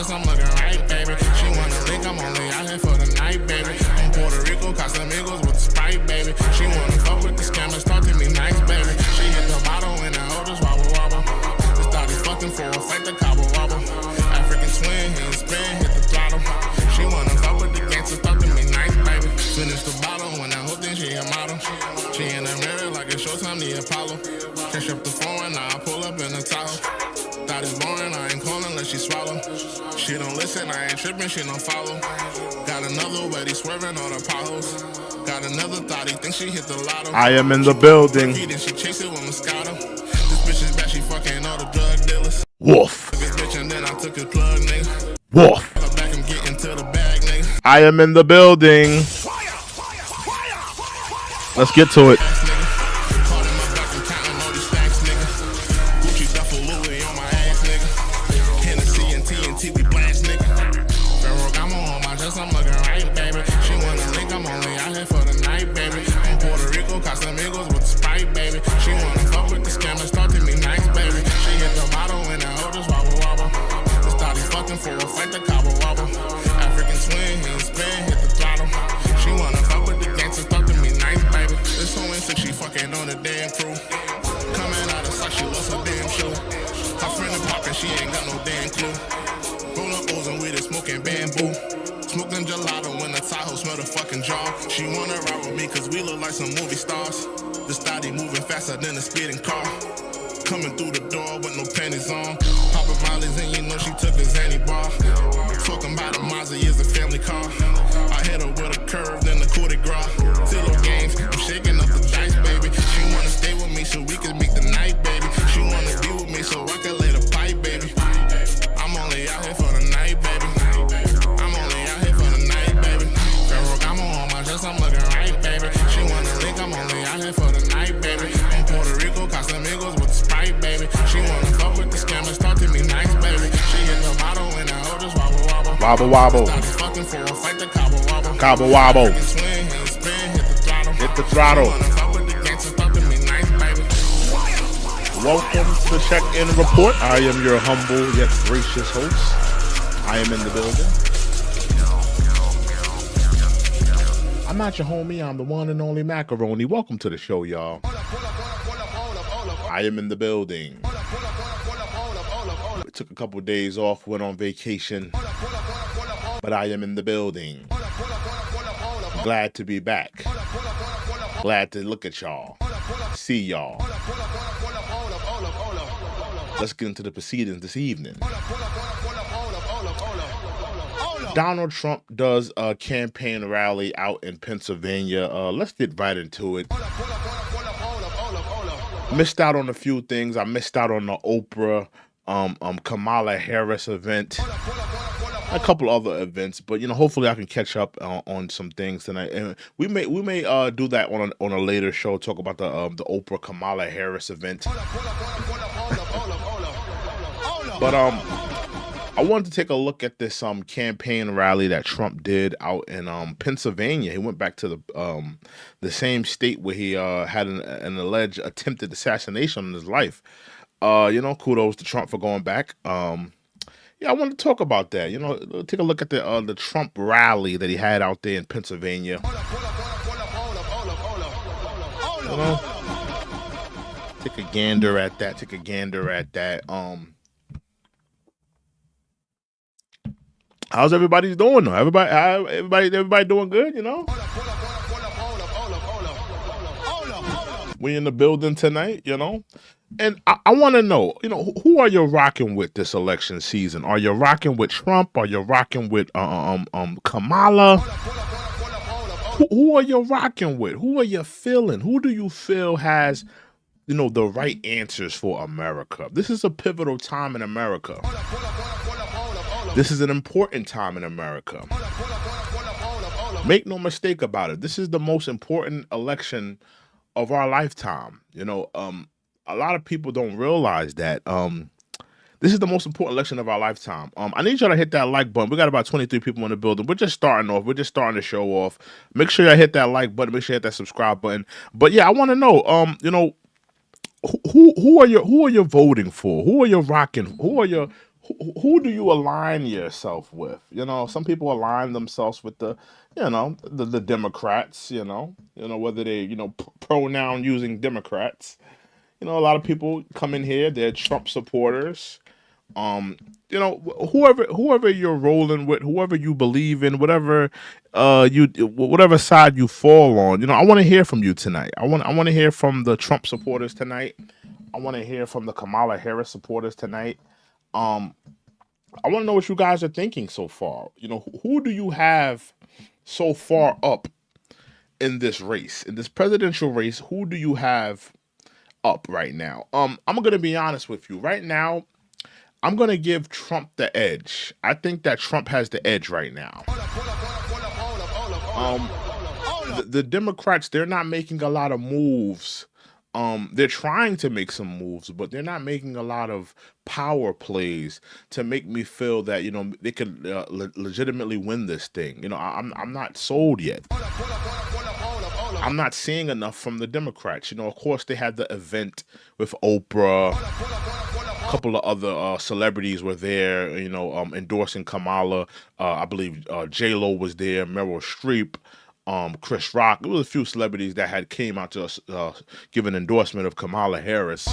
I'm looking right, baby. She wanna think I'm only out here for the night, baby. I'm Puerto Rico, Casamigos with the Sprite, baby. She wanna fuck with the scammers, talk to me nice, baby. She hit the bottle and the oldest wobble wobble. Just started fucking for a fight, the cobble wobble. African swing, hit spin, hit the throttle. She wanna fuck with the gangsters, talk to me nice, baby. Finish the bottle when I hope then she a model. She in the mirror like it's Showtime, the Apollo. Catch up the phone, now I pull up in the Tahoe. Thought it's boring, I ain't calling unless she swallow. She don't listen, I ain't tripping, she don't follow. Got another way, he swerving on the potholes. Got another thought, he thinks she hit the lotto. I am in the building. Then she chase it with Moscato. This bitch is bad, she fucking all the drug dealers. Woof. Took his bitch and then I took his plug, nigga. Woof. Back, I'm getting to the bag, nigga. I am in the building. Let's get to it. I'm looking right, baby. She wanna think I'm only out here for the night, baby. I'm Puerto Rico, Casamigos with the Sprite, baby. She wanna fuck with the scammers, talk to me nice, baby. She hit the bottle and the oldest wobble wobble. Just started fucking for a fight, the cobble wobble. African swing, hit spin, hit the throttle. She wanna fuck with the gangsters, talk to me nice, baby. This whole insect, she fucking on the damn crew. Coming out of sight, she lost her damn shoe. Her friend is poppin', she ain't got no damn clue. Roll up O's and weed and smoking bamboo. Smoking gelato when the Tahoe smell the fucking jaw. She wanna ride with me cause we look like some movie stars. This thotty moving faster than a speeding car. Coming through the door with no panties on. Popping volleys and you know she took a Zanny bar. Talking about a Mazda is a family car. I hit her with a curve, then the coup de grace. Zillow games, I'm shaking up the dice, baby. She wanna stay with me so we can make the night, baby. She wanna be with me so I can lay the pipe, baby. I'm only out here for the night, baby. I'm looking right, baby. She wanna think I'm only out here for the night, baby. I'm Puerto Rico, Casamigos with the Sprite, baby. She wanna fuck with the scammers, talk to me nice, baby. She hit the bottle and the oldest wobble wobble. Wobble wobble. Started fucking for a fight, the cobble wobble. Cobble wobble. Swing, hit spin, hit the throttle. Hit the throttle. She wanna fuck with the gangsters, talk to me nice, baby. Welcome to the Check-In Report. I am your humble yet gracious host. I am in the building. I'm not your homie. I'm the one and only Macaroni. Welcome to the show, y'all. I am in the building. We took a couple days off, went on vacation, but I am in the building. Glad to be back. Glad to look at y'all, see y'all. Let's get into the proceedings this evening. Donald Trump does a campaign rally out in Pennsylvania. Let's get right into it. Missed out on a few things. I missed out on the Oprah, Kamala Harris event, a couple other events, but hopefully I can catch up on some things tonight. And we may do that on a later show. Talk about the Oprah Kamala Harris event. But I wanted to take a look at this campaign rally that Trump did out in Pennsylvania. He went back to the same state where he had an alleged attempted assassination on his life. Kudos to Trump for going back. I want to talk about that. Take a look at the Trump rally that he had out there in Pennsylvania. Take a gander at that. How's everybody doing though? Everybody doing good, We in the building tonight, And I want to know, who are you rocking with this election season? Are you rocking with Trump? Are you rocking with Kamala? Who are you rocking with? Who are you feeling? Who do you feel has, the right answers for America? This is a pivotal time in America. This is an important time in America. Make no mistake about it. This is the most important election of our lifetime. A lot of people don't realize that This is the most important election of our lifetime. I need y'all to hit that like button. We got about 23 people in the building. We're just starting off. We're just starting to show off. Make sure y'all hit that like button. Make sure you hit that subscribe button. But yeah, I want to know, who are you voting for? Who are you rocking? Who do you align yourself with? Some people align themselves with the Democrats. Whether they pronoun using Democrats. A lot of people come in here. They're Trump supporters. Whoever you're rolling with, whoever you believe in, whatever whatever side you fall on, I want to hear from you tonight. I want to hear from the Trump supporters tonight. I want to hear from the Kamala Harris supporters tonight. I want to know what you guys are thinking so far. Who do you have so far up in this race, in this presidential race? Who do you have up right now? I'm going to be honest with you. Right now, I'm going to give Trump the edge. I think that Trump has the edge right now. The Democrats, they're not making a lot of moves. They're trying to make some moves, but they're not making a lot of power plays to make me feel that, they could legitimately win this thing. I'm not sold yet. I'm not seeing enough from the Democrats. Of course, they had the event with Oprah. A couple of other celebrities were there, endorsing Kamala. I believe J-Lo was there, Meryl Streep, Chris Rock. There was a few celebrities that had came out to us, give an endorsement of Kamala Harris.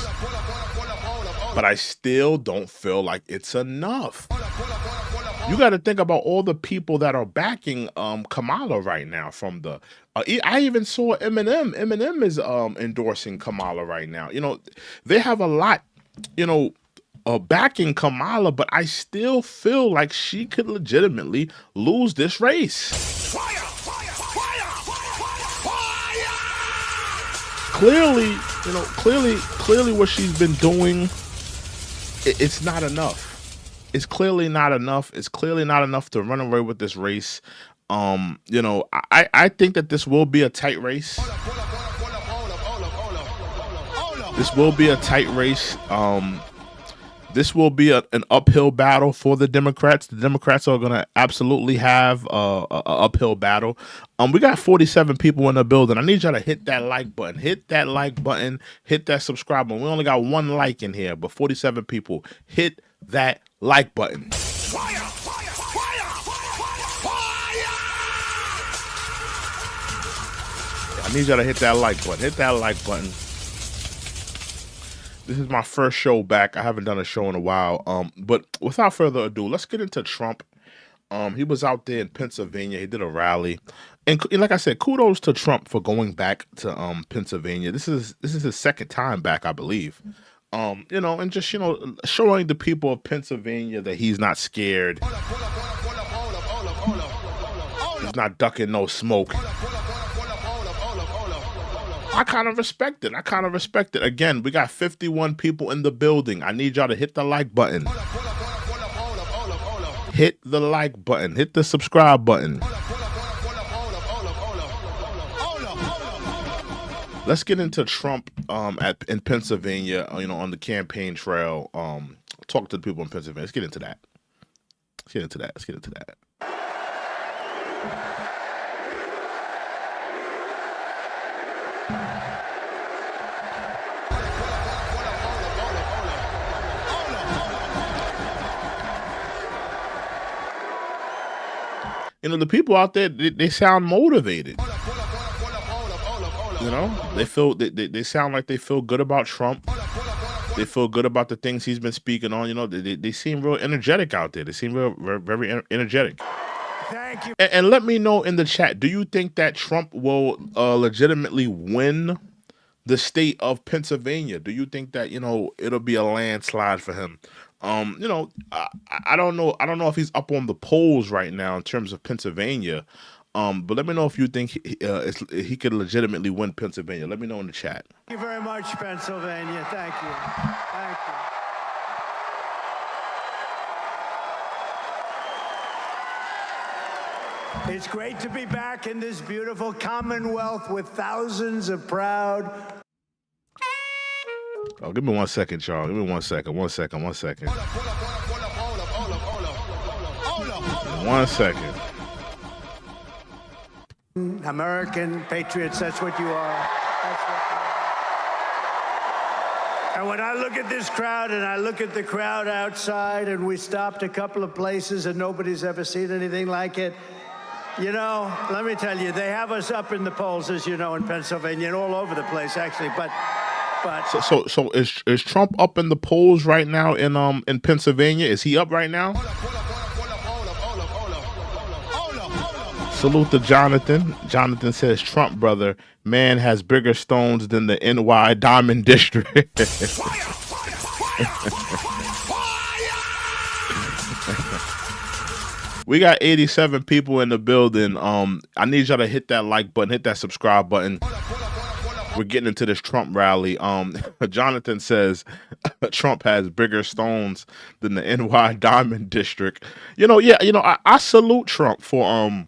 But I still don't feel like it's enough. You got to think about all the people that are backing Kamala right now. From the, I even saw Eminem. Eminem is endorsing Kamala right now. They have a lot, backing Kamala, but I still feel like she could legitimately lose this race. Fire! Clearly what she's been doing, it's not enough. It's clearly not enough. It's clearly not enough to run away with this race. I think that this will be a tight race. This will be a tight race. This will be an uphill battle for the Democrats. The Democrats are going to absolutely have a uphill battle. We got 47 people in the building. I need y'all to hit that like button. Hit that like button. Hit that subscribe button. We only got one like in here, but 47 people. Hit that like button. Fire! Fire! Fire! Fire! I need y'all to hit that like button. Hit that like button. This is my first show back. I haven't done a show in a while. But without further ado, let's get into Trump. He was out there in Pennsylvania. He did a rally. And like I said, kudos to Trump for going back to Pennsylvania. This is his second time back, I believe. And just, showing the people of Pennsylvania that he's not scared. He's not ducking no smoke. I kind of respect it. Again, we got 51 people in the building. I need y'all to hit the like button. Hit the like button. Hit the subscribe button. Let's get into Trump in Pennsylvania, on the campaign trail. Talk to the people in Pennsylvania. Let's get into that. The people out there, they sound motivated. They sound like they feel good about Trump. They feel good about the things he's been speaking on. They seem real energetic out there. They seem very energetic. Thank you. And let me know in the chat, do you think that Trump will legitimately win the state of Pennsylvania? Do you think that, it'll be a landslide for him? I don't know. I don't know if he's up on the polls right now in terms of Pennsylvania. But let me know if you think he could legitimately win Pennsylvania. Let me know in the chat. Thank you very much, Pennsylvania. Thank you. Thank you. It's great to be back in this beautiful Commonwealth with thousands of proud Oh, give me 1 second, y'all. Give me 1 second. 1 second. 1 second. 1 second. American patriots, that's what you are. That's what you are. And when I look at this crowd and I look at the crowd outside, and we stopped a couple of places and nobody's ever seen anything like it, you know, let me tell you, they have us up in the polls, as you know, in Pennsylvania and all over the place, actually. But So is Trump up in the polls right now in Pennsylvania? Is he up right now? Salute to Jonathan. Jonathan says, Trump, brother, man has bigger stones than the NY Diamond District. We got 87 people in the building. I need y'all to hit that like button, hit that subscribe button. We're getting into this Trump rally. Jonathan says Trump has bigger stones than the NY Diamond District. I salute Trump for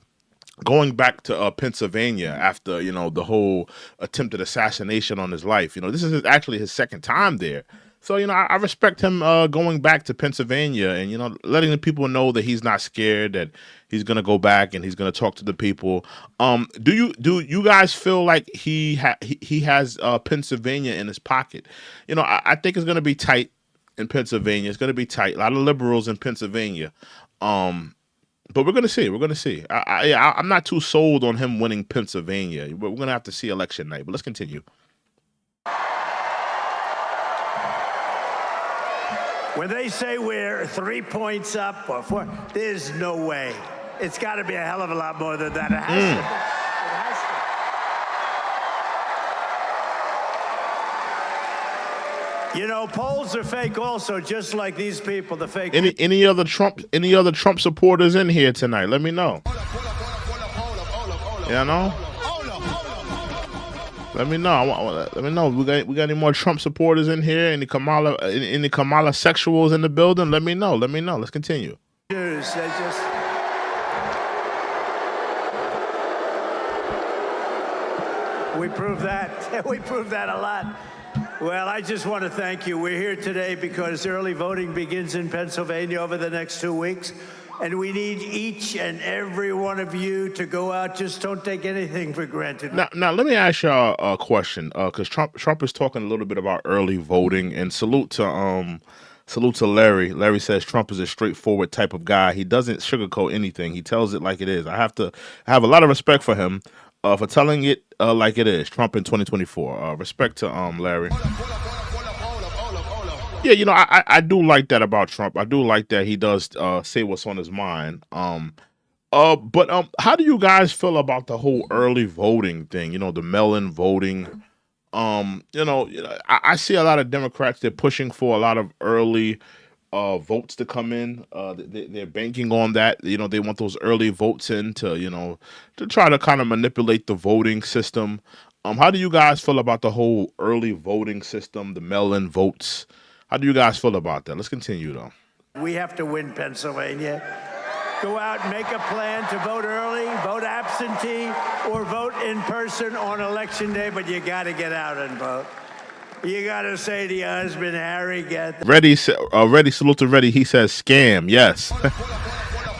going back to Pennsylvania after, the whole attempted assassination on his life. This is actually his second time there. So, I respect him going back to Pennsylvania and, letting the people know that he's not scared, that he's going to go back and he's going to talk to the people. Do you guys feel like he has Pennsylvania in his pocket? I think it's going to be tight in Pennsylvania. It's going to be tight. A lot of liberals in Pennsylvania. But we're going to see. We're going to see. I'm not too sold on him winning Pennsylvania. We're going to have to see election night. But let's continue. when they say we're 3 points up or 4, there's no way. It's got to be a hell of a lot more than that. It has to be. It has to. You know, polls are fake also, just like these people, the fake. Any other Trump supporters in here tonight? Let me know. You know? Let me know. Let me know. We got any more Trump supporters in here? Any Kamala sexuals in the building? Let me know. Let me know. Let's continue. We proved that. We proved that a lot. Well, I just want to thank you. We're here today because early voting begins in Pennsylvania over the next 2 weeks. And we need each and every one of you to go out. Just don't take anything for granted. Now let me ask y'all a question, because Trump is talking a little bit about early voting. And salute to Larry. Larry says Trump is a straightforward type of guy. He doesn't sugarcoat anything. He tells it like it is. I have a lot of respect for him for telling it like it is. Trump in 2024. Respect to Larry. Yeah, you know, I do like that about Trump. I do like that he does say what's on his mind. But how do you guys feel about the whole early voting thing? You know, the mail-in voting. I see a lot of Democrats, they're pushing for a lot of early votes to come in. They're banking on that. You know, they want those early votes in to try to kind of manipulate the voting system. How do you guys feel about the whole early voting system, the mail-in votes? How do you guys feel about that? Let's continue, though. We have to win Pennsylvania. Go out and make a plan to vote early, vote absentee, or vote in person on Election Day, but you got to get out and vote. You got to say to your husband, Harry, get that. Reddy, salute to Reddy. He says scam. Yes.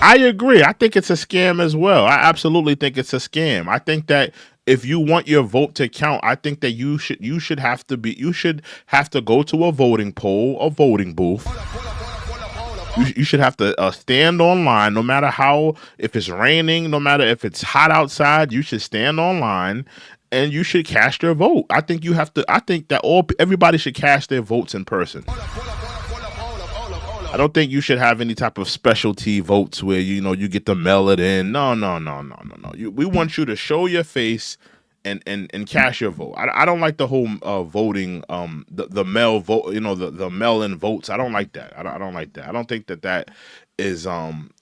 I agree. I think it's a scam as well. I absolutely think it's a scam. I think that if you want your vote to count, I think that you should have to go to a voting poll, a voting booth. You should have to stand online, no matter if it's raining, no matter if it's hot outside. You should stand online and you should cast your vote. I think that everybody should cast their votes in person. I don't think you should have any type of specialty votes where you get to mail it in. No. We want you to show your face and cast your vote. I don't like the whole voting, the mail vote. The mail-in votes. I don't like that. I don't like that. I don't think that is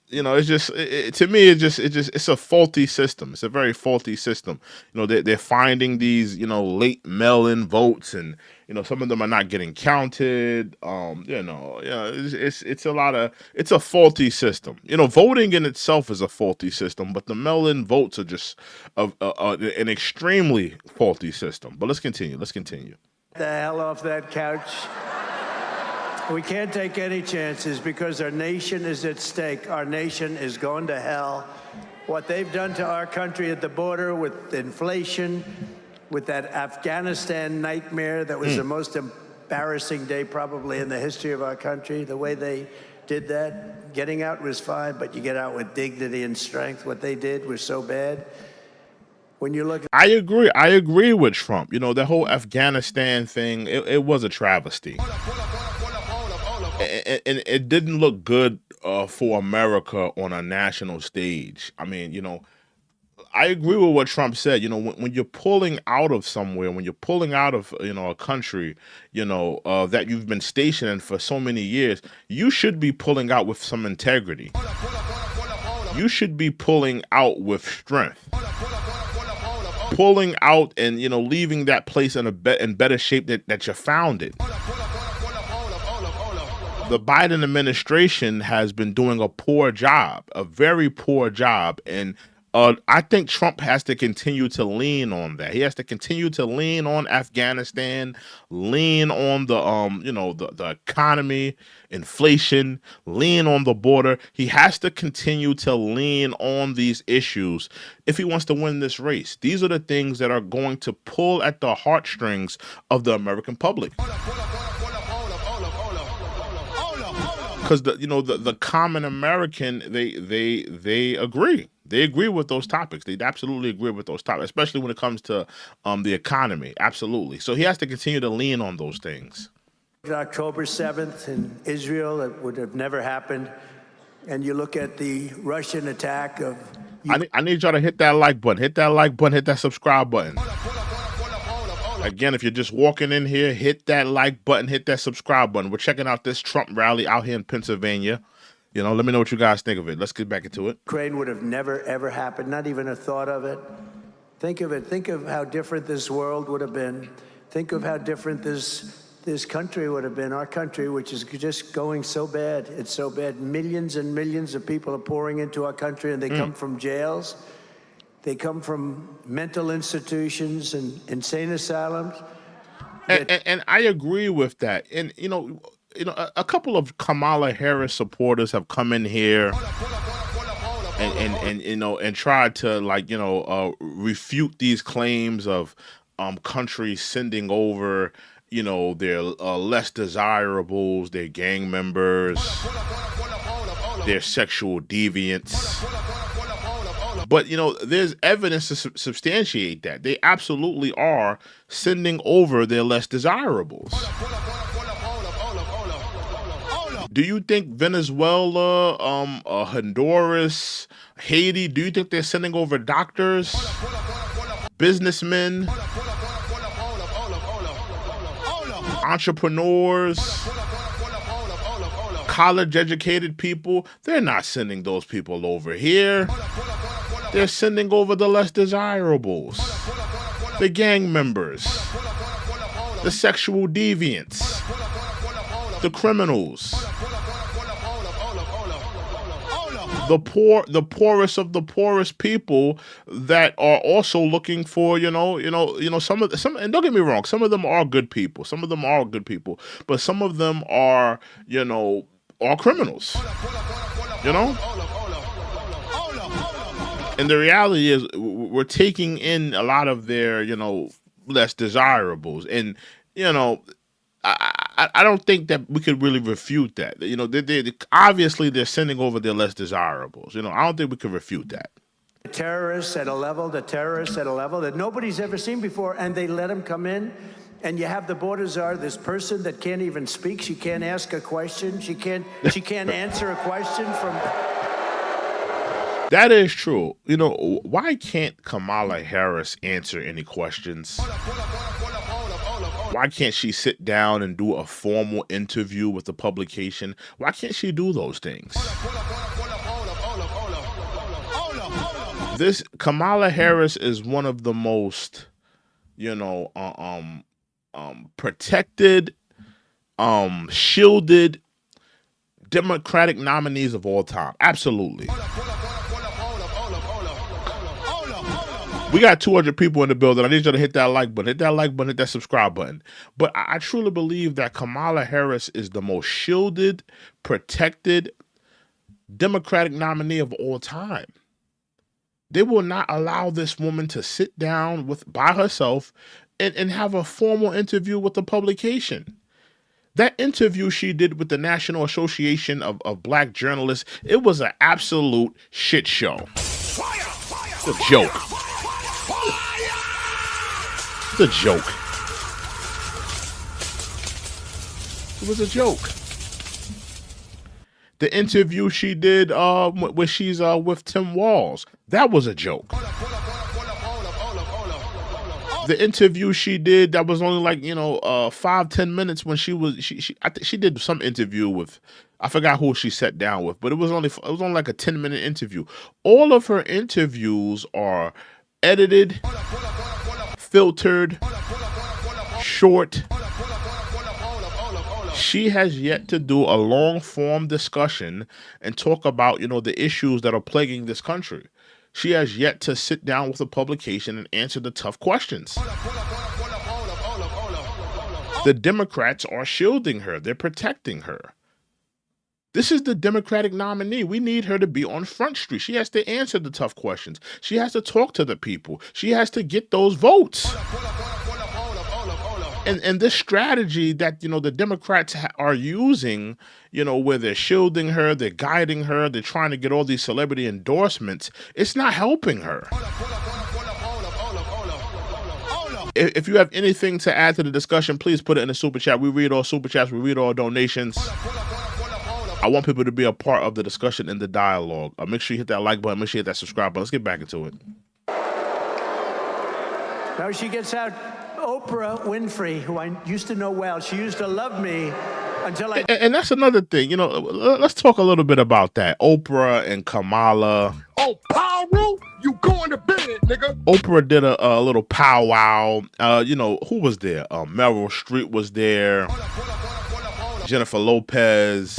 it's just to me it's a faulty system. It's a very faulty system. They're finding these late mail-in votes, and some of them are not getting counted. It's a faulty system. Voting in itself is a faulty system, but the mail-in votes are just an extremely faulty system. But let's continue. The hell off that couch. We can't take any chances because our nation is at stake. Our nation is going to hell. What they've done to our country at the border with inflation, with that Afghanistan nightmare that was the most embarrassing day probably in the history of our country. The way they did that, getting out was fine, but you get out with dignity and strength. What they did was so bad. When you look at I agree with Trump. You know, the whole Afghanistan thing, it was a travesty. And it didn't look good for America on a national stage. I mean, you know, I agree with what Trump said. You know, when you're pulling out of somewhere, when you're pulling out of, you know, a country, you know, that you've been stationed in for so many years, you should be pulling out with some integrity. You should be pulling out with strength. Pulling out and, you know, leaving that place in better shape that you found it. The Biden administration has been doing a poor job, a very poor job, and I think Trump has to continue to lean on that. He has to continue to lean on Afghanistan, lean on the you know, the economy, inflation, lean on the border. He has to continue to lean on these issues if he wants to win this race. These are the things that are going to pull at the heartstrings of the American public. Because the common American, they agree. They agree with those topics. They absolutely agree with those topics, especially when it comes to the economy. Absolutely. So he has to continue to lean on those things. October 7th in Israel, it would have never happened. And you look at the Russian attack of... I need y'all to hit that like button. Hit that like button. Hit that subscribe button. Again, if you're just walking in here, hit that like button, hit that subscribe button. We're checking out this Trump rally out here in Pennsylvania. You know, let me know what you guys think of it. Let's get back into it. Ukraine would have never, ever happened, not even a thought of it. Think of it. Think of how different this world would have been. Think of how different this country would have been, our country, which is just going so bad. It's so bad. Millions and millions of people are pouring into our country, and they come from jails. They come from mental institutions and insane asylums. And I agree with that. And, you know, a couple of Kamala Harris supporters have come in here and tried to, like, you know, refute these claims of countries sending over, you know, their less desirables, their gang members, their sexual deviants. But, you know, there's evidence to substantiate that. They absolutely are sending over their less desirables. Do you think Venezuela, Honduras, Haiti, do you think they're sending over doctors, businessmen, entrepreneurs, college-educated people? They're not sending those people over here. They're sending over the less desirables, the gang members, the sexual deviants, the criminals, the poorest of the poorest people that are also looking for, some, and don't get me wrong, some of them are good people. Some of them are good people, but some of them are, are criminals, And the reality is we're taking in a lot of their, less desirables. And, I don't think that we could really refute that. They obviously they're sending over their less desirables. I don't think we can refute that. The terrorists at a level that nobody's ever seen before, and they let them come in. And you have the border czar, this person that can't even speak. She can't ask a question. She can't answer a question from... That is true. Why can't Kamala Harris answer any questions? Why can't she sit down and do a formal interview with the publication? Why can't she do those things? This Kamala Harris is one of the most, protected, shielded Democratic nominees of all time. Absolutely. We got 200 people in the building. I need you to hit that like button, hit that subscribe button. But I truly believe that Kamala Harris is the most shielded, protected Democratic nominee of all time. They will not allow this woman to sit down by herself and have a formal interview with the publication. That interview she did with the National Association of Black Journalists, it was an absolute shit show. It's a joke. It's a joke. It was a joke. The interview she did where she's with Tim Walz, that was a joke. The interview she did that was only like 5-10 minutes when I think she did some interview with, I forgot who she sat down with, but it was only like a 10-minute interview. All of her interviews are edited, filtered, short. She has yet to do a long-form discussion and talk about, the issues that are plaguing this country. She has yet to sit down with a publication and answer the tough questions. The Democrats are shielding her. They're protecting her. This is the Democratic nominee. We need her to be on Front Street. She has to answer the tough questions. She has to talk to the people. She has to get those votes. And this strategy that, the Democrats are using, where they're shielding her, they're guiding her, they're trying to get all these celebrity endorsements, it's not helping her. If you have anything to add to the discussion, please put it in the super chat. We read all super chats. We read all donations. I want people to be a part of the discussion and the dialogue. Make sure you hit that like button. Make sure you hit that subscribe button. Let's get back into it. Now she gets out Oprah Winfrey, who I used to know well. She used to love me until I... And that's another thing. Let's talk a little bit about that. Oprah and Kamala. Oh, Powwow, you going to bed, nigga. Oprah did a little powwow. Who was there? Meryl Streep was there. Jennifer Lopez.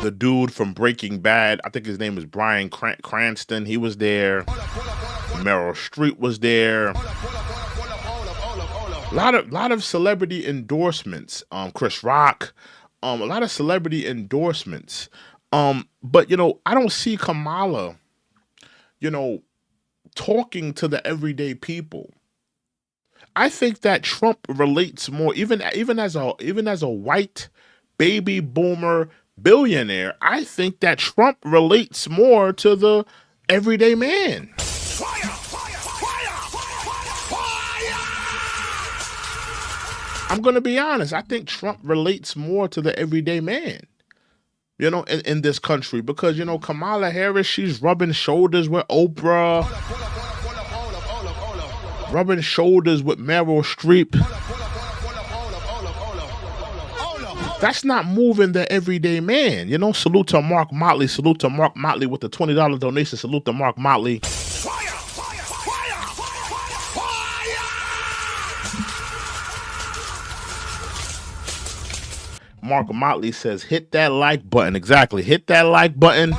The dude from Breaking Bad, I think his name is Bryan Cranston. He was there. Meryl Streep was there. A lot of celebrity endorsements. Chris Rock. A lot of celebrity endorsements. But I don't see Kamala, talking to the everyday people. I think that Trump relates more, even as a white baby boomer billionaire. I think that Trump relates more to the everyday man. I'm going to be honest. I think Trump relates more to the everyday man, in this country, because, Kamala Harris, she's rubbing shoulders with Oprah, rubbing shoulders with Meryl Streep. That's not moving the everyday man. Salute to Mark Motley. Salute to Mark Motley with the $20 donation. Salute to Mark Motley. Mark Motley says, hit that like button. Exactly. Hit that like button.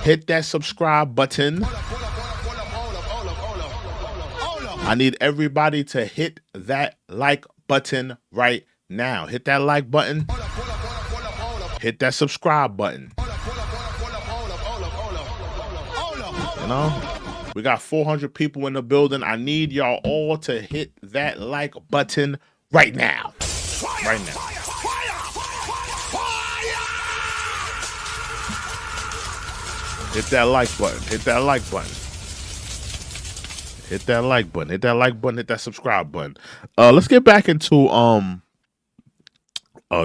Hit that subscribe button. I need everybody to hit that like button right now. Hit that like button. Hit that subscribe button. We got 400 people in the building. I need y'all all to hit that like button right now. Right now. Hit that like button. Hit that like button. Hit that like button. Hit that like button. Hit that subscribe button. Let's get back into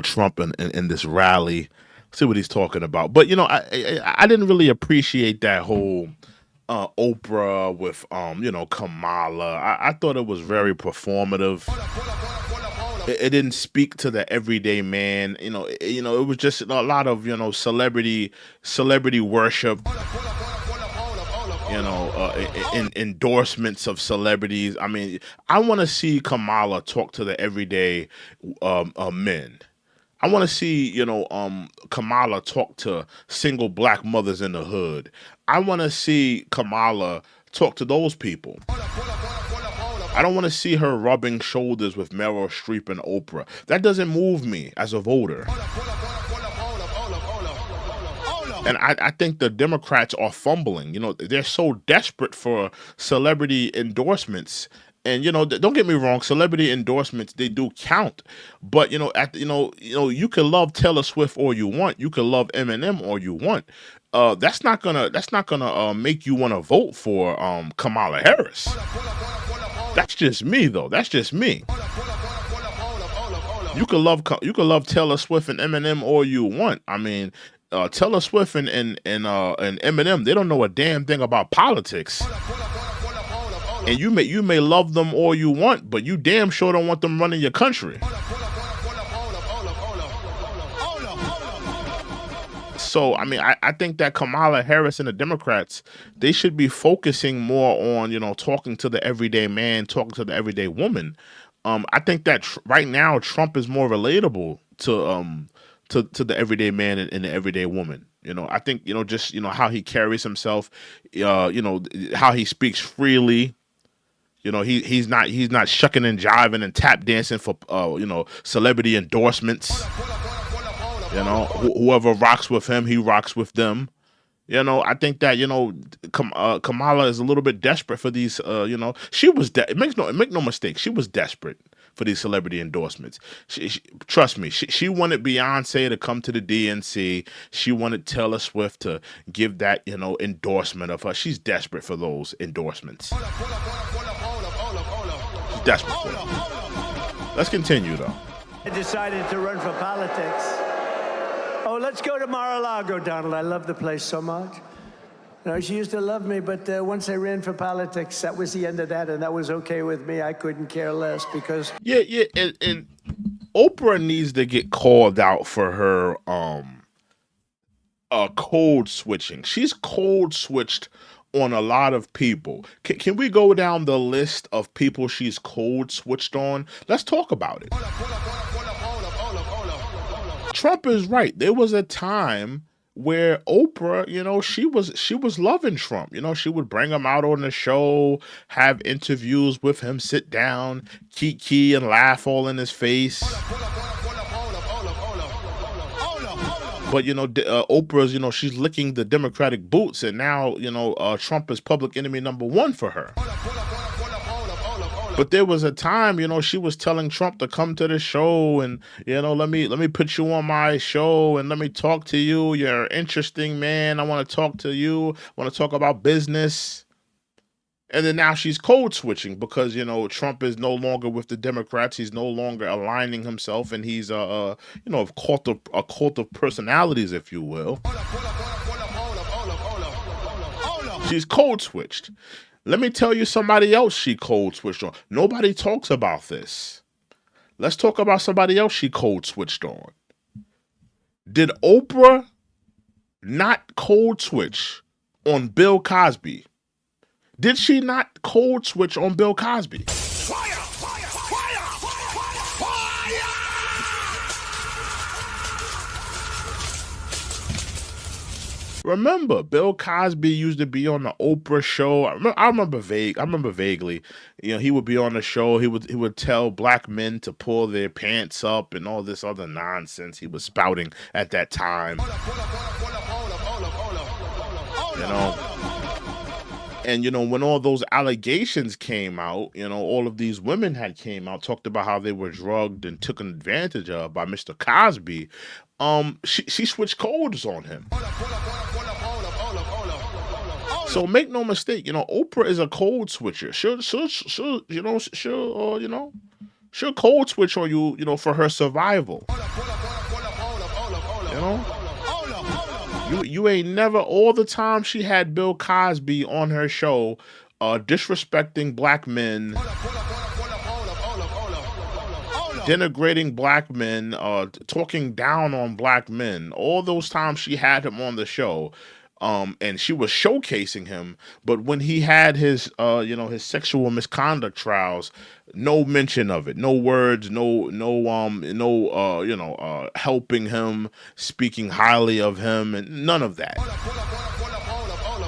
Trump and this rally. See what he's talking about. But I didn't really appreciate that whole Oprah with Kamala. I thought it was very performative. It didn't speak to the everyday man. It was just a lot of celebrity worship. Endorsements of celebrities. I mean, I want to see Kamala talk to the everyday men. I want to see, Kamala talk to single black mothers in the hood. I want to see Kamala talk to those people. I don't want to see her rubbing shoulders with Meryl Streep and Oprah. That doesn't move me as a voter. And I think the Democrats are fumbling. They're so desperate for celebrity endorsements. And don't get me wrong, celebrity endorsements, they do count. But you can love Taylor Swift all you want. You can love Eminem all you want. That's not gonna make you want to vote for Kamala Harris. That's just me, though. That's just me. You can love Taylor Swift and Eminem all you want. I mean, Taylor Swift and Eminem, they don't know a damn thing about politics. And you may love them all you want, but you damn sure don't want them running your country. So, I mean, I think that Kamala Harris and the Democrats, they should be focusing more on, talking to the everyday man, talking to the everyday woman. I think that right now Trump is more relatable to the everyday man and the everyday woman. I think, just, how he carries himself, how he speaks freely. He's not shucking and jiving and tap dancing for celebrity endorsements. Whoever rocks with him, he rocks with them. I think that Kamala is a little bit desperate for these. She was. Make no mistake. She was desperate for these celebrity endorsements. Trust me. She wanted Beyonce to come to the DNC. She wanted Taylor Swift to give that endorsement of her. She's desperate for those endorsements. She's desperate for them. Let's continue though. I decided to run for politics. Oh, let's go to Mar-a-Lago, Donald. I love the place so much. She used to love me, but once I ran for politics, that was the end of that, and that was okay with me. I couldn't care less because... Yeah, and Oprah needs to get called out for her code switching. She's code switched on a lot of people. Can we go down the list of people she's code switched on? Let's talk about it. Trump is right. There was a time where Oprah, she was loving Trump. She would bring him out on the show, have interviews with him, sit down, kiki and laugh all in his face. But Oprah's, she's licking the Democratic boots, and now Trump is public enemy number one for her. But there was a time, she was telling Trump to come to the show and, let me put you on my show and let me talk to you. You're an interesting man. I want to talk to you. I want to talk about business. And then now she's code switching because, Trump is no longer with the Democrats. He's no longer aligning himself, and he's a cult of personalities, if you will. She's code switched. Let me tell you somebody else she code switched on. Nobody talks about this. Let's talk about somebody else she code switched on. Did Oprah not code switch on Bill Cosby? Did she not code switch on Bill Cosby? Fire! Fire! Fire! Fire! Remember, Bill Cosby used to be on the Oprah show. I remember vaguely. He would be on the show. He would tell black men to pull their pants up and all this other nonsense he was spouting at that time. And, when all those allegations came out, all of these women had came out, talked about how they were drugged and taken advantage of by Mr. Cosby. She switched codes on him. So make no mistake, Oprah is a code switcher. She'll code switch on you, for her survival. You ain't never, all the time she had Bill Cosby on her show, disrespecting black men, denigrating black men, talking down on black men. All those times she had him on the show, and she was showcasing him. But when he had his, his sexual misconduct trials, no mention of it, no words, helping him, speaking highly of him, and none of that.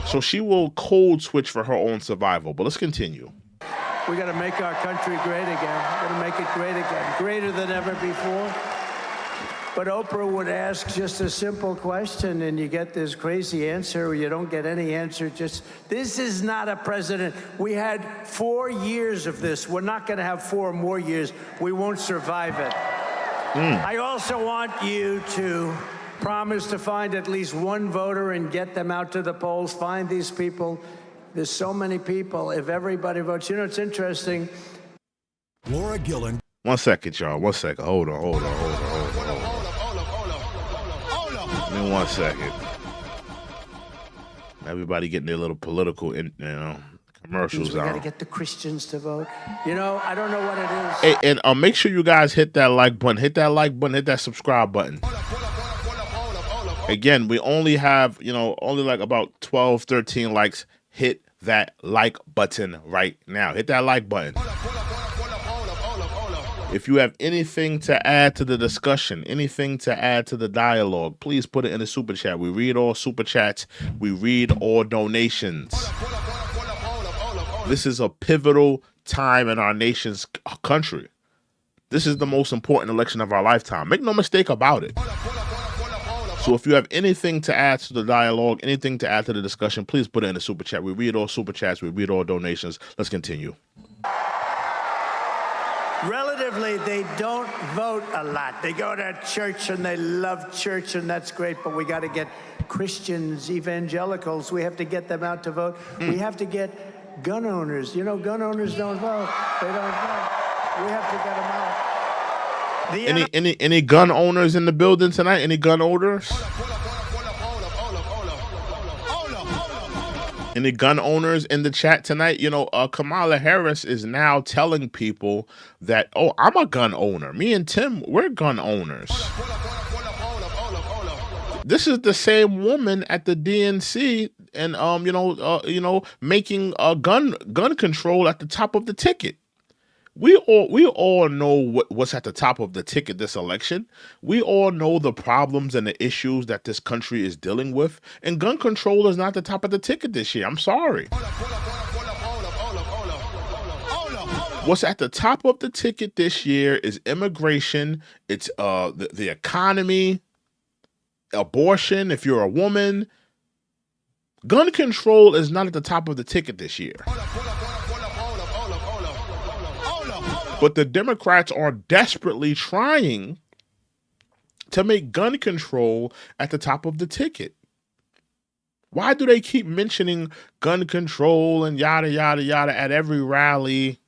So she will code switch for her own survival. But let's continue. We got to make our country great again. We're going to make it great again, greater than ever before. But Oprah would ask just a simple question, and you get this crazy answer, or you don't get any answer. Just, this is not a president. We had 4 years of this. We're not going to have 4 more years. We won't survive it. I also want you to promise to find at least one voter and get them out to the polls. Find these people. There's so many people. If everybody votes, you know, it's interesting. Laura Gillen. 1 second, y'all. 1 second. Hold on. Give me 1 second. Everybody getting their little political, commercials We got to out. get the Christians to vote. You know, I don't know what it is. Hey, and make sure you guys hit that like button. Hit that like button. Hit that subscribe button. Again, we only have, only like about 12, 13 likes. Hit that like button right now. Hit that like button. If you have anything to add to the discussion, anything to add to the dialogue, please put it in the super chat. We read all super chats. We read all donations. This is a pivotal time in our nation's country. This is the most important election of our lifetime. Make no mistake about it. So if you have anything to add to the dialogue, anything to add to the discussion, please put it in the super chat. We read all super chats. We read all donations. Let's continue. Relatively, they don't vote a lot. They go to church and they love church, and that's great, but we got to get Christians, evangelicals, we have to get them out to vote. We have to get gun owners. You know, gun owners don't vote. They don't vote. We have to get them out. Any gun owners in the building tonight? Any gun owners? Any gun owners in the chat tonight? Kamala Harris is now telling people that, I'm a gun owner. Me and Tim, we're gun owners. This is the same woman at the DNC and making gun control at the top of the ticket. We all know what's at the top of the ticket this election. We all know the problems and the issues that this country is dealing with, and gun control is not the top of the ticket this year. I'm sorry. What's at the top of the ticket this year is immigration. It's the economy, abortion if you're a woman. Gun control is not at the top of the ticket this year. But the Democrats are desperately trying to make gun control at the top of the ticket. Why do they keep mentioning gun control and yada, yada, yada at every rally?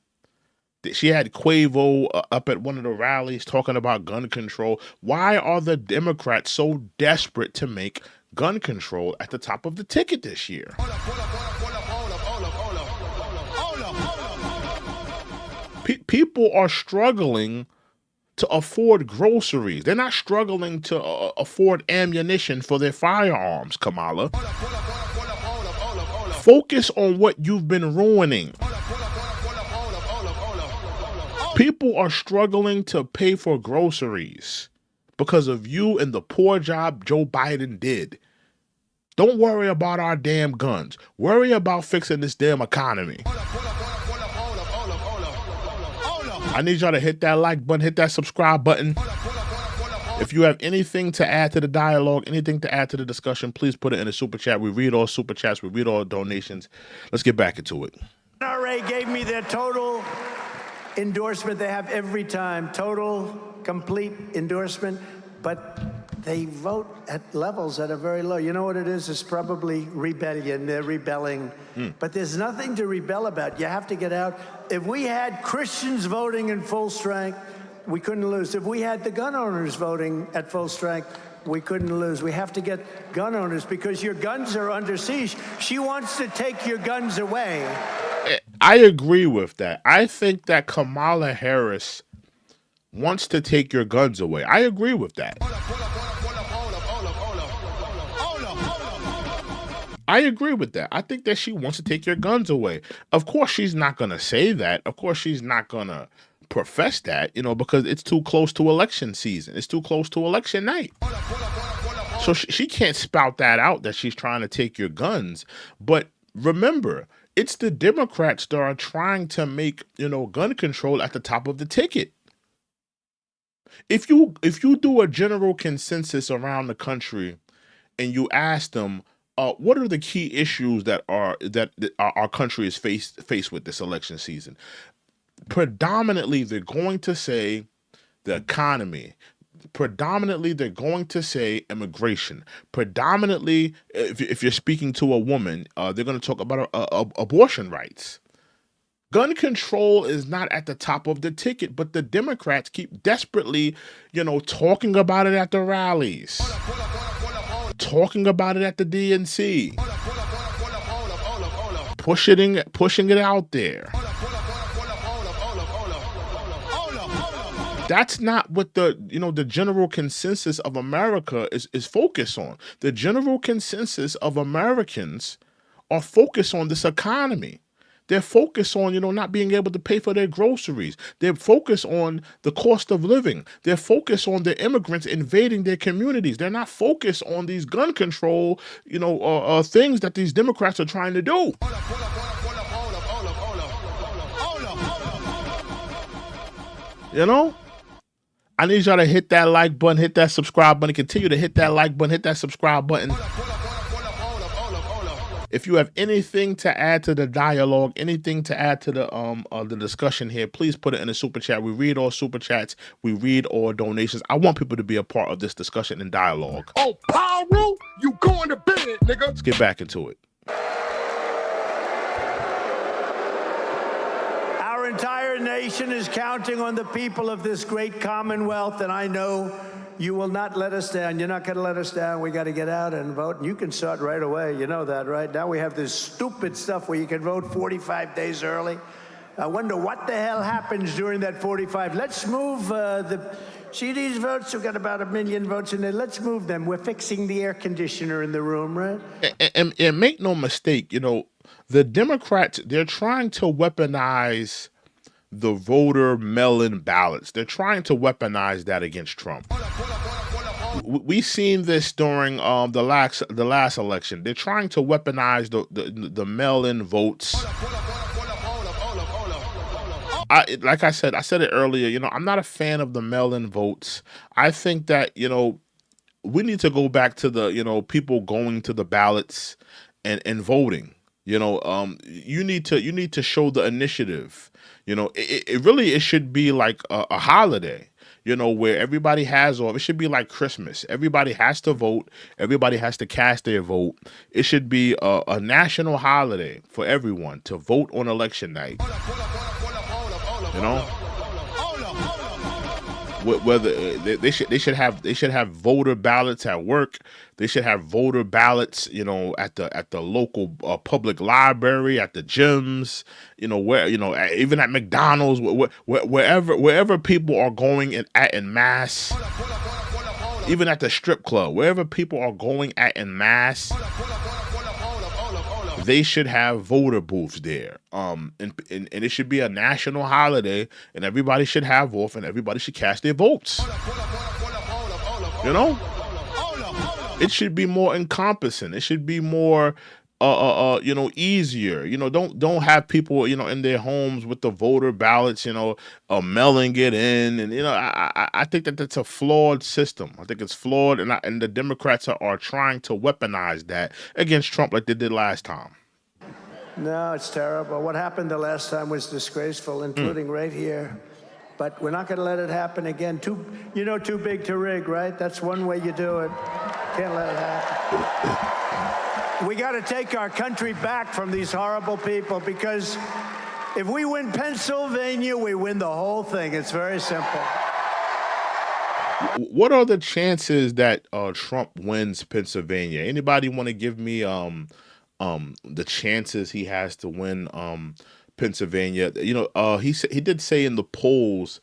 She had Quavo up at one of the rallies talking about gun control. Why are the Democrats so desperate to make gun control at the top of the ticket this year? People are struggling to afford groceries. They're not struggling to afford ammunition for their firearms, Kamala. Focus on what you've been ruining. People are struggling to pay for groceries because of you and the poor job Joe Biden did. Don't worry about our damn guns. Worry about fixing this damn economy. I need y'all to hit that like button, hit that subscribe button. If you have anything to add to the dialogue, anything to add to the discussion, please put it in the super chat. We read all super chats. We read all donations. Let's get back into it. NRA gave me their total endorsement they have every time, total, complete endorsement, but they vote at levels that are very low. You know what it is? It's probably rebellion. They're rebelling. But there's nothing to rebel about. You have to get out. If we had Christians voting in full strength, we couldn't lose. If we had the gun owners voting at full strength, we couldn't lose. We have to get gun owners because your guns are under siege. She wants to take your guns away. I agree with that. I think that Kamala Harris wants to take your guns away. I agree with that. I agree with that. I think that she wants to take your guns away. Of course, she's not going to say that. Of course, she's not going to profess that, because it's too close to election season. It's too close to election night. So she can't spout that out that she's trying to take your guns. But remember, it's the Democrats that are trying to make, gun control at the top of the ticket. If you do a general consensus around the country and you ask them, what are the key issues that our country is faced with this election season? Predominantly, they're going to say the economy. Predominantly, they're going to say immigration. Predominantly, if you're speaking to a woman, they're going to talk about abortion rights. Gun control is not at the top of the ticket, but the Democrats keep desperately, talking about it at the rallies, talking about it at the DNC, pushing it out there. That's not what the general consensus of America is focused on. The general consensus of Americans are focused on this economy. They're focused on, not being able to pay for their groceries. They're focused on the cost of living. They're focused on the immigrants invading their communities. They're not focused on these gun control, things that these Democrats are trying to do. I need y'all to hit that like button, hit that subscribe button, continue to hit that like button, hit that subscribe button. If you have anything to add to the dialogue, anything to add to the discussion here, please put it in the super chat. We read all super chats. We read all donations. I want people to be a part of this discussion and dialogue. Oh, Pyro, you going to bed, nigga. Let's get back into it. Our entire nation is counting on the people of this great commonwealth, and I know you will not let us down. You're not going to let us down. We got to get out and vote. And you can start right away. You know that, right? Now we have this stupid stuff where you can vote 45 days early. I wonder what the hell happens during that 45. Let's move see these votes? We've got about 1 million votes in there. Let's move them. We're fixing the air conditioner in the room, right? And make no mistake, the Democrats, they're trying to weaponize the voter mail-in ballots. They're trying to weaponize that against Trump. We've seen this during the last election. They're trying to weaponize the mail-in votes. Like I said it earlier, I'm not a fan of the mail-in votes. I think that, we need to go back to the, people going to the ballots and voting. You need to show the initiative. It should be like a holiday, where everybody has off. It should be like Christmas. Everybody has to vote. Everybody has to cast their vote. It should be a national holiday for everyone to vote on election night. Whether they should have voter ballots at work. They should have voter ballots, at the local public library, at the gyms, where even at McDonald's, wherever people are going in mass, even at the strip club, wherever people are going in mass. They should have voter booths there. And it should be a national holiday, and everybody should have off, and everybody should cast their votes. It should be more encompassing. It should be more easier. Don't have people, in their homes with the voter ballots, mailing it in. And, I think that's a flawed system. I think it's flawed. And the Democrats are trying to weaponize that against Trump like they did last time. No, it's terrible. What happened the last time was disgraceful, including right here. But we're not going to let it happen again. Too big to rig, right? That's one way you do it. Can't let it happen. We got to take our country back from these horrible people, because if we win Pennsylvania, we win the whole thing. It's very simple. What are the chances that Trump wins Pennsylvania? Anybody want to give me the chances he has to win Pennsylvania? He did say in the polls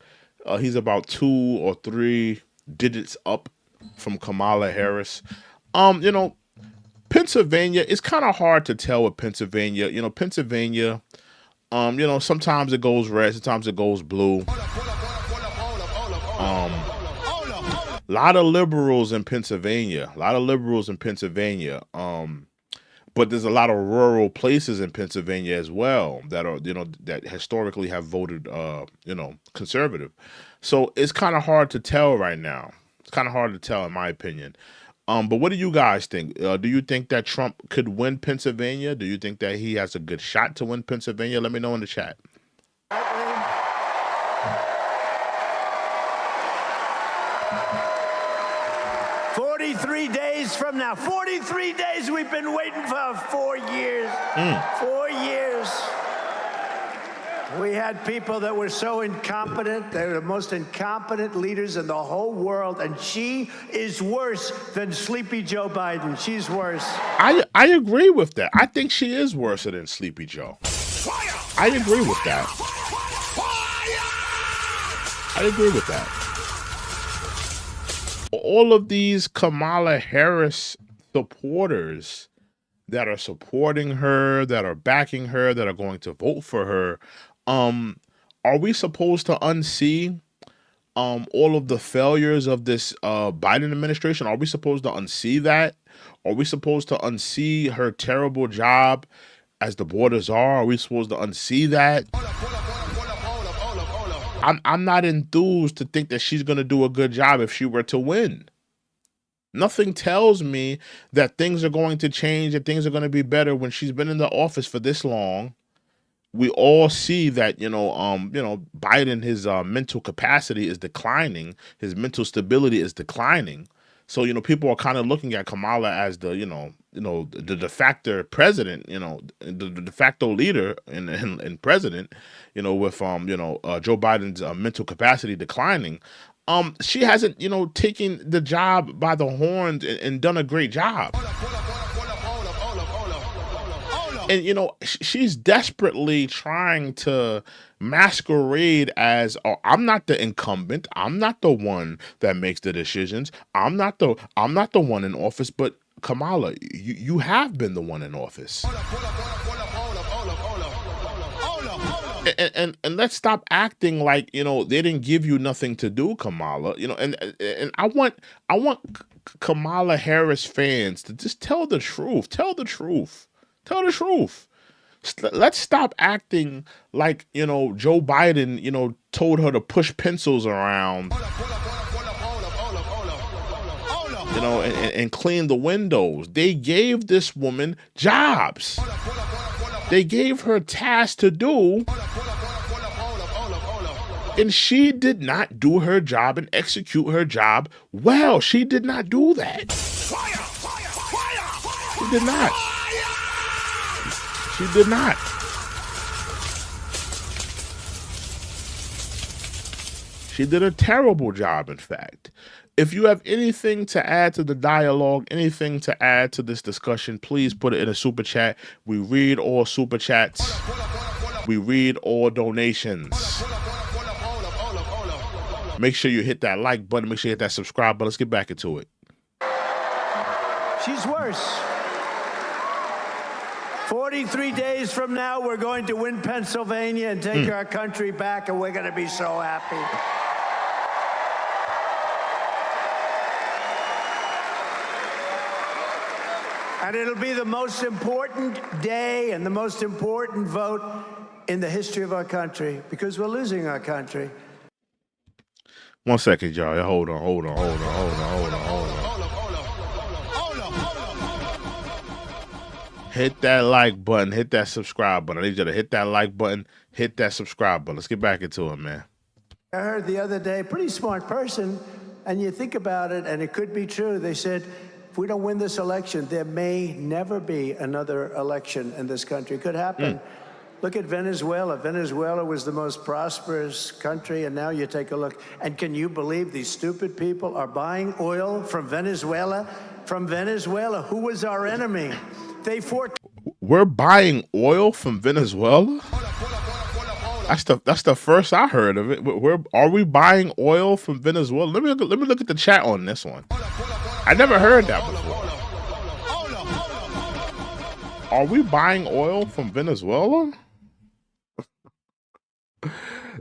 he's about 2 or 3 digits up from Kamala Harris. Pennsylvania, it's kind of hard to tell with Pennsylvania. Pennsylvania, sometimes it goes red, sometimes it goes blue. A lot of liberals in Pennsylvania. But there's a lot of rural places in Pennsylvania as well that are, that historically have voted, conservative. So it's kind of hard to tell right now. It's kind of hard to tell, in my opinion. But what do you guys think? Do you think that Trump could win Pennsylvania? Do you think that he has a good shot to win Pennsylvania? Let me know in the chat. 43 days from now. 43 days we've been waiting for 4 years. 4 years. We had people that were so incompetent. They were the most incompetent leaders in the whole world. And she is worse than Sleepy Joe Biden. She's worse. I agree with that. I think she is worse than Sleepy Joe. I agree with that. I agree with that. All of these Kamala Harris supporters that are supporting her, that are backing her, that are going to vote for her, are we supposed to unsee all of the failures of this Biden administration? Are we supposed to unsee that? Are we supposed to unsee her terrible job as the border czar? Are we supposed to unsee that? I'm not enthused to think that she's going to do a good job if she were to win. Nothing tells me that things are going to change and things are going to be better when she's been in the office for this long. We all see that, Biden, his mental capacity is declining. His mental stability is declining. So, people are kind of looking at Kamala as the, the de facto president, the de facto leader and president, with, Joe Biden's mental capacity declining. She hasn't, taken the job by the horns and done a great job. And, she's desperately trying to masquerade as, oh, I'm not the incumbent. I'm not the one that makes the decisions. I'm not the one in office. But Kamala, you have been the one in office. And let's stop acting like, they didn't give you nothing to do, Kamala. And I want Kamala Harris fans to just tell the truth. Tell the truth. Tell the truth. Let's stop acting like, Joe Biden, told her to push pencils around, and clean the windows. They gave this woman jobs. They gave her tasks to do, and she did not do her job and execute her job well. She did not do that. She did not. She did not. She did a terrible job, in fact. If you have anything to add to the dialogue, anything to add to this discussion, please put it in a super chat. We read all super chats. We read all donations. Make sure you hit that like button. Make sure you hit that subscribe button. Let's get back into it. She's worse. 43 days from now, we're going to win Pennsylvania and take our country back, and we're going to be so happy. And it'll be the most important day and the most important vote in the history of our country, because we're losing our country. 1 second, y'all. Hold on. Hit that like button. Hit that subscribe button. I need you to hit that like button. Hit that subscribe button. Let's get back into it, man. I heard the other day, pretty smart person, and you think about it, and it could be true. They said, if we don't win this election, there may never be another election in this country. It could happen. Look at Venezuela. Venezuela was the most prosperous country, and now you take a look. And can you believe these stupid people are buying oil from Venezuela? From Venezuela, who was our enemy? We're buying oil from Venezuela? That's the first I heard of it. Are we buying oil from Venezuela? Let me look at the chat on this one. I never heard that before. Are we buying oil from Venezuela?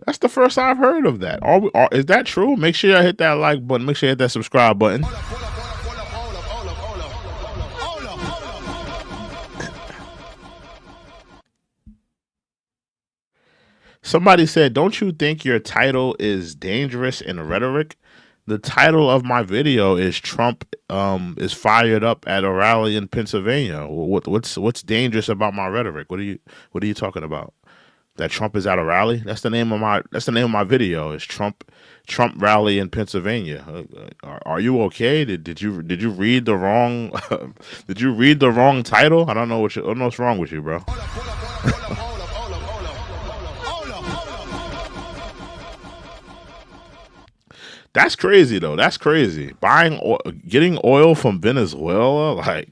That's the first I've heard of that. Is that true? Make sure you hit that like button. Make sure you hit that subscribe button. Somebody said, don't you think your title is dangerous in rhetoric? The title of my video is Trump is fired up at a rally in Pennsylvania. What's dangerous about my rhetoric? What are you talking about? That Trump is at a rally? That's the name of my video. Is Trump rally in Pennsylvania? Are you okay? Did you read the wrong did you read the wrong title? I don't know what's wrong with you, bro. That's crazy though. That's crazy. Getting oil from Venezuela, like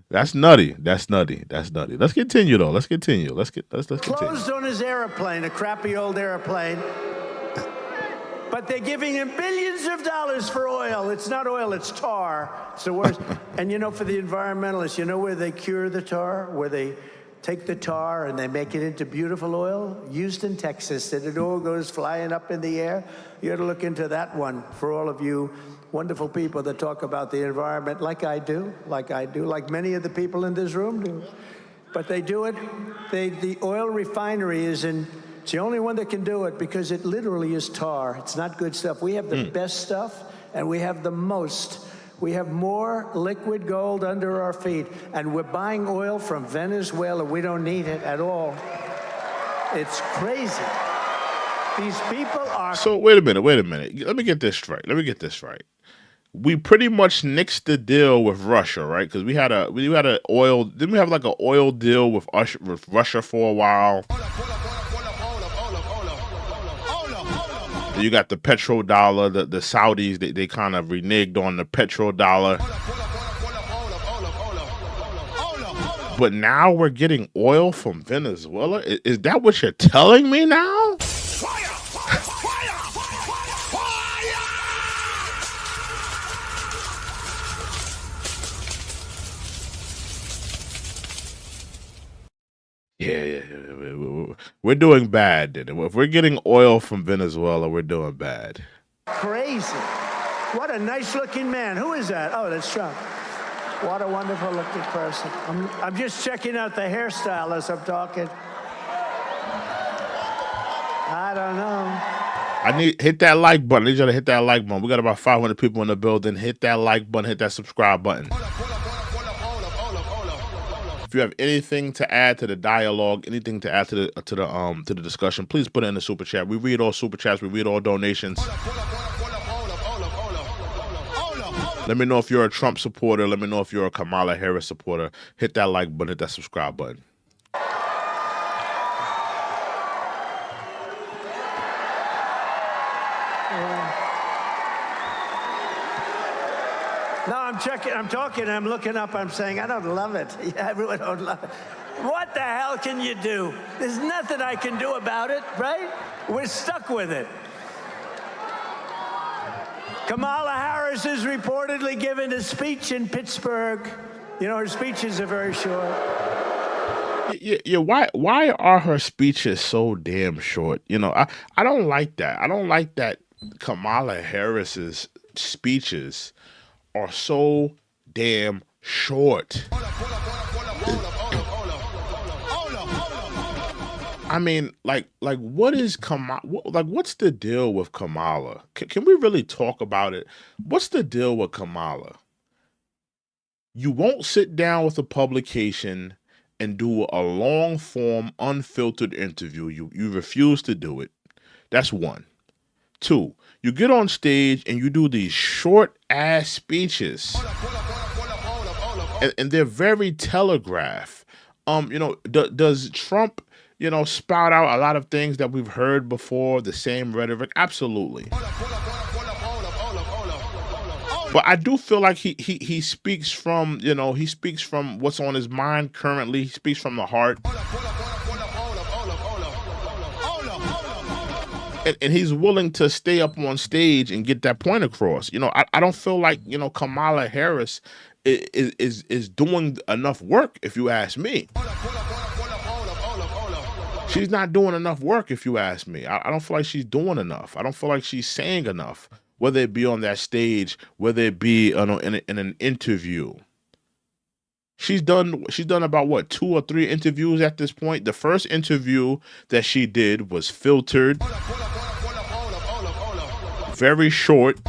that's nutty. That's nutty. That's nutty. Let's continue though. Let's continue. Let's continue. Closed on his airplane, a crappy old airplane. But they're giving him billions of dollars for oil. It's not oil, it's tar. It's the worst. And you know, for the environmentalists, you know where they cure the tar? Where they take the tar and they make it into beautiful oil? Houston, Texas, and it all goes flying up in the air. You ought to look into that one for all of you wonderful people that talk about the environment like I do, like many of the people in this room do. But they do it. The oil refinery it's the only one that can do it because it literally is tar. It's not good stuff. We have the best stuff and we have the most. We have more liquid gold under our feet, and we're buying oil from Venezuela. We don't need it at all. It's crazy. These people are... So wait a minute. Let me get this straight. We pretty much nixed the deal with Russia, right? Because we had an oil. Didn't we have like an oil deal with Russia for a while? You got the petrodollar, the Saudis, they kind of reneged on the petrodollar. But now we're getting oil from Venezuela? Is that what you're telling me now? Yeah. We're doing bad. If we're getting oil from Venezuela, we're doing bad. Crazy. What a nice-looking man. Who is that? Oh, that's Trump. What a wonderful-looking person. I'm just checking out the hairstyle as I'm talking. I don't know. Hit that like button. I need you to hit that like button. We got about 500 people in the building. Hit that like button. Hit that subscribe button. If you have anything to add to the dialogue, anything to add to the discussion, please put it in the super chat. We read all super chats. We read all donations. Let me know if you're a Trump supporter. Let me know if you're a Kamala Harris supporter. Hit that like button. Hit that subscribe button. No, I'm talking, I'm looking up, I'm saying, I don't love it. Yeah, everyone don't love it. What the hell can you do? There's nothing I can do about it, right? We're stuck with it. Kamala Harris is reportedly giving a speech in Pittsburgh. You know, her speeches are very short. Yeah. Why are her speeches so damn short? You know, I don't like that. I don't like that Kamala Harris's speeches are so damn short. I mean, like what is Kamala? What's the deal with Kamala? Can we really talk about it? What's the deal with Kamala? You won't sit down with a publication and do a long form, unfiltered interview. You refuse to do it. That's one. Two, you get on stage and you do these short ass speeches, and they're very telegraphed. You know, does Trump, you know, spout out a lot of things that we've heard before, the same rhetoric? Absolutely. But I do feel like he speaks from, you know, he speaks from what's on his mind currently. He speaks from the heart. And he's willing to stay up on stage and get that point across. You know, I don't feel like, you know, Kamala Harris is doing enough work, if you ask me. She's not doing enough work, if you ask me. I don't feel like she's doing enough. I don't feel like she's saying enough, whether it be on that stage, whether it be in an interview. She's done about what, 2 or 3 interviews at this point. The first interview that she did was filtered, very short.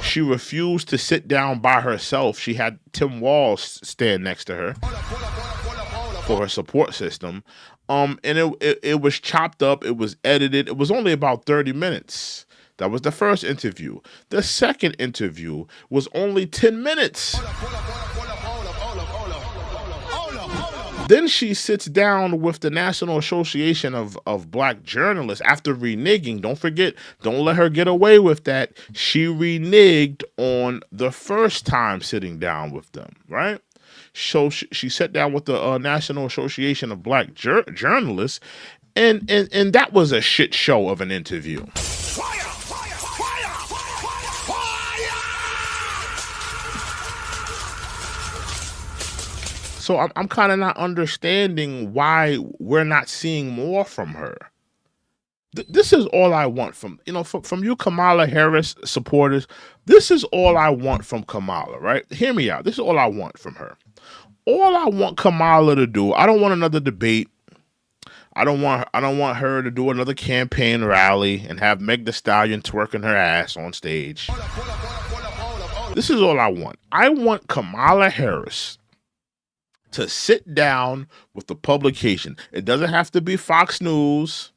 She refused to sit down by herself. She had Tim Walz stand next to her for her support system. And it was chopped up. It was edited. It was only about 30 minutes. That was the first interview. The second interview was only 10 minutes. Then she sits down with the National Association of Black Journalists after reneging. Don't forget, don't let her get away with that. She reneged on the first time sitting down with them, right? So she sat down with the National Association of Black Journalists, and that was a shit show of an interview. So I'm kind of not understanding why we're not seeing more from her. This is all I want from you Kamala Harris supporters. This is all I want from Kamala, right? Hear me out. This is all I want from her. All I want Kamala to do, I don't want another debate. I don't want her to do another campaign rally and have Meg Thee Stallion twerking her ass on stage. This is all I want. I want Kamala Harris to sit down with the publication. It doesn't have to be Fox News.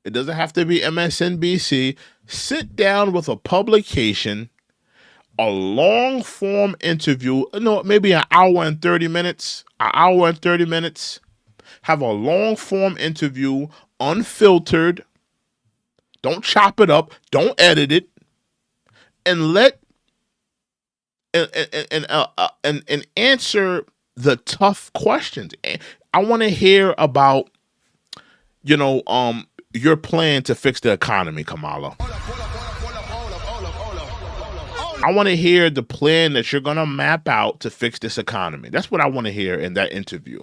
It doesn't have to be MSNBC. Sit down with a publication, a long form interview, maybe an hour and 30 minutes, have a long form interview, unfiltered. Don't chop it up. Don't edit it, and and answer the tough questions. I want to hear about, your plan to fix the economy, Kamala. I want to hear the plan that you're going to map out to fix this economy. That's what I want to hear in that interview.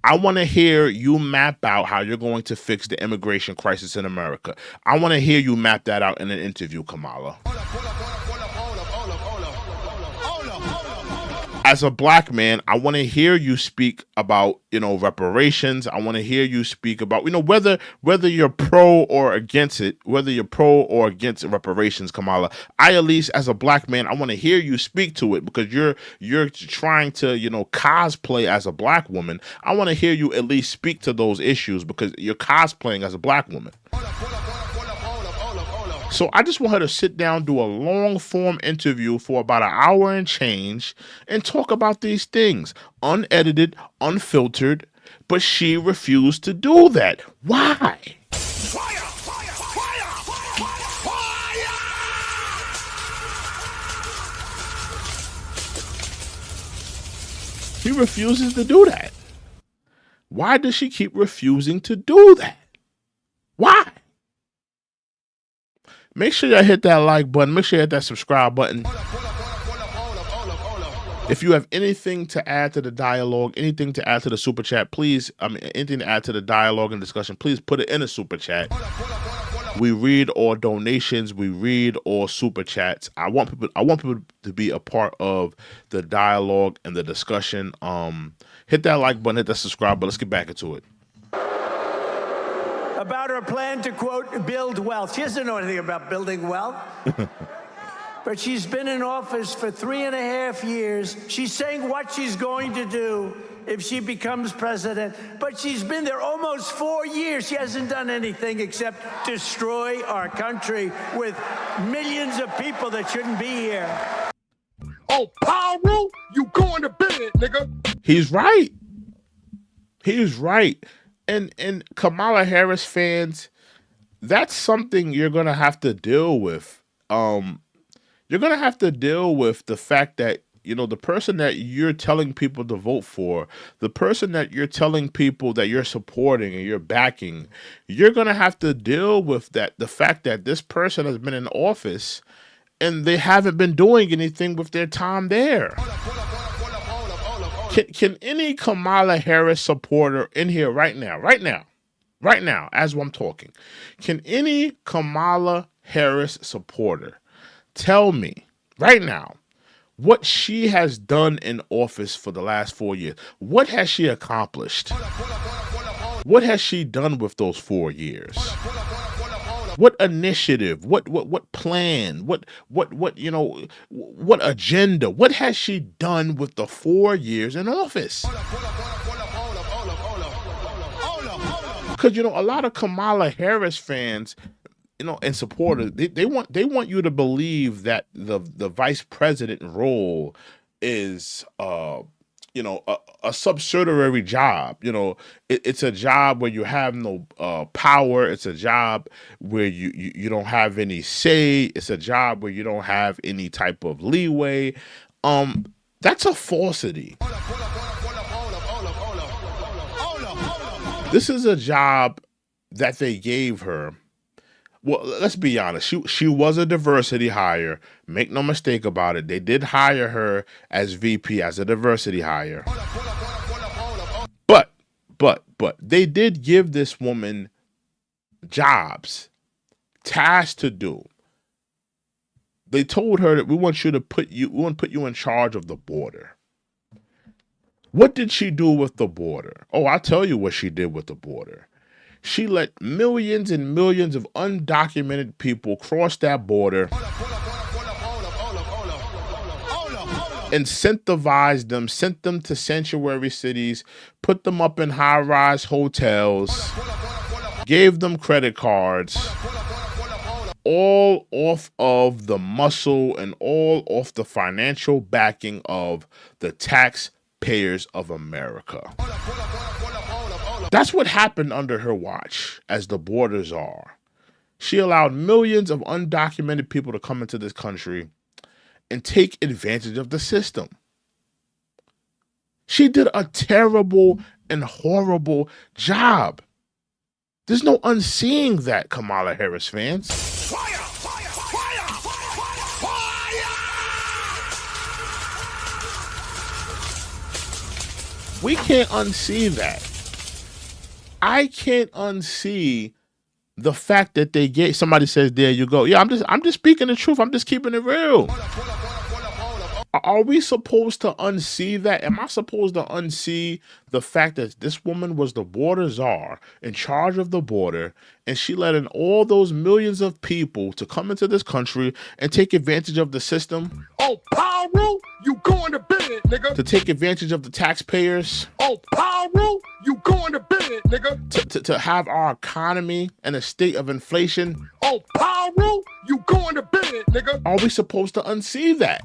I want to hear you map out how you're going to fix the immigration crisis in America. I want to hear you map that out in an interview, Kamala. As a black man, I want to hear you speak about, reparations. I want to hear you speak about, whether you're pro or against it, whether you're pro or against reparations, Kamala. At least as a black man, I want to hear you speak to it, because you're trying to, cosplay as a black woman. I want to hear you at least speak to those issues, because you're cosplaying as a black woman. So I just want her to sit down, do a long form interview for about an hour and change, and talk about these things, unedited, unfiltered, but she refused to do that. Why? She refuses to do that. Why does she keep refusing to do that? Why? Make sure you hit that like button. Make sure you hit that subscribe button. If you have anything to add to the dialogue, anything to add to the super chat, please, anything to add to the dialogue and discussion, please put it in a super chat. We read all donations. We read all super chats. I want people to be a part of the dialogue and the discussion. Hit that like button, hit that subscribe button. Let's get back into it. About her plan to, quote, build wealth. She doesn't know anything about building wealth. But she's been in office for 3.5 years. She's saying what she's going to do if she becomes president. But she's been there almost 4 years. She hasn't done anything except destroy our country with millions of people that shouldn't be here. Oh, Pyro, you going to bed, nigga. He's right. He's right. And Kamala Harris fans, that's something you're going to have to deal with. You're going to have to deal with the fact that, the person that you're telling people to vote for, the person that you're telling people that you're supporting and you're backing, you're going to have to deal with that. The fact that this person has been in office and they haven't been doing anything with their time there. Can any Kamala Harris supporter in here right now, as I'm talking, can any Kamala Harris supporter tell me right now what she has done in office for the last 4 years? What has she accomplished? What has she done with those 4 years? What initiative? What plan? What agenda? What has she done with the 4 years in office? Because a lot of Kamala Harris fans, and supporters, they want you to believe that the vice president role is a subsidiary job. It's a job where you have no power. It's a job where you don't have any say. It's a job where you don't have any type of leeway. That's a falsity. This is a job that they gave her. Well, let's be honest. She was a diversity hire. Make no mistake about it. They did hire her as VP, as a diversity hire. But they did give this woman jobs, tasks to do. They told her that we want to put you in charge of the border. What did she do with the border? Oh, I'll tell you what she did with the border. She let millions and millions of undocumented people cross that border, incentivized them, sent them to sanctuary cities, put them up in high-rise hotels, gave them credit cards, all off of the muscle and all off the financial backing of the taxpayers of America. That's what happened under her watch as the border czar. She allowed millions of undocumented people to come into this country and take advantage of the system. She did a terrible and horrible job. There's no unseeing that, Kamala Harris fans. Fire! Fire! Fire! Fire! We can't unsee that. I can't unsee the fact that they gave, somebody says, there you go. Yeah, I'm just speaking the truth. I'm just keeping it real. Are we supposed to unsee that? Am I supposed to unsee the fact that this woman was the border czar in charge of the border, and she let in all those millions of people to come into this country and take advantage of the system? Oh, Pyro, you going to bed, nigga. To take advantage of the taxpayers? Oh, Pyro, you going to bed, nigga. To have our economy in a state of inflation? Oh, Pyro, you going to bed, nigga. Are we supposed to unsee that?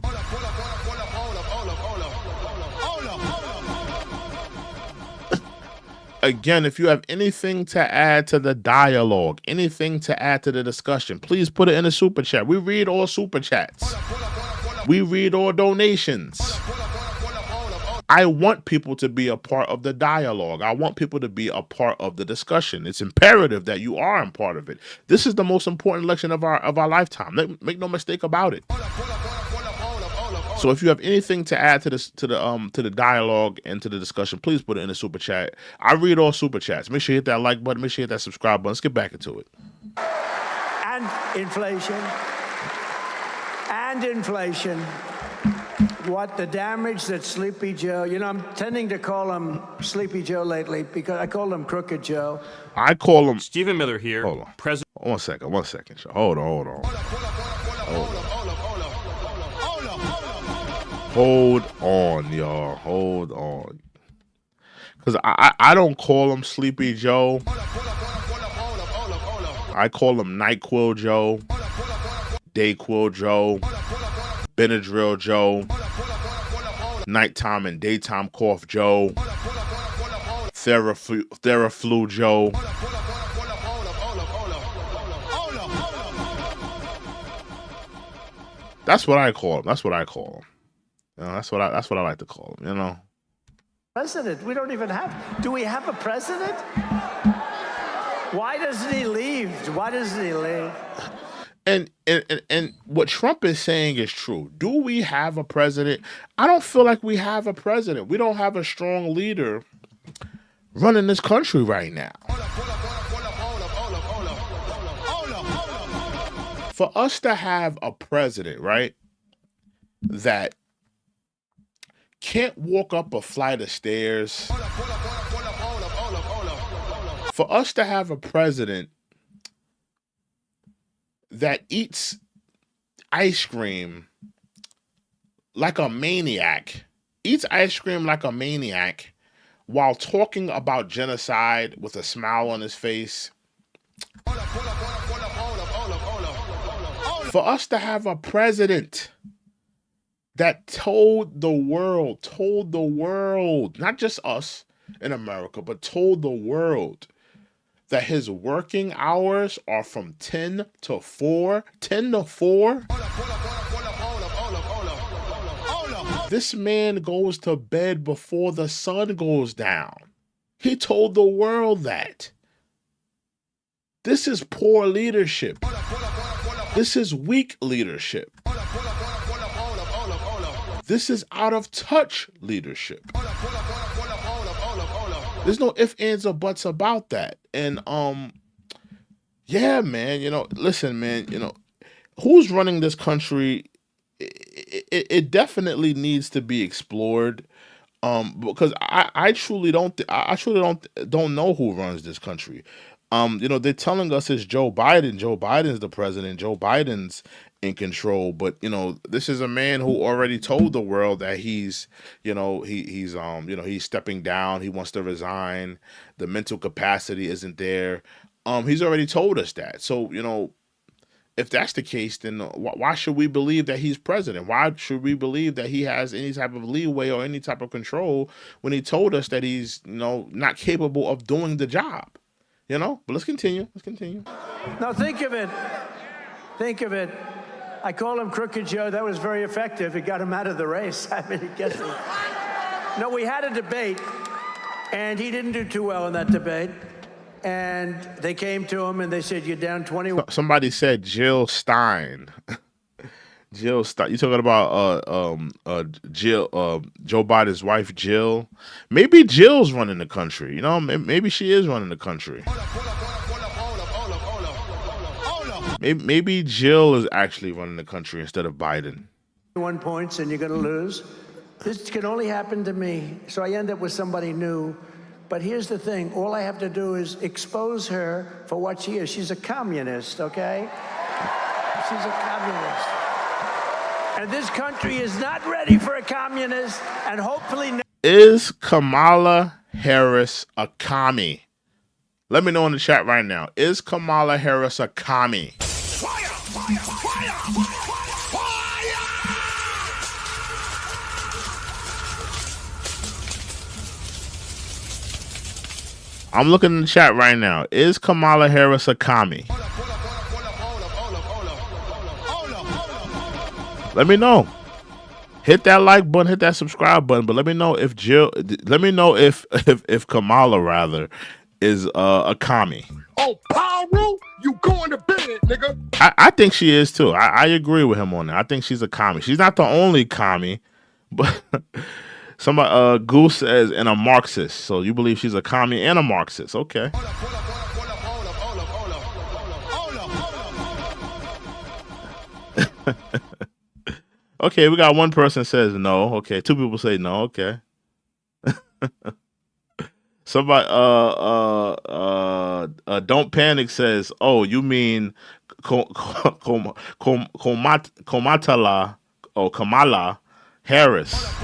Again, if you have anything to add to the dialogue, anything to add to the discussion, please put it in the super chat. We read all super chats. We read all donations. I want people to be a part of the dialogue. I want people to be a part of the discussion. It's imperative that you are a part of it. This is the most important election of our lifetime. Make no mistake about it. So if you have anything to add to the dialogue and to the discussion, please put it in the super chat. I read all super chats. Make sure you hit that like button. Make sure you hit that subscribe button. Let's get back into it. And inflation. And inflation. What the damage that Sleepy Joe, I'm tending to call him Sleepy Joe lately because I call him Crooked Joe. I call him Stephen Miller here. Hold on. President. One second. Hold on. Hold on, y'all. Hold on. Because I don't call him Sleepy Joe. I call him NyQuil Joe, Dayquil Joe, Benadryl Joe, nighttime and daytime cough Joe, Theraflu Joe. That's what I call him. That's what I like to call him, President, we don't even have. Do we have a president? Why doesn't he leave? And what Trump is saying is true. Do we have a president? I don't feel like we have a president. We don't have a strong leader running this country right now. For us to have a president, right, that can't walk up a flight of stairs, for us to have a president that eats ice cream like a maniac, while talking about genocide with a smile on his face. For us to have a president that told the world, not just us in America, but told the world that his working hours are from 10 to 4. This man goes to bed before the sun goes down. He told the world that. This is poor leadership. This is weak leadership. This is out of touch leadership. There's no ifs, ands, or buts about that. And yeah, man, listen, man, who's running this country? It definitely needs to be explored. Because I truly don't know who runs this country. They're telling us it's Joe Biden. Joe Biden's the president. Joe Biden's in control. But this is a man who already told the world that he's stepping down. He wants to resign. The mental capacity isn't there. He's already told us that. So if that's the case, then why should we believe that he's president? Why should we believe that he has any type of leeway or any type of control when he told us that he's not capable of doing the job? But let's continue. Now think of it. I call him Crooked Joe. That was very effective. It got him out of the race. I mean, No, we had a debate, and he didn't do too well in that debate. And they came to him and they said, "You're down 21." Somebody said Jill Stein. Jill Stein. You talking about Jill, Joe Biden's wife, Jill? Maybe Jill's running the country. Maybe she is running the country. Maybe Jill is actually running the country instead of Biden. 1 points and you're going to lose. This can only happen to me. So I end up with somebody new. But here's the thing. All I have to do is expose her for what she is. She's a communist, okay? She's a communist. And this country is not ready for a communist, and hopefully... Is Kamala Harris a commie? Let me know in the chat right now. Is Kamala Harris a commie? Fire! Fire! Fire! Fire! I'm looking in the chat right now. Is Kamala Harris a commie? Let me know. Hit that like button, hit that subscribe button, but let me know if Kamala rather is a commie. Oh, Pyro, you going to bed, nigga. I think she is too. I agree with him on that. I think she's a commie. She's not the only commie, but somebody Goose says, and a Marxist. So you believe she's a commie and a Marxist. Okay. Okay, we got one person says no. Okay, two people say no. Okay. Somebody don't panic says, oh, you mean Kamala Harris.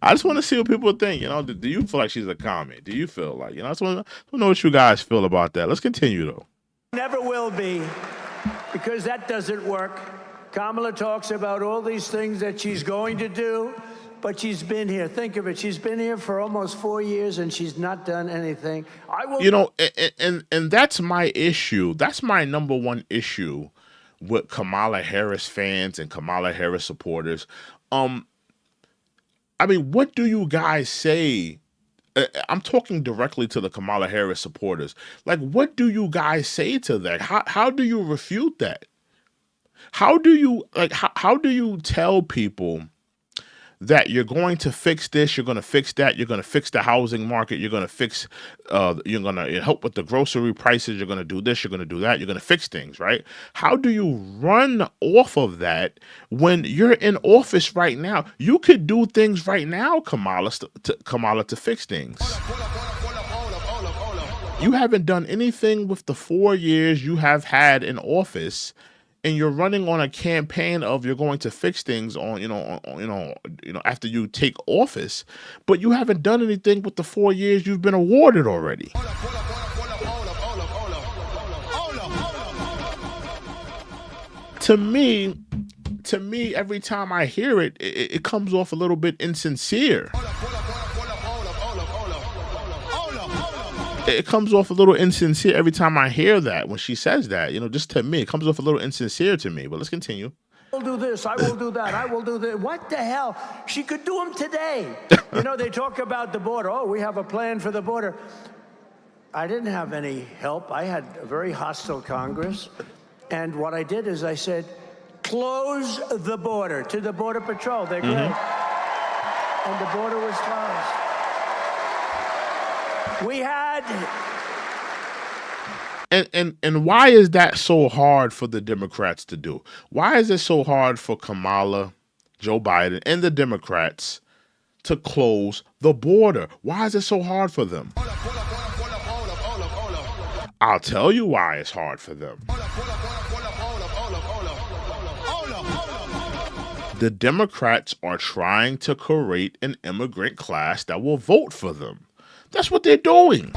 I just want to see what people think. Do you feel like she's a commie? Do you feel like, I just want to know what you guys feel about that. Let's continue, though. Never will be, because that doesn't work. Kamala talks about all these things that she's going to do, but she's been here. Think of it. She's been here for almost 4 years, and she's not done anything. And that's my issue. That's my number one issue with Kamala Harris fans and Kamala Harris supporters. I mean, what do you guys say? I'm talking directly to the Kamala Harris supporters. Like, what do you guys say to that? How do you refute that? How do you tell people that you're going to fix this, you're going to fix that, you're going to fix the housing market, you're going to fix, you're going to help with the grocery prices, you're going to do this, you're going to do that, you're going to fix things, right? How do you run off of that when you're in office right now? You could do things right now, Kamala, to fix things. You haven't done anything with the 4 years you have had in office, and you're running on a campaign of you're going to fix things after you take office, but you haven't done anything with the 4 years you've been awarded already. To me, every time I hear it, it comes off a little bit insincere. It comes off a little insincere every time I hear that when she says that. Just to me, it comes off a little insincere to me. But let's continue. I will do this, I will do that, I will do that. What the hell? She could do them today. They talk about the border. Oh, we have a plan for the border. I didn't have any help. I had a very hostile Congress. And what I did is I said, close the border to the Border Patrol. They're great. And the border was closed. We had... And why is that so hard for the Democrats to do? Why is it so hard for Kamala, Joe Biden, and the Democrats to close the border? Why is it so hard for them? I'll tell you why it's hard for them. The Democrats are trying to create an immigrant class that will vote for them. That's what they're doing.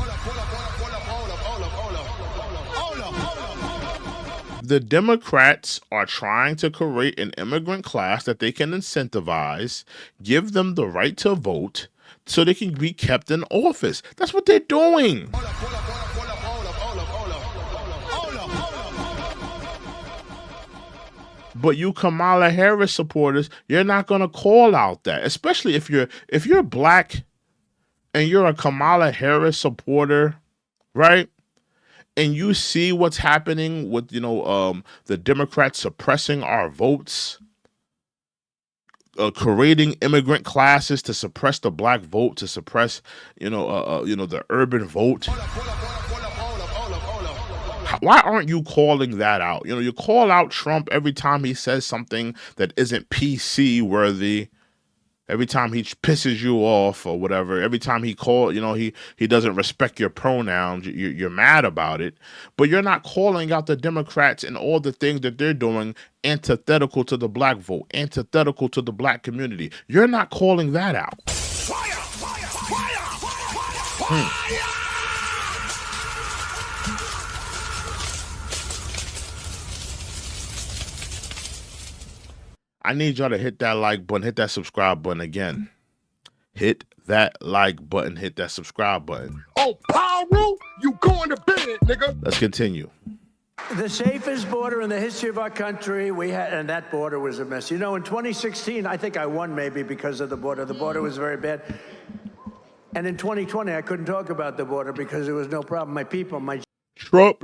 The Democrats are trying to create an immigrant class that they can incentivize, give them the right to vote, so they can be kept in office. That's what they're doing. But you Kamala Harris supporters, you're not going to call out that, especially if you're black and you're a Kamala Harris supporter, right? And you see what's happening with, the Democrats suppressing our votes, creating immigrant classes to suppress the black vote, to suppress, the urban vote. Why aren't you calling that out? You call out Trump every time he says something that isn't PC worthy. Every time he pisses you off or whatever, every time he he doesn't respect your pronouns, you're mad about it. But you're not calling out the Democrats and all the things that they're doing antithetical to the black vote, antithetical to the black community. You're not calling that out. Fire! Fire! Fire! Fire! I need y'all to hit that like button, hit that subscribe button again. Hit that like button, hit that subscribe button. Oh, Powell, you going to bed, nigga. Let's continue. The safest border in the history of our country we had, and that border was a mess. In 2016, I think I won maybe because of the border. The border was very bad. And in 2020, I couldn't talk about the border because there was no problem. My people, my... Trump,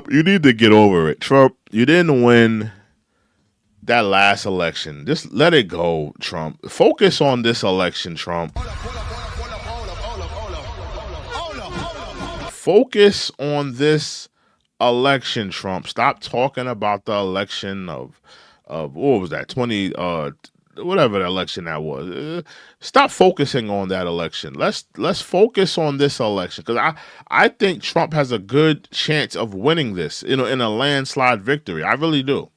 you need to get over it. Trump, you didn't win that last election. Just let it go, Trump. Focus on this election, Trump. Focus on this election, Trump. Stop talking about the election of what was that? 20 whatever the election that was. Stop focusing on that election. Let's focus on this election, because I think Trump has a good chance of winning this, in a landslide victory. I really do.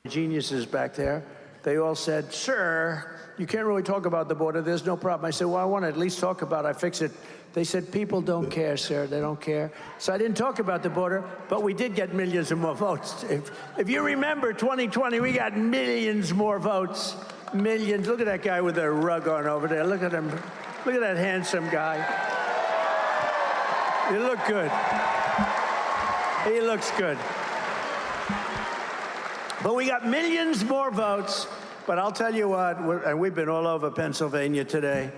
Geniuses back there, they all said, sir, you can't really talk about the border. There's no problem. I said, well, I want to at least talk about it. I fix it. They said, people don't care, sir. They don't care. So I didn't talk about the border, but we did get millions of more votes. If you remember 2020, we got millions more votes. Millions. Look at that guy with a rug on over there. Look at him. Look at that handsome guy. You look good. He looks good. But we got millions more votes, But I'll tell you what, and we've been all over Pennsylvania today.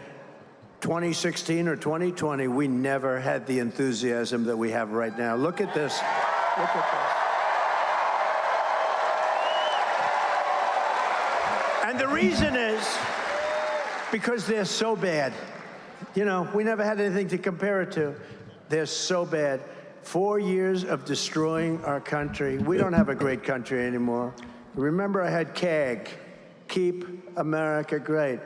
2016 or 2020, we never had the enthusiasm that we have right now. Look at this. Look at this. And the reason is because they're so bad. You know, we never had anything to compare it to. They're so bad. 4 years of destroying our country. We don't have a great country anymore. Remember, I had CAG, Keep America Great.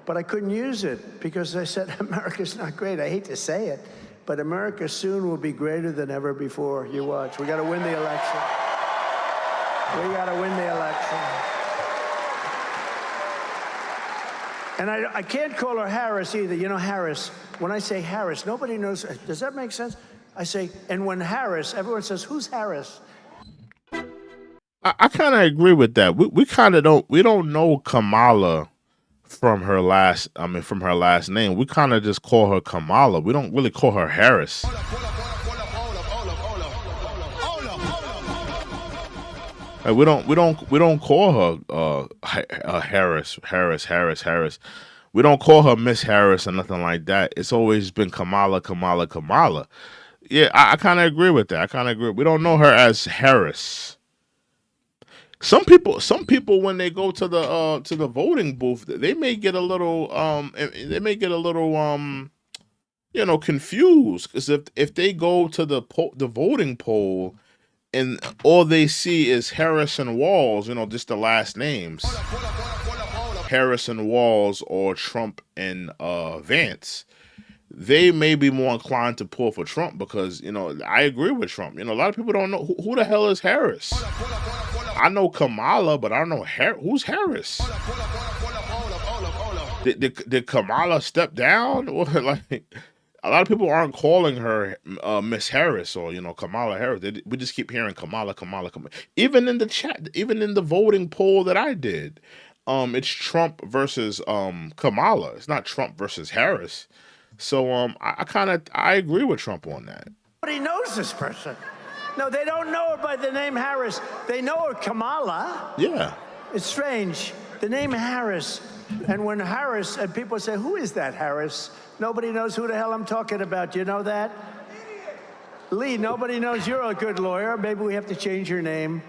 But I couldn't use it because I said, America's not great. I hate to say it, but America soon will be greater than ever before. You watch. We got to win the election. We got to win the election. And I can't call her Harris either. You know, Harris, when I say Harris, nobody knows. Does that make sense? I say, and when Harris, everyone says, who's Harris? I kind of agree with that. We kind of don't know Kamala from her last name. We kind of just call her Kamala. We don't really call her Harris. Like, we don't call her Harris. We don't call her Miss Harris or nothing like that. It's always been Kamala. Yeah, I kind of agree with that. I kind of agree. We don't know her as Harris. Some people when they go to the voting booth, they may get a little confused, because if they go to the voting poll and all they see is Harris and Walls, just the last names, Harris and Walls or Trump and Vance, they may be more inclined to pull for Trump because, I agree with Trump. A lot of people don't know who the hell is Harris. I know Kamala, but I don't know who's Harris. Did Kamala step down? Or like, a lot of people aren't calling her Miss Harris or Kamala Harris. We just keep hearing Kamala. Even in the chat, even in the voting poll that I did, it's Trump versus Kamala. It's not Trump versus Harris. So I agree with Trump on that. Nobody knows this person. No, they don't know her by the name Harris. They know her Kamala. Yeah. It's strange. The name Harris. And when Harris, and people say, who is that Harris? Nobody knows who the hell I'm talking about. Do you know that? Lee, nobody knows. You're a good lawyer. Maybe we have to change your name.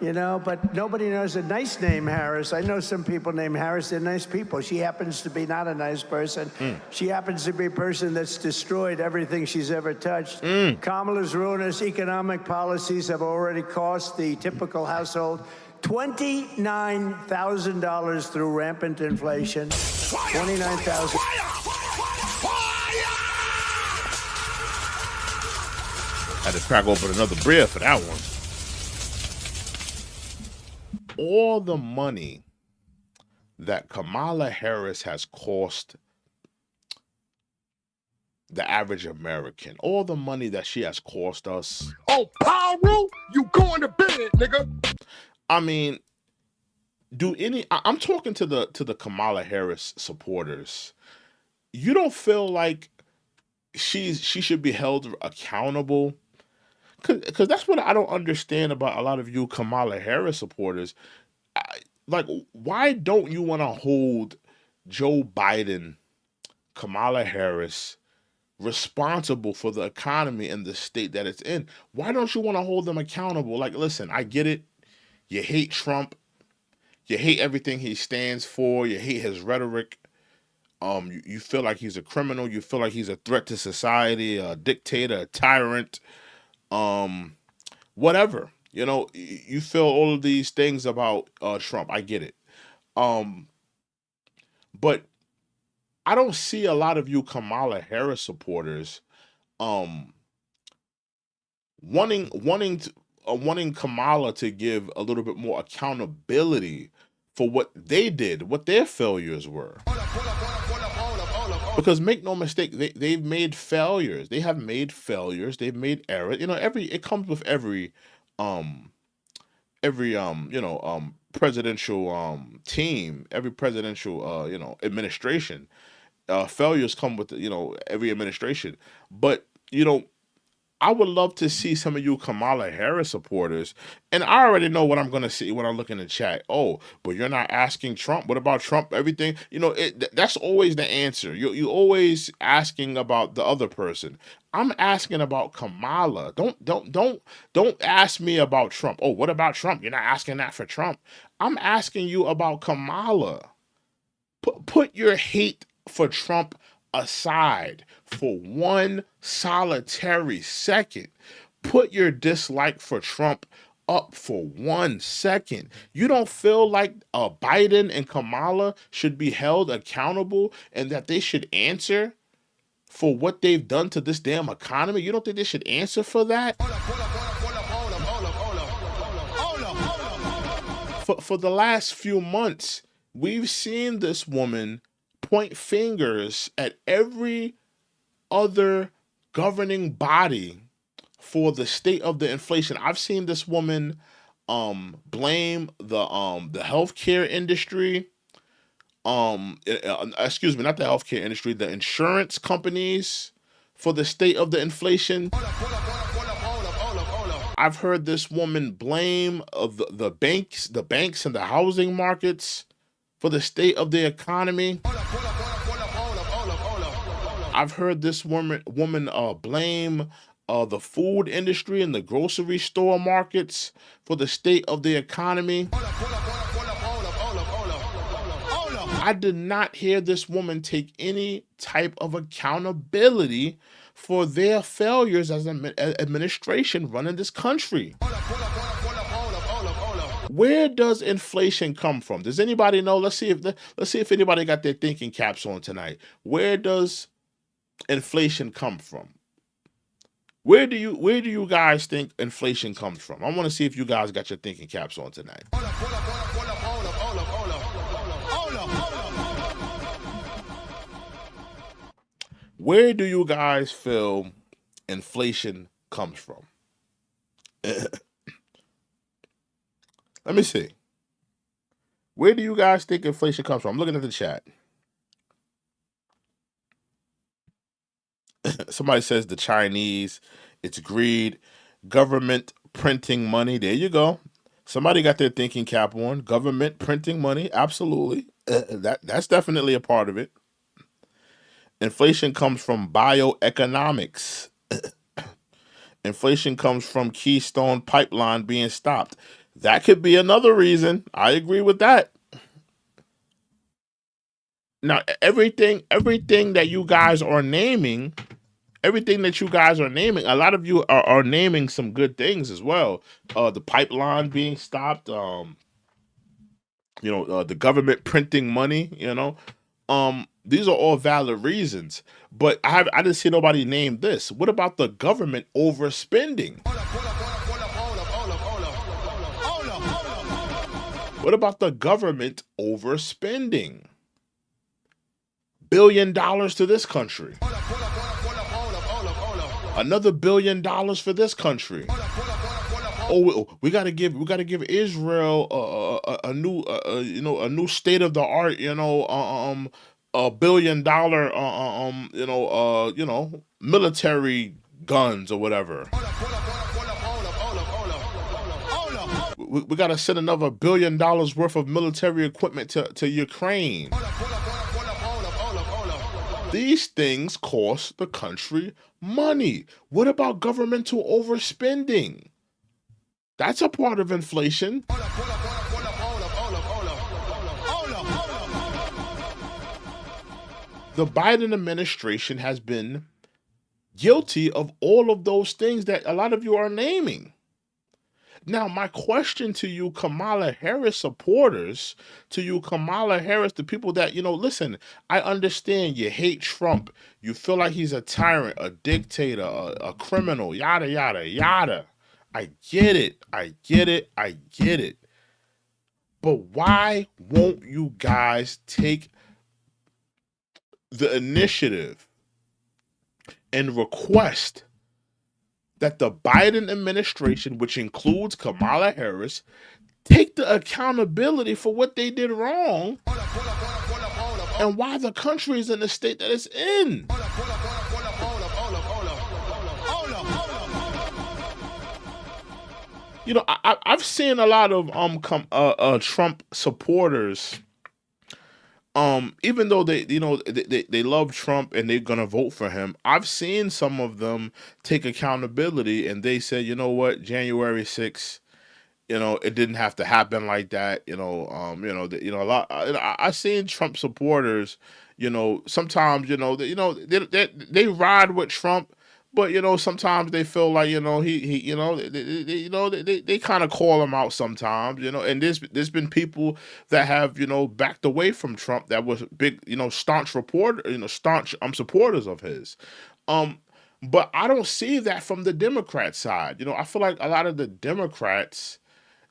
But nobody knows a nice name, Harris. I know some people named Harris. They're nice people. She happens to be not a nice person. She happens to be a person that's destroyed everything she's ever touched. Kamala's ruinous economic policies have already cost the typical household $29,000 through rampant inflation. $29,000. Had to crack open another beer for that one. All the money that Kamala Harris has cost the average American, all the money that she has cost us. Oh, Powell, you going to bed, nigga. I mean, I'm talking to the Kamala Harris supporters. You don't feel like she should be held accountable? Because that's what I don't understand about a lot of you Kamala Harris supporters. Why don't you want to hold Joe Biden, Kamala Harris responsible for the economy and the state that it's in? Why don't you want to hold them accountable? Like, listen, I get it. You hate Trump. You hate everything he stands for. You hate his rhetoric. You feel like he's a criminal. You feel like he's a threat to society, a dictator, a tyrant. Whatever, you feel all of these things about Trump. I get it. But I don't see a lot of you Kamala Harris supporters wanting Kamala to give a little bit more accountability for what they did, what their failures were. Because make no mistake, they've made failures. They have made failures. They've made errors. It comes with every presidential team, every presidential administration. Failures come with every administration. But I would love to see some of you Kamala Harris supporters, and I already know what I'm going to see when I look in the chat. Oh, but you're not asking Trump. What about Trump? Everything, that's always the answer. You always asking about the other person. I'm asking about Kamala. Don't ask me about Trump. Oh, what about Trump? You're not asking that for Trump. I'm asking you about Kamala. Put your hate for Trump aside for one solitary second. Put your dislike for Trump up for 1 second. You don't feel like Biden and Kamala should be held accountable and that they should answer for what they've done to this damn economy? You don't think they should answer for that? For the last few months, we've seen this woman point fingers at every other governing body for the state of the inflation. I've seen this woman blame the healthcare industry. Excuse me, not the healthcare industry, the insurance companies for the state of the inflation. I've heard this woman blame the banks and the housing markets for the state of the economy. I've heard this woman blame the food industry and the grocery store markets for the state of the economy. I did not hear this woman take any type of accountability for their failures as an administration running this country. Where does inflation come from? Does anybody know? Let's see if anybody got their thinking caps on tonight. Where does inflation come from? Where do you guys think inflation comes from? I want to see if you guys got your thinking caps on tonight. Where do you guys feel inflation comes from? Let me see. Where do you guys think inflation comes from? I'm looking at the chat. Somebody says the Chinese, it's greed, government printing money. There you go. Somebody got their thinking cap on. Government printing money. Absolutely. That's definitely a part of it. Inflation comes from bioeconomics. Inflation comes from Keystone Pipeline being stopped. That could be another reason. I agree with that. Now, everything that you guys are naming, a lot of you are naming some good things as well. The pipeline being stopped, the government printing money, these are all valid reasons. But I didn't see nobody name this. What about the government overspending? What about the government overspending? $1 billion to this country. Another $1 billion for this country. Oh, we gotta give Israel a new state of the art, $1 billion military guns or whatever. We got to send another $1 billion worth of military equipment to Ukraine. These things cost the country money. What about governmental overspending? That's a part of inflation. The Biden administration has been guilty of all of those things that a lot of you are naming. Now, my question to you, Kamala Harris supporters, the people that, listen, I understand you hate Trump. You feel like he's a tyrant, a dictator, a criminal, yada, yada, yada. I get it. But why won't you guys take the initiative and request that the Biden administration, which includes Kamala Harris, take the accountability for what they did wrong and why the country is in the state that it's in? I've seen a lot of Trump supporters, even though they love Trump and they're gonna vote for him. I've seen some of them take accountability and they say, you know what, January 6th, it didn't have to happen like that. A lot. I've seen Trump supporters, sometimes, they ride with Trump, but sometimes they feel like they kind of call him out sometimes, and there's been people that have backed away from Trump that was big, staunch reporter, staunch supporters of his. But I don't see that from the Democrat side. I feel like a lot of the Democrats,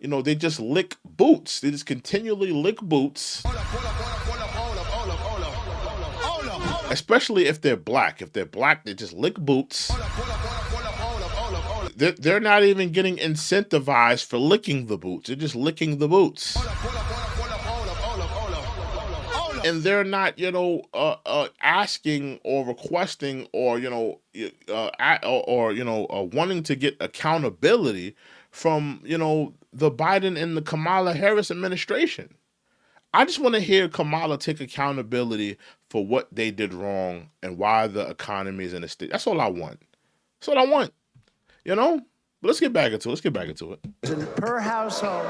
they just lick boots. They just continually lick boots. Especially if they're black. If they're black, they just lick boots. They're not even getting incentivized for licking the boots. They're just licking the boots. And they're not, asking or requesting or, wanting to get accountability from, the Biden and the Kamala Harris administration. I just want to hear Kamala take accountability for what they did wrong and why the economy is in a state. That's all I want. That's all I want. But let's get back into it. Per household.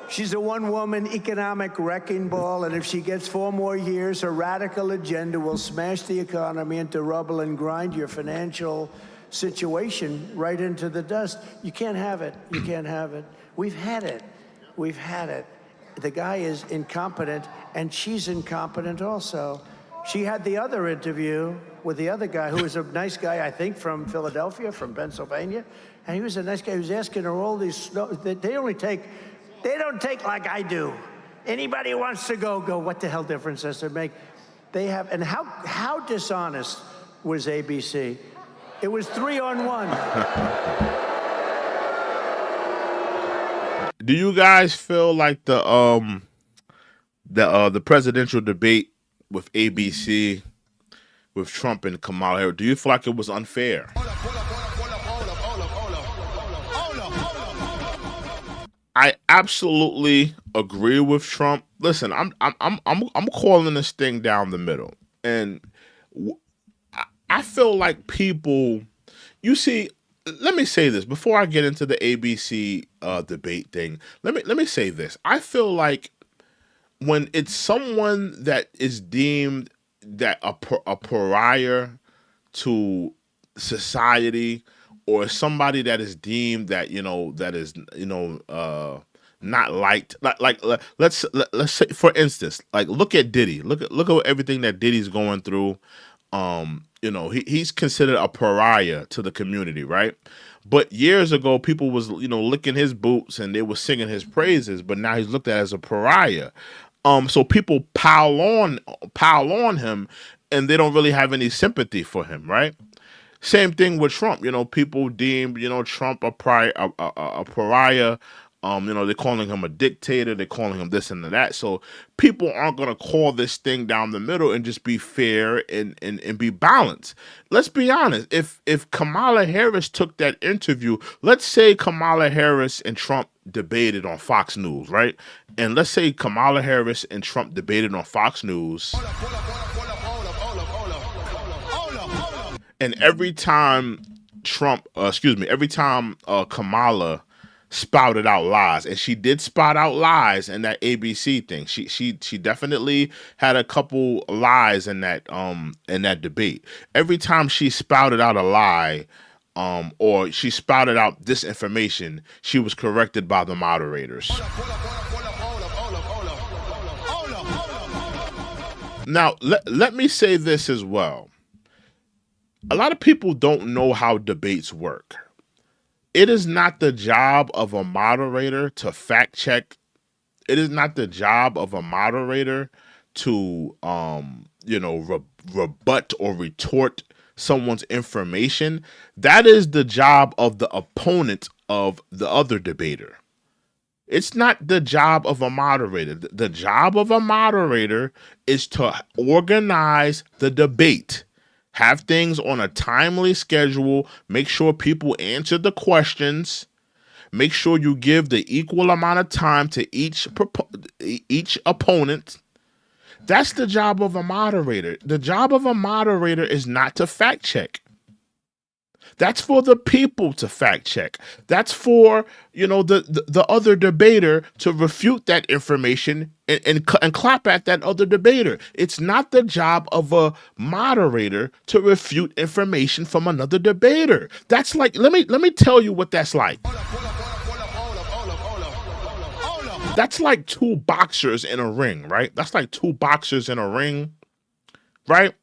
She's a one-woman economic wrecking ball, and if she gets 4 more years, her radical agenda will smash the economy into rubble and grind your financial situation right into the dust. You can't have it. You can't have it. We've had it. We've had it. The guy is incompetent, and she's incompetent also. She had the other interview with the other guy, who was a nice guy, I think, from Philadelphia, from Pennsylvania, and he was a nice guy who was asking her all these. They don't take like I do. Anybody who wants to go. What the hell difference does it make? They have, and how dishonest was ABC? It was 3-on-1. Do you guys feel like the presidential debate with ABC with Trump and Kamala Harris, do you feel like it was unfair? I absolutely agree with Trump. Listen, I'm calling this thing down the middle, and I feel like people. You see, let me say this before I get into the ABC debate thing. Let me say this. I feel like when it's someone that is deemed that a pariah to society, or somebody that is deemed that that is not liked, let's say, for instance, like look at Diddy. Look at everything that Diddy's going through. He's considered a pariah to the community, right? But years ago, people was licking his boots and they were singing his praises, but now he's looked at as a pariah. So people pile on him, and they don't really have any sympathy for him, right? Same thing with Trump. People deem Trump a pariah. They're calling him a dictator. They're calling him this and that. So people aren't going to call this thing down the middle and just be fair and be balanced. Let's be honest. If Kamala Harris took that interview, let's say Kamala Harris and Trump debated on Fox News, right? And let's say Kamala Harris and Trump debated on Fox News. And every time Kamala spouted out lies, and she did spout out lies in that ABC thing. She definitely had a couple lies in that debate. Every time she spouted out a lie, or she spouted out disinformation, she was corrected by the moderators. Now, let me say this as well. A lot of people don't know how debates work. It is not the job of a moderator to fact check. It is not the job of a moderator to, rebut or retort someone's information. That is the job of the opponent of the other debater. It's not the job of a moderator. The job of a moderator is to organize the debate. Have things on a timely schedule. Make sure people answer the questions. Make sure you give the equal amount of time to each opponent. That's the job of a moderator. The job of a moderator is not to fact check. That's for the people to fact check. That's for, the other debater to refute that information and clap at that other debater. It's not the job of a moderator to refute information from another debater. That's like, let me tell you what that's like. That's like two boxers in a ring, right? That's like two boxers in a ring, right?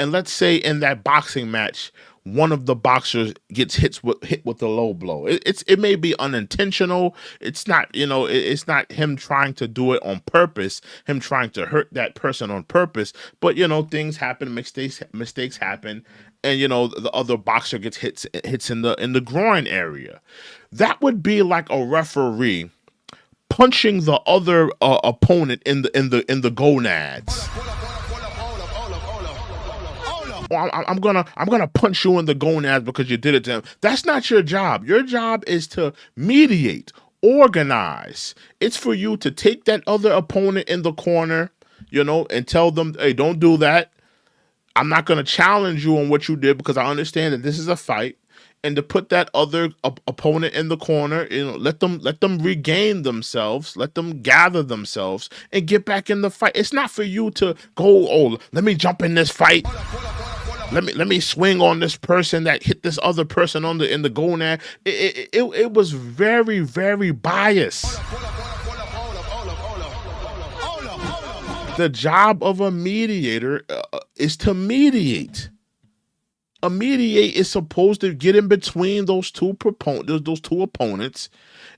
And let's say in that boxing match, one of the boxers gets hit with a low blow. It may be unintentional. It's not, it's not him trying to do it on purpose, him trying to hurt that person on purpose. But, things happen, mistakes happen. And, the other boxer gets hits in the groin area. That would be like a referee punching the other opponent in the gonads. I'm gonna punch you in the gonads because you did it to him. That's not your job. Your job is to mediate, organize. It's for you to take that other opponent in the corner, and tell them, hey, don't do that. I'm not gonna challenge you on what you did because I understand that this is a fight. And to put that other opponent in the corner, let them regain themselves, let them gather themselves and get back in the fight. It's not for you to go, oh, let me jump in this fight. Let me swing on this person that hit this other person in the gonad. It was very, very biased. The job of a mediator is to mediate. A mediator is supposed to get in between those two opponents,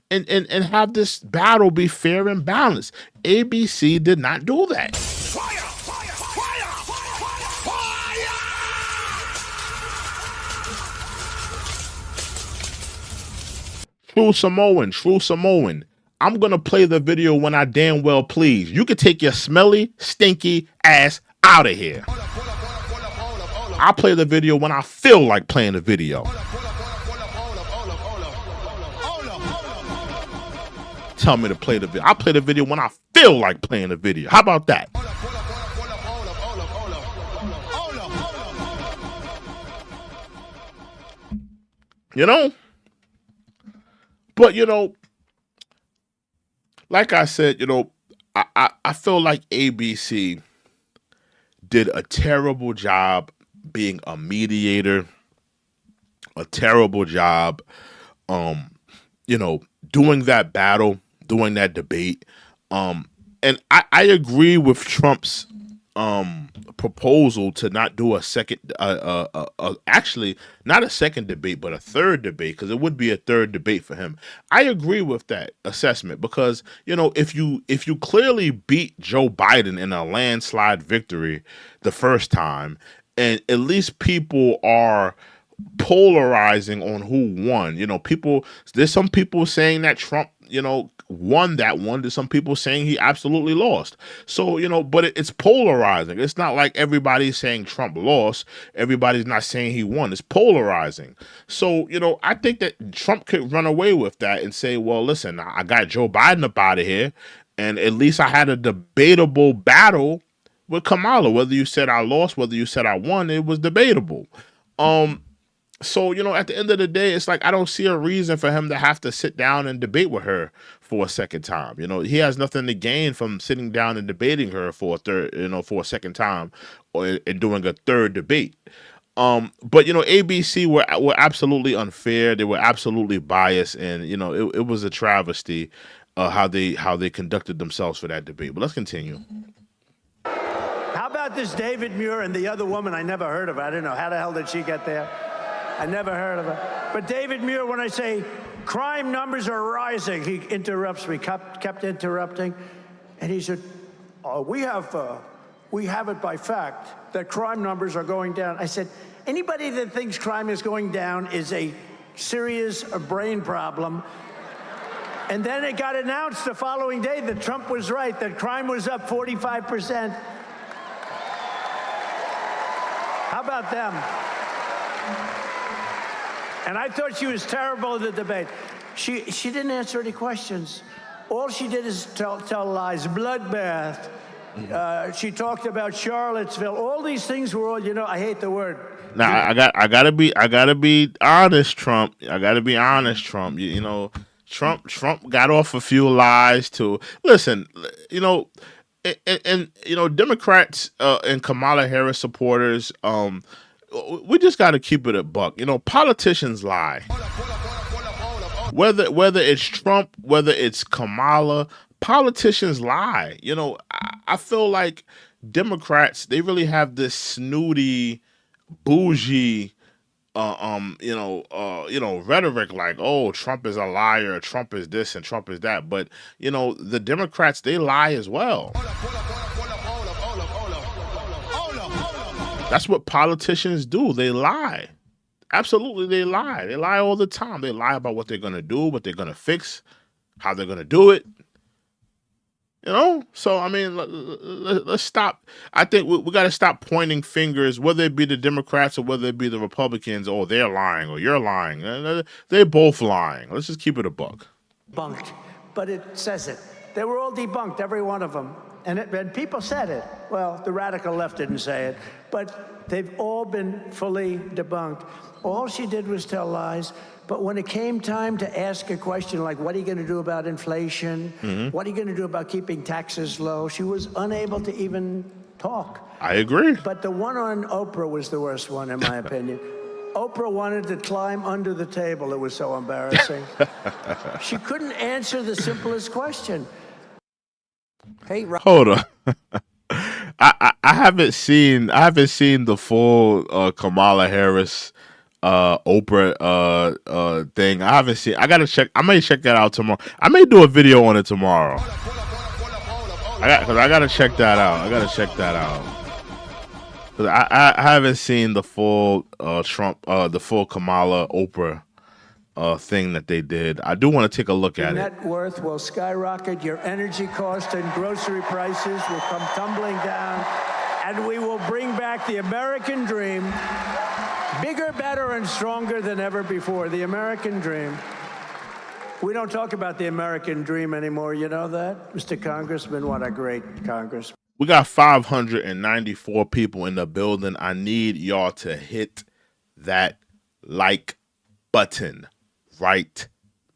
and have this battle be fair and balanced. ABC did not do that. Fire! Fire! Fire! Fire! True Samoan. I'm gonna play the video when I damn well please. You can take your smelly, stinky ass out of here. I'll play the video when I feel like playing the video. Tell me to play the video. I'll play the video when I feel like playing the video. How about that? But like I said, I feel like ABC did a terrible job being a mediator, a terrible job, doing that battle, doing that debate. And I agree with Trump's proposal to not do a second, actually not a second debate, but a third debate, because it would be a third debate for him. I agree with that assessment because, if you clearly beat Joe Biden in a landslide victory the first time, and at least people are polarizing on who won. There's some people saying that Trump, won that one. There's some people saying he absolutely lost. So, but it's polarizing. It's not like everybody's saying Trump lost. Everybody's not saying he won. It's polarizing. So, I think that Trump could run away with that and say, well, listen, I got Joe Biden up out of here, and at least I had a debatable battle with Kamala. Whether you said I lost, whether you said I won, it was debatable. So, at the end of the day, it's like I don't see a reason for him to have to sit down and debate with her for a second time. He has nothing to gain from sitting down and debating her for a second time and doing a third debate. But ABC were absolutely unfair. They were absolutely biased, and it was a travesty how they conducted themselves for that debate. But let's continue. How about this David Muir and the other woman I never heard of? I don't know. How the hell did she get there? I never heard of her. But David Muir, when I say crime numbers are rising, he interrupts me, kept interrupting. And he said, we have it by fact that crime numbers are going down. I said, anybody that thinks crime is going down is a serious brain problem. And then it got announced the following day that Trump was right, that crime was up 45%. How about them? And I thought she was terrible in the debate. She didn't answer any questions. All she did is tell lies. Bloodbath. She talked about Charlottesville. All these things were all, I hate the word. Now I gotta be honest, Trump. I gotta be honest, Trump. Trump got off a few lies too. Listen, and Democrats and Kamala Harris supporters, we just got to keep it a buck. Politicians lie. Whether it's Trump, whether it's Kamala, politicians lie. I feel like Democrats, they really have this snooty, bougie, rhetoric like, oh, Trump is a liar, Trump is this and Trump is that. But, the Democrats, they lie as well. That's what politicians do. They lie. Absolutely, they lie. They lie all the time. They lie about what they're going to do, what they're going to fix, how they're going to do it. So, I mean, let's stop. I think we got to stop pointing fingers, whether it be the Democrats or whether it be the Republicans. Oh, they're lying or you're lying. They're both lying. Let's just keep it a buck. Debunked, but it says it. They were all debunked, every one of them. And people said it. Well, the radical left didn't say it, but they've all been fully debunked. All she did was tell lies. But when it came time to ask a question like, what are you going to do about inflation? Mm-hmm. What are you going to do about keeping taxes low? She was unable to even talk. I agree. But the one on Oprah was the worst one, in my opinion. Oprah wanted to climb under the table. It was so embarrassing. She couldn't answer the simplest question. Hey, hold on. I haven't seen the full Kamala Harris Oprah thing. I haven't seen. I gotta check. I may check that out tomorrow. I may do a video on it tomorrow. Because I gotta check that out. Because I haven't seen the full the full Kamala Oprah thing that they did. I do want to take a look at it. Your net worth will skyrocket. Your energy cost and grocery prices will come tumbling down, and we will bring back the American dream. Bigger, better, and stronger than ever before. The American dream. We don't talk about the American dream anymore. You know that? Mr. Congressman, what a great Congressman. We got 594 people in the building. I need y'all to hit that like button right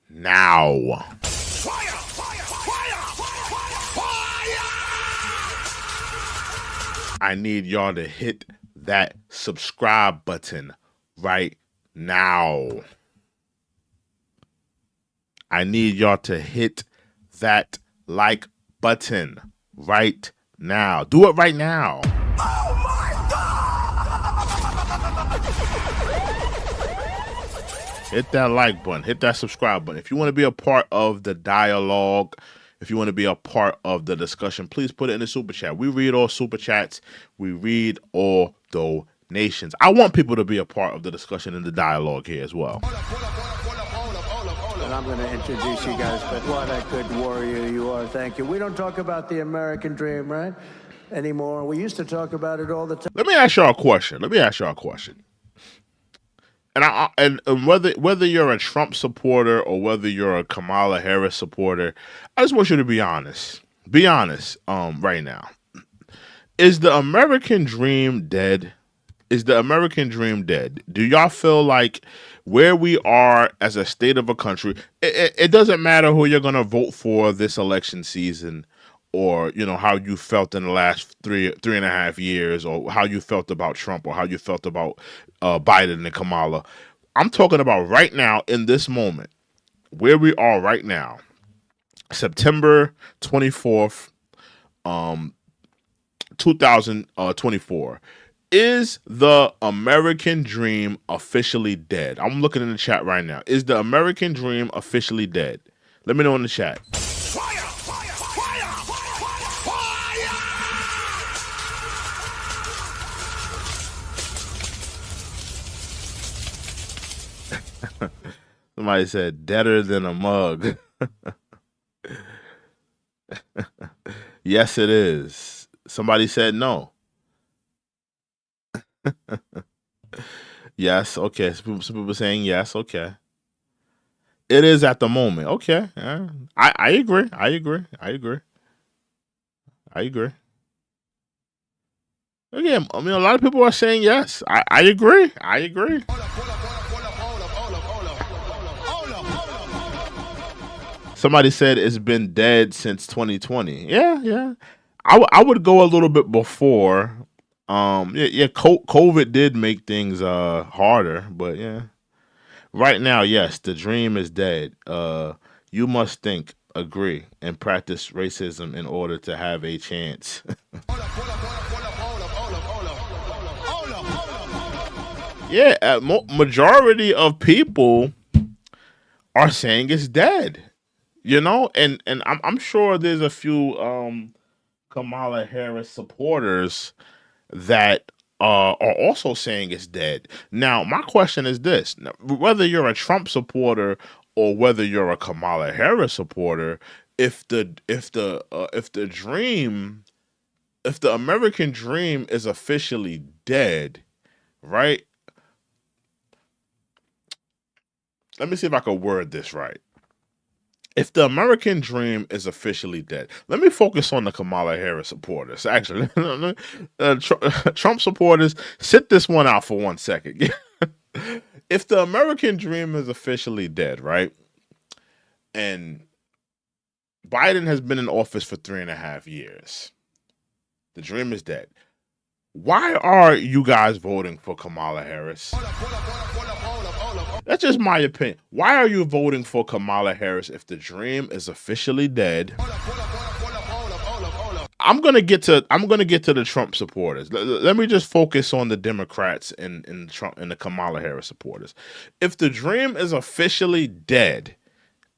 now. Fire! Fire! Fire! Fire! I need y'all to hit that subscribe button right now. I need y'all to hit that like button right now. Do it right now. Oh my God! Hit that like button. Hit that subscribe button. If you want to be a part of the dialogue, if you want to be a part of the discussion, please put it in the super chat. We read all super chats. We read all donations. I want people to be a part of the discussion and the dialogue here as well. And I'm going to introduce you guys, but what a good warrior you are. Thank you. We don't talk about the American dream, right? Anymore. We used to talk about it all the time. Let me ask y'all a question. And whether you're a Trump supporter or whether you're a Kamala Harris supporter, I just want you to be honest. Be honest right now. Is the American dream dead? Is the American dream dead? Do y'all feel like where we are as a state of a country, it doesn't matter who you're going to vote for this election season, or how you felt in the last three and a half years, or how you felt about Trump, or how you felt about Biden and Kamala. I'm talking about right now, in this moment, where we are right now, September 24th, 2024. Is the American dream officially dead? I'm looking in the chat right now. Is the American dream officially dead? Let me know in the chat. Fire! Fire! Fire! Fire! Somebody said deader than a mug. Yes, it is. Somebody said no. Yes, okay. Some people saying yes, okay. It is at the moment. Okay. I agree. I agree. I agree. I agree. Again, I mean, a lot of people are saying yes. I agree. I agree. Somebody said it's been dead since 2020. Yeah, yeah. I would go a little bit before. Yeah. COVID did make things harder, but yeah. Right now, yes, the dream is dead. You must think, agree, and practice racism in order to have a chance. Yeah, majority of people are saying it's dead. And I'm sure there's a few Kamala Harris supporters that are also saying it's dead. Now, my question is this: now, whether you're a Trump supporter or whether you're a Kamala Harris supporter, if the American dream is officially dead, right? Let me see if I can word this right. If the American dream is officially dead, let me focus on the Kamala Harris supporters. Actually, Trump supporters, sit this one out for 1 second. If the American dream is officially dead, right? And Biden has been in office for 3.5 years. The dream is dead. Why are you guys voting for Kamala Harris? That's just my opinion. Why are you voting for Kamala Harris if the dream is officially dead? I'm gonna get to the Trump supporters. Let me just focus on the Democrats and Trump and the Kamala Harris supporters. If the dream is officially dead,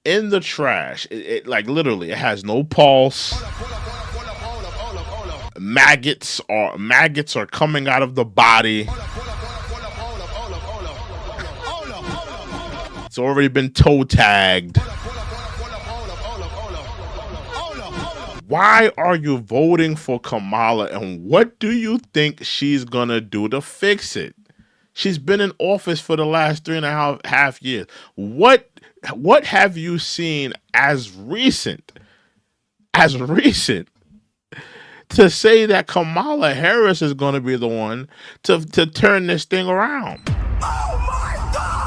in the trash, it like literally, it has no pulse. Maggots are coming out of the body. It's already been toe tagged. Why are you voting for Kamala, and what do you think she's gonna do to fix it? She's been in office for the last 3.5 years. What have you seen as recent to say that Kamala Harris is going to be the one to turn this thing around? Oh my God!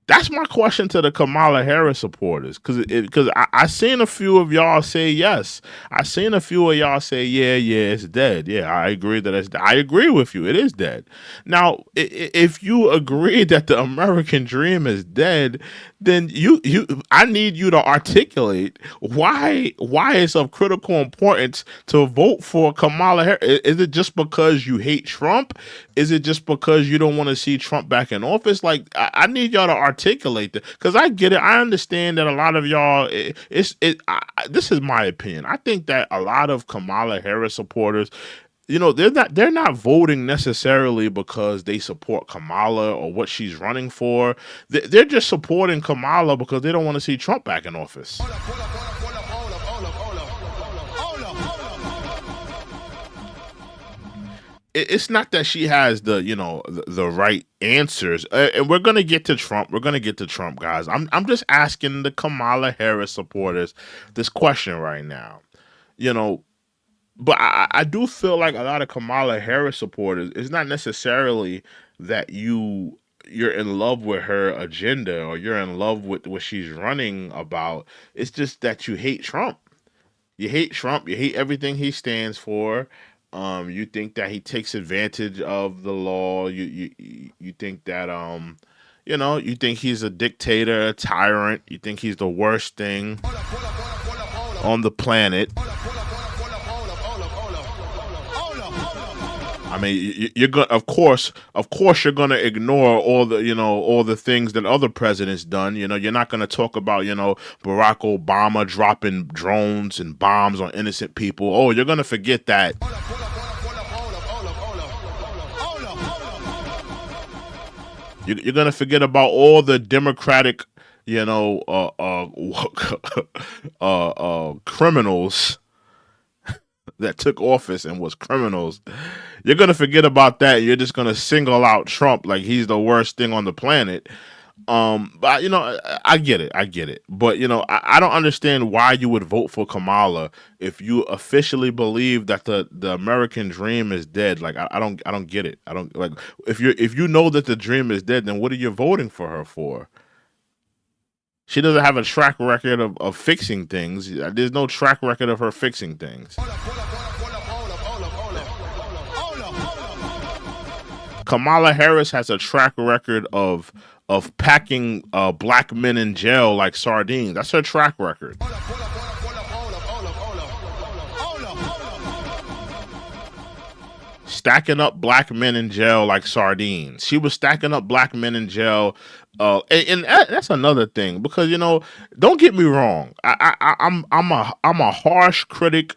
That's my question to the Kamala Harris supporters, because I seen a few of y'all say yes. I seen a few of y'all say yeah, it's dead. Yeah, I agree I agree with you. It is dead. Now, if you agree that the American dream is dead, then I need you to articulate why it's of critical importance to vote for Kamala Harris. Is it just because you hate Trump? Is it just because you don't want to see Trump back in office? Like, I need y'all to articulate that, because I get it. I understand that a lot of y'all, this is my opinion. I think that a lot of Kamala Harris supporters, they're not voting necessarily because they support Kamala or what she's running for. They're just supporting Kamala because they don't want to see Trump back in office. It's not that she has the right answers, and we're gonna get to Trump. We're gonna get to Trump, guys. I'm just asking the Kamala Harris supporters this question right now, But I do feel like a lot of Kamala Harris supporters, it's not necessarily that you're in love with her agenda or you're in love with what she's running about. It's just that you hate Trump. You hate Trump. You hate everything he stands for. You think that he takes advantage of the law. You think that you think he's a dictator, a tyrant. You think he's the worst thing on the planet. I mean, you're gonna, of course, you're gonna ignore all the things that other presidents done. You're not gonna talk about, Barack Obama dropping drones and bombs on innocent people. Oh, you're gonna forget that. You're gonna forget about all the Democratic criminals that took office and was criminals, you're gonna forget about that. You're just gonna single out Trump like he's the worst thing on the planet. But I get it, But I don't understand why you would vote for Kamala if you officially believe that the American dream is dead. Like I don't get it. I don't like if you know that the dream is dead, then what are you voting for her for? She doesn't have a track record of fixing things. There's no track record of her fixing things. Kamala Harris has a track record of packing black men in jail like sardines. That's her track record. Stacking up black men in jail like sardines. She was stacking up black men in jail. And that's another thing, because don't get me wrong. I'm a harsh critic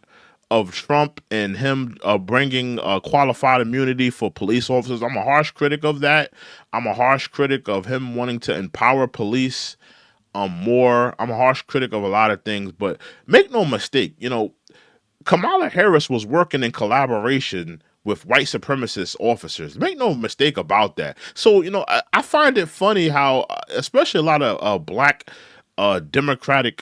of Trump and him bringing qualified immunity for police officers. I'm a harsh critic of that. I'm a harsh critic of him wanting to empower police more. I'm a harsh critic of a lot of things, but make no mistake, Kamala Harris was working in collaboration with white supremacist officers. Make no mistake about that. So, I find it funny how, especially a lot of black Democratic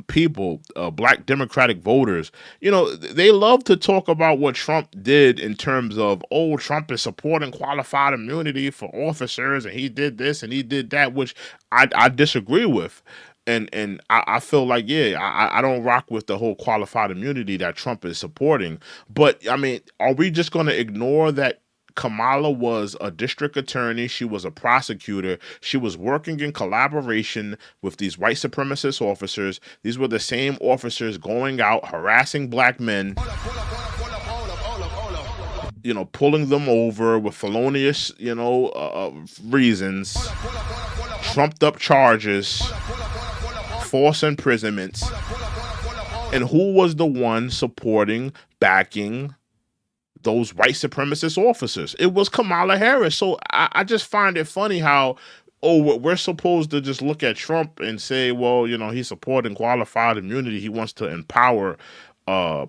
people, black Democratic voters, they love to talk about what Trump did in terms of, Trump is supporting qualified immunity for officers and he did this and he did that, which I disagree with. And I feel like, I don't rock with the whole qualified immunity that Trump is supporting. But, I mean, are we just going to ignore that Kamala was a district attorney? She was a prosecutor. She was working in collaboration with these white supremacist officers. These were the same officers going out, harassing black men, pulling them over with felonious, reasons, trumped up charges, false imprisonments. And who was the one supporting, backing those white supremacist officers? It was Kamala Harris. So I just find it funny how, we're supposed to just look at Trump and say, well, he's supporting qualified immunity. He wants to empower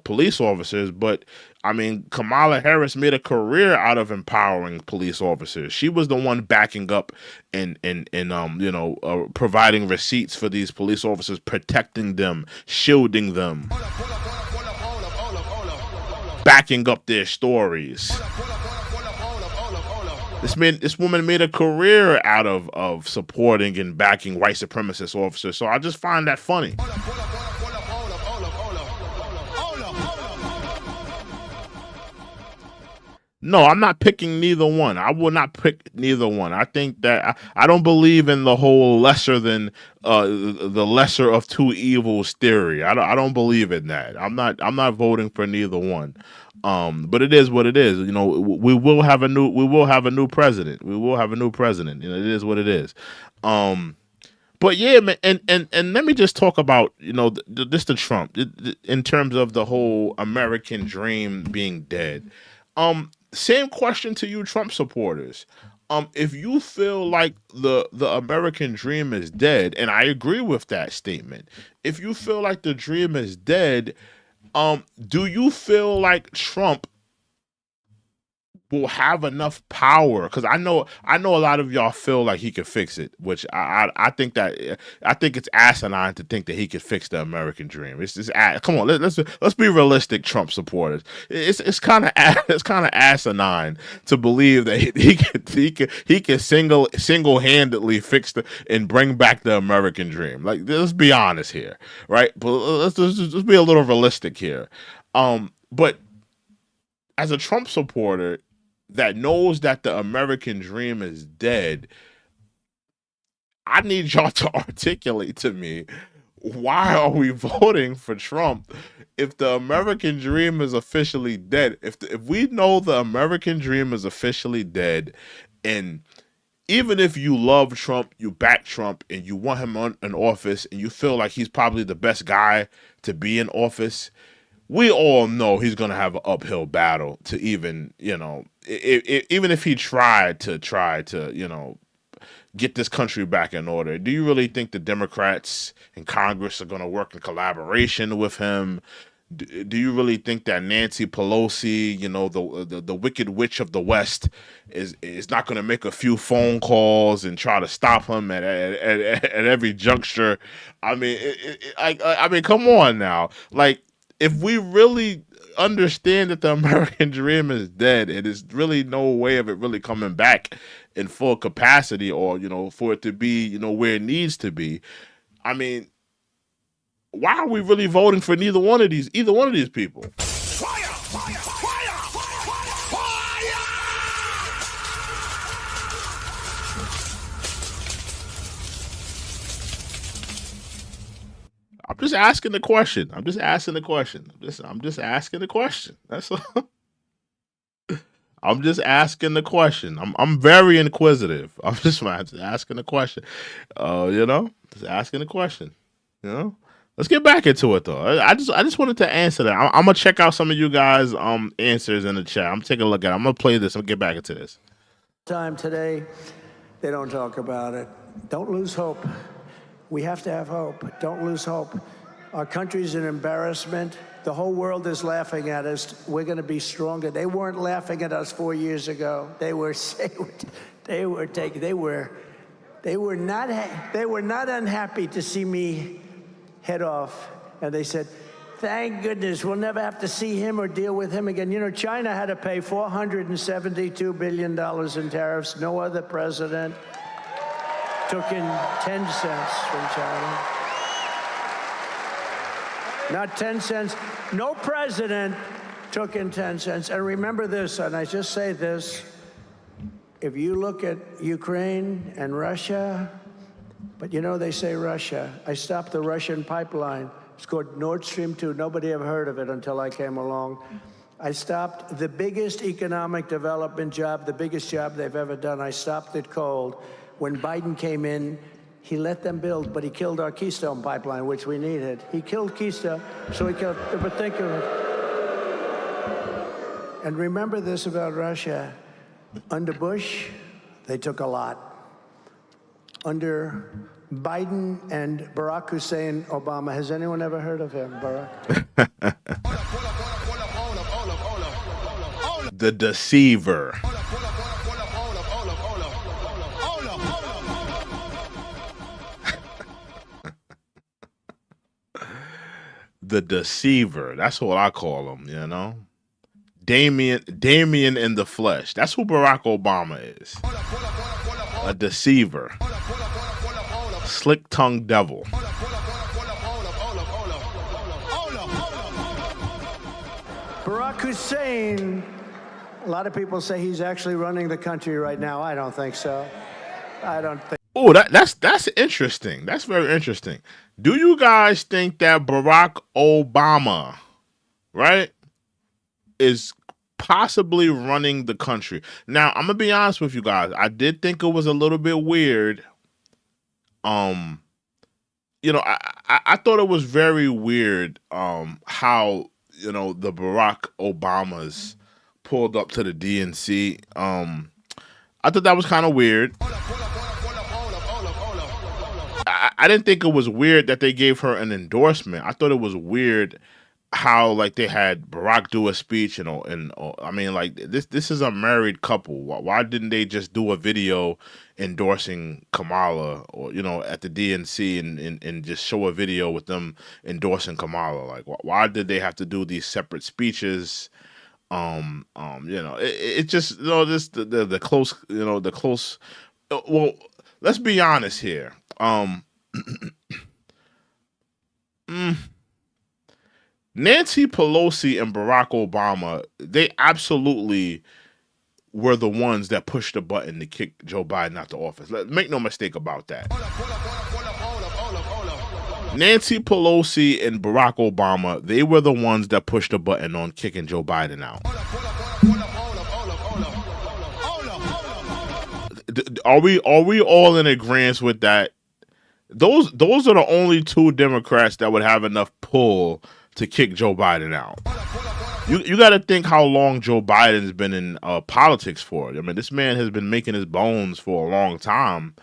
police officers. But I mean, Kamala Harris made a career out of empowering police officers. She was the one backing up and providing receipts for these police officers, protecting them, shielding them, backing up their stories. This woman made a career out of supporting and backing white supremacist officers. So I just find that funny. No, I'm not picking neither one. I will not pick neither one. I think that I don't believe in the whole lesser than the lesser of two evils theory. I don't believe in that. I'm not voting for neither one. But it is what it is. We will have a new president. We will have a new president. It is what it is. But yeah, man, and let me just talk about this to Trump in terms of the whole American dream being dead. Same question to you, Trump supporters. If you feel like the American dream is dead, and I agree with that statement, if you feel like the dream is dead, do you feel like Trump will have enough power? Because I know a lot of y'all feel like he could fix it, which I think it's asinine to think that he could fix the American dream. It's just come on, let's be realistic, Trump supporters. It's kind of asinine to believe that he can single-handedly fix and bring back the American dream. Like, let's be honest here, right? But let's be a little realistic here. But as a Trump supporter that knows that the American dream is dead, I need y'all to articulate to me, why are we voting for Trump if the American dream is officially dead? If we know the American dream is officially dead, and even if you love Trump, you back Trump, and you want him in office, and you feel like he's probably the best guy to be in office, we all know he's going to have an uphill battle to even, even if he tried to, get this country back in order? Do you really think the Democrats in Congress are going to work in collaboration with him? Do you really think that Nancy Pelosi, the wicked witch of the West, is not going to make a few phone calls and try to stop him at every juncture? I mean, come on now. Like, if we really understand that the American dream is dead, and there's really no way of it really coming back in full capacity, or for it to be where it needs to be, I mean, why are we really voting for either one of these people? Fire! Fire! Fire! Fire! I'm just asking the question. I'm just asking the question. That's all. I'm just asking the question. I'm very inquisitive. I'm just asking the question. Just asking the question. Let's get back into it though. I just wanted to answer that. I'm gonna check out some of you guys' answers in the chat. I'm taking a look at it. I'm gonna play this. I'm gonna get back into this. Time today, they don't talk about it. Don't lose hope. We have to have hope. Don't lose hope. Our country's an embarrassment. The whole world is laughing at us. We're going to be stronger. They weren't laughing at us 4 years ago. They were not unhappy to see me head off. And they said, thank goodness we'll never have to see him or deal with him again. China had to pay $472 billion in tariffs. No other president took in 10 cents from China. Not 10 cents. No president took in 10 cents. And remember this, and I just say this, if you look at Ukraine and Russia, but they say Russia. I stopped the Russian pipeline. It's called Nord Stream 2. Nobody ever heard of it until I came along. I stopped the biggest economic development job, the biggest job they've ever done. I stopped it cold. When Biden came in, he let them build, but he killed our Keystone pipeline, which we needed. He killed Keystone, so he killed, but think of it. And remember this about Russia. Under Bush, they took a lot. Under Biden and Barack Hussein Obama, has anyone ever heard of him, Barack? The deceiver. The deceiver. That's what I call him, Damien in the flesh. That's who Barack Obama is. A deceiver. Slick-tongued devil. Barack Hussein, a lot of people say he's actually running the country right now. I don't think so. I don't think. Oh, that's interesting. That's very interesting. Do you guys think that Barack Obama, right, is possibly running the country? Now, I'm gonna be honest with you guys. I did think it was a little bit weird. I thought it was very weird how the Barack Obamas pulled up to the DNC. I thought that was kind of weird. I didn't think it was weird that they gave her an endorsement. I thought it was weird how they had Barack do a speech, and I mean, this is a married couple. Why didn't they just do a video endorsing Kamala, or at the DNC and just show a video with them endorsing Kamala? Why did they have to do these separate speeches? It just this the close the close. Well, let's be honest here. Nancy Pelosi and Barack Obama, they absolutely were the ones that pushed the button to kick Joe Biden out of office. Make no mistake about that. Nancy Pelosi and Barack Obama, they were the ones that pushed the button on kicking Joe Biden out. Are we all in agreement with that? Those are the only two Democrats that would have enough pull to kick Joe Biden out. You got to think how long Joe Biden's been in politics for. I mean, this man has been making his bones for a long time,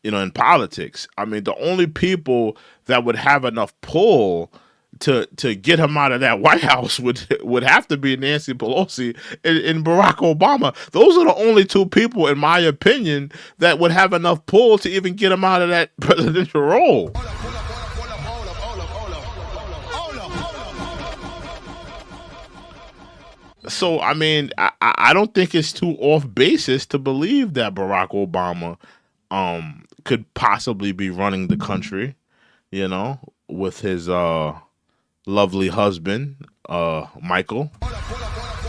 in politics. I mean, the only people that would have enough pull to get him out of that White House would have to be Nancy Pelosi and Barack Obama. Those are the only two people, in my opinion, that would have enough pull to even get him out of that presidential role. So, I mean, I don't think it's too off basis to believe that Barack Obama could possibly be running the country, with his lovely husband, Michael.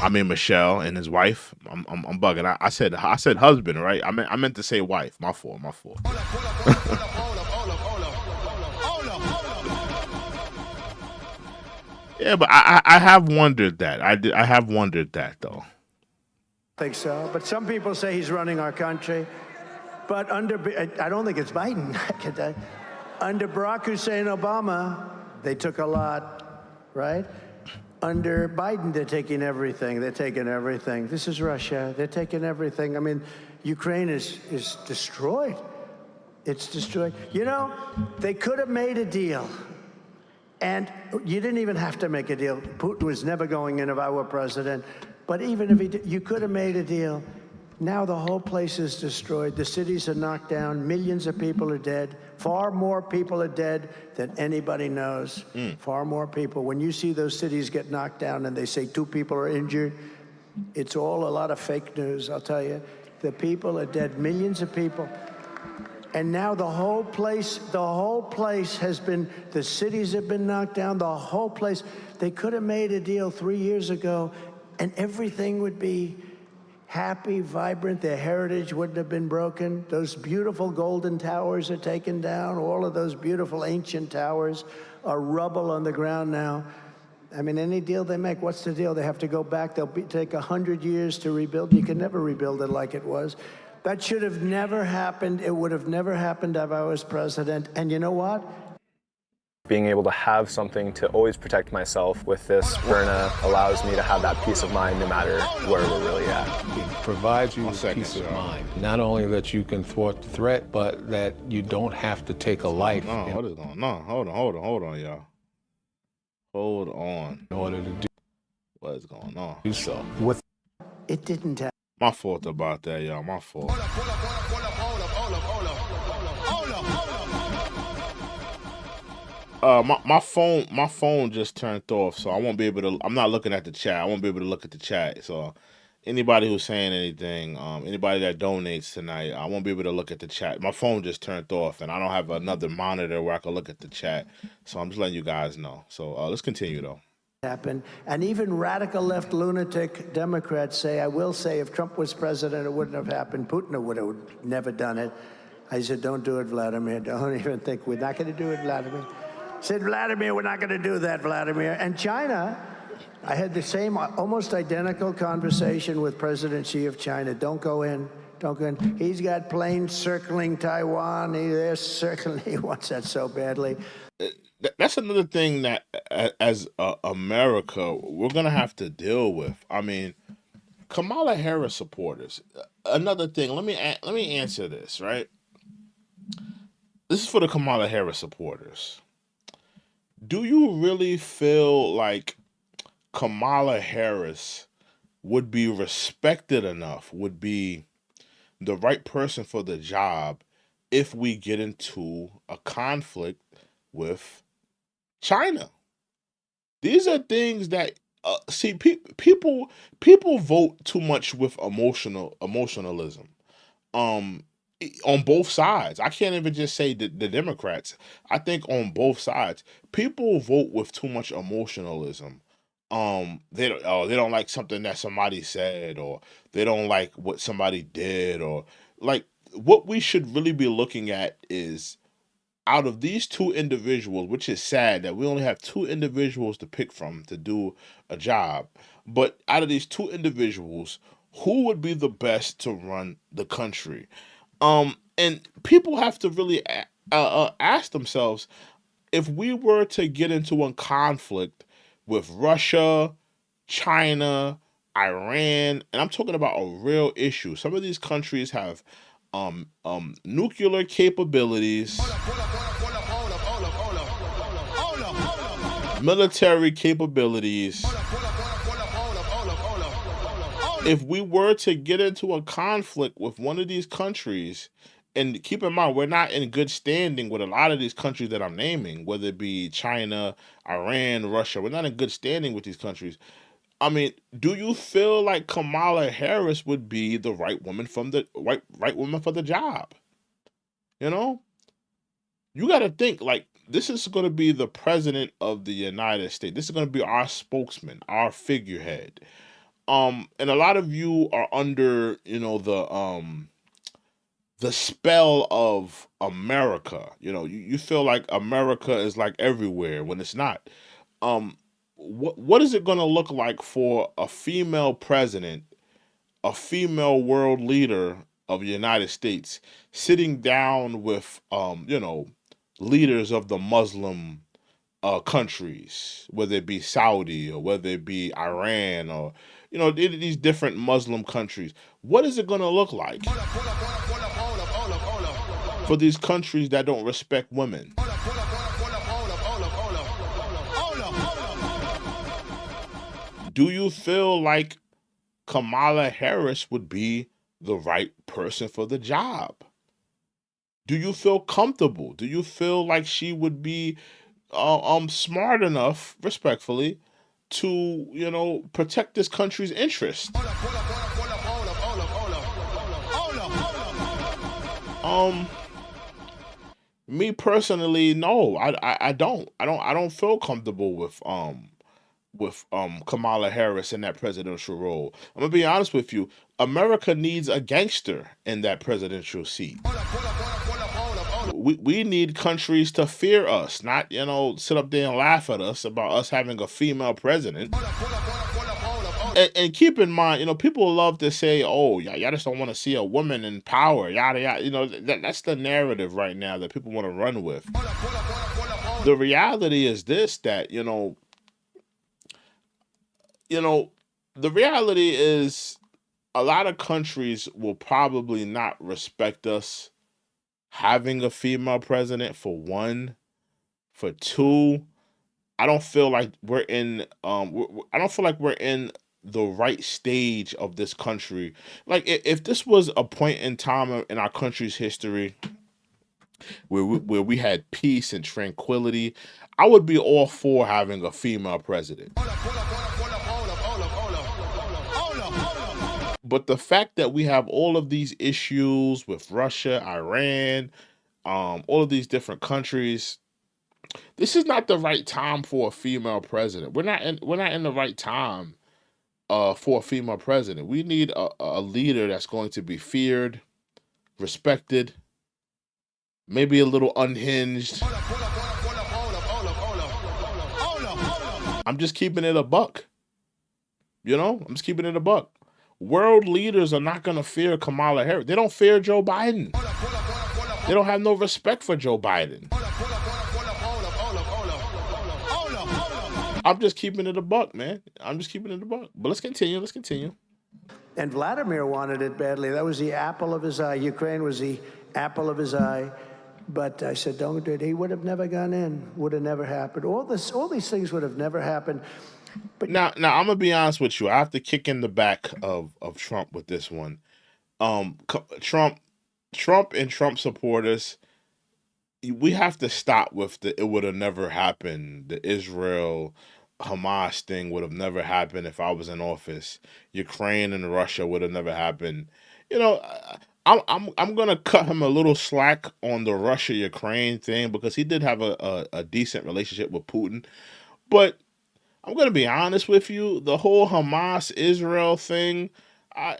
I mean Michelle and his wife. I'm bugging. I said husband, right? I meant to say wife. My fault. Yeah, but I have wondered that. I have wondered that though. I think so. But some people say he's running our country. But I don't think it's Biden. Under Barack Hussein Obama, they took a lot, right? Under Biden, they're taking everything. This is Russia. They're taking everything. I mean, Ukraine is destroyed. It's destroyed. They could have made a deal. And you didn't even have to make a deal. Putin was never going in if I were president. But even if he did, you could have made a deal. Now the whole place is destroyed. The cities are knocked down. Millions of people are dead. Far more people are dead than anybody knows. Far more people. When you see those cities get knocked down and they say 2 people are injured, it's all a lot of fake news, I'll tell you. The people are dead, millions of people. And now the whole place has been, the cities have been knocked down, the whole place. They could have made a deal 3 years ago and everything would be happy, vibrant. Their heritage wouldn't have been broken. Those beautiful golden towers are taken down. All of those beautiful ancient towers are rubble on the ground now. I mean, any deal they make, what's the deal? They have to go back. Take 100 years to rebuild. You can never rebuild it like it was. That should have never happened. It would have never happened if I was president. And you know what? Being able to have something to always protect myself with this Byrna allows me to have that peace of mind no matter where we're really at. It provides you with peace of mind. Not only that you can thwart the threat, but that you don't have to take a life. Hold on, y'all. Hold on. In order to do what is going on? Do so. It didn't happen. My fault about that, y'all. My fault. My phone just turned off, so I won't be able to. I'm not looking at the chat. I won't be able to look at the chat. So anybody who's saying anything, anybody that donates tonight, I won't be able to look at the chat. My phone just turned off, and I don't have another monitor where I can look at the chat. So I'm just letting you guys know. So let's continue though. Happen. And even radical left lunatic Democrats say, I will say, if Trump was president, it wouldn't have happened. Putin would have never done it. I said, don't do it, Vladimir. Don't even think. We're not going to do it, Vladimir. I said, Vladimir, we're not going to do that, Vladimir. And China, I had the same, almost identical conversation with President Xi of China. Don't go in. Don't go in. He's got planes circling Taiwan. They're circling. He wants that so badly. That's another thing that, as America, we're gonna have to deal with. I mean, Kamala Harris supporters. Another thing. Let me answer this. Right. This is for the Kamala Harris supporters. Do you really feel like Kamala Harris would be respected enough? Would be the right person for the job if we get into a conflict with China? These are things that people vote too much with emotionalism. On both sides. I can't even just say the Democrats. I think on both sides, people vote with too much emotionalism. They don't like something that somebody said, or they don't like what somebody did, or like what we should really be looking at is, out of these two individuals, which is sad that we only have two individuals to pick from to do a job, but out of these two individuals, who would be the best to run the country? And people have to really ask themselves, if we were to get into a conflict with Russia, China, Iran, and I'm talking about a real issue. Some of these countries have nuclear capabilities, military capabilities. If we were to get into a conflict with one of these countries, and keep in mind, we're not in good standing with a lot of these countries that I'm naming, whether it be China, Iran, Russia, we're not in good standing with these countries. I mean, do you feel like Kamala Harris would be the right woman from the right woman for the job? You know, you got to think like this is going to be the president of the United States. This is going to be our spokesman, our figurehead. And a lot of you are under, the spell of America. You feel like America is like everywhere when it's not. What is it going to look like for a female president, a female world leader of the United States, sitting down with, leaders of the Muslim countries, whether it be Saudi or whether it be Iran or, these different Muslim countries? What is it going to look like for these countries that don't respect women? Do you feel like Kamala Harris would be the right person for the job? Do you feel comfortable? Do you feel like she would be smart enough, respectfully, to protect this country's interest? Me personally, no, I don't feel comfortable with Kamala Harris in that presidential role. I'm gonna be honest with you. America needs a gangster in that presidential seat. We need countries to fear us, not sit up there and laugh at us about us having a female president. And keep in mind, people love to say, "Oh, y'all just don't want to see a woman in power." Yada yada. That's the narrative right now that people want to run with. The reality is this: that the reality is a lot of countries will probably not respect us having a female president, for one. For two, I don't feel like we're in I don't feel like we're in the right stage of this country. Like if this was a point in time in our country's history where we had peace and tranquility, I would be all for having a female president. But the fact that we have all of these issues with Russia, Iran, all of these different countries, this is not the right time for a female president. We're not in the right time for a female president. We need a leader that's going to be feared, respected, maybe a little unhinged. I'm just keeping it a buck. I'm just keeping it a buck. World leaders are not going to fear Kamala Harris. They don't fear Joe Biden. They don't have no respect for Joe Biden. I'm just keeping it a buck, man. I'm just keeping it a buck. But let's continue. And Vladimir wanted it badly. That was the apple of his eye. Ukraine was the apple of his eye. But I said, don't do it. He would have never gone in. Would have never happened. All these things would have never happened. But now I'm gonna be honest with you. I have to kick in the back of Trump with this one. Trump and Trump supporters, we have to stop with the "it would have never happened." The Israel Hamas thing would have never happened if I was in office. Ukraine and Russia would have never happened. I'm gonna cut him a little slack on the Russia Ukraine thing because he did have a decent relationship with Putin, but I'm gonna be honest with you. The whole Hamas Israel thing, I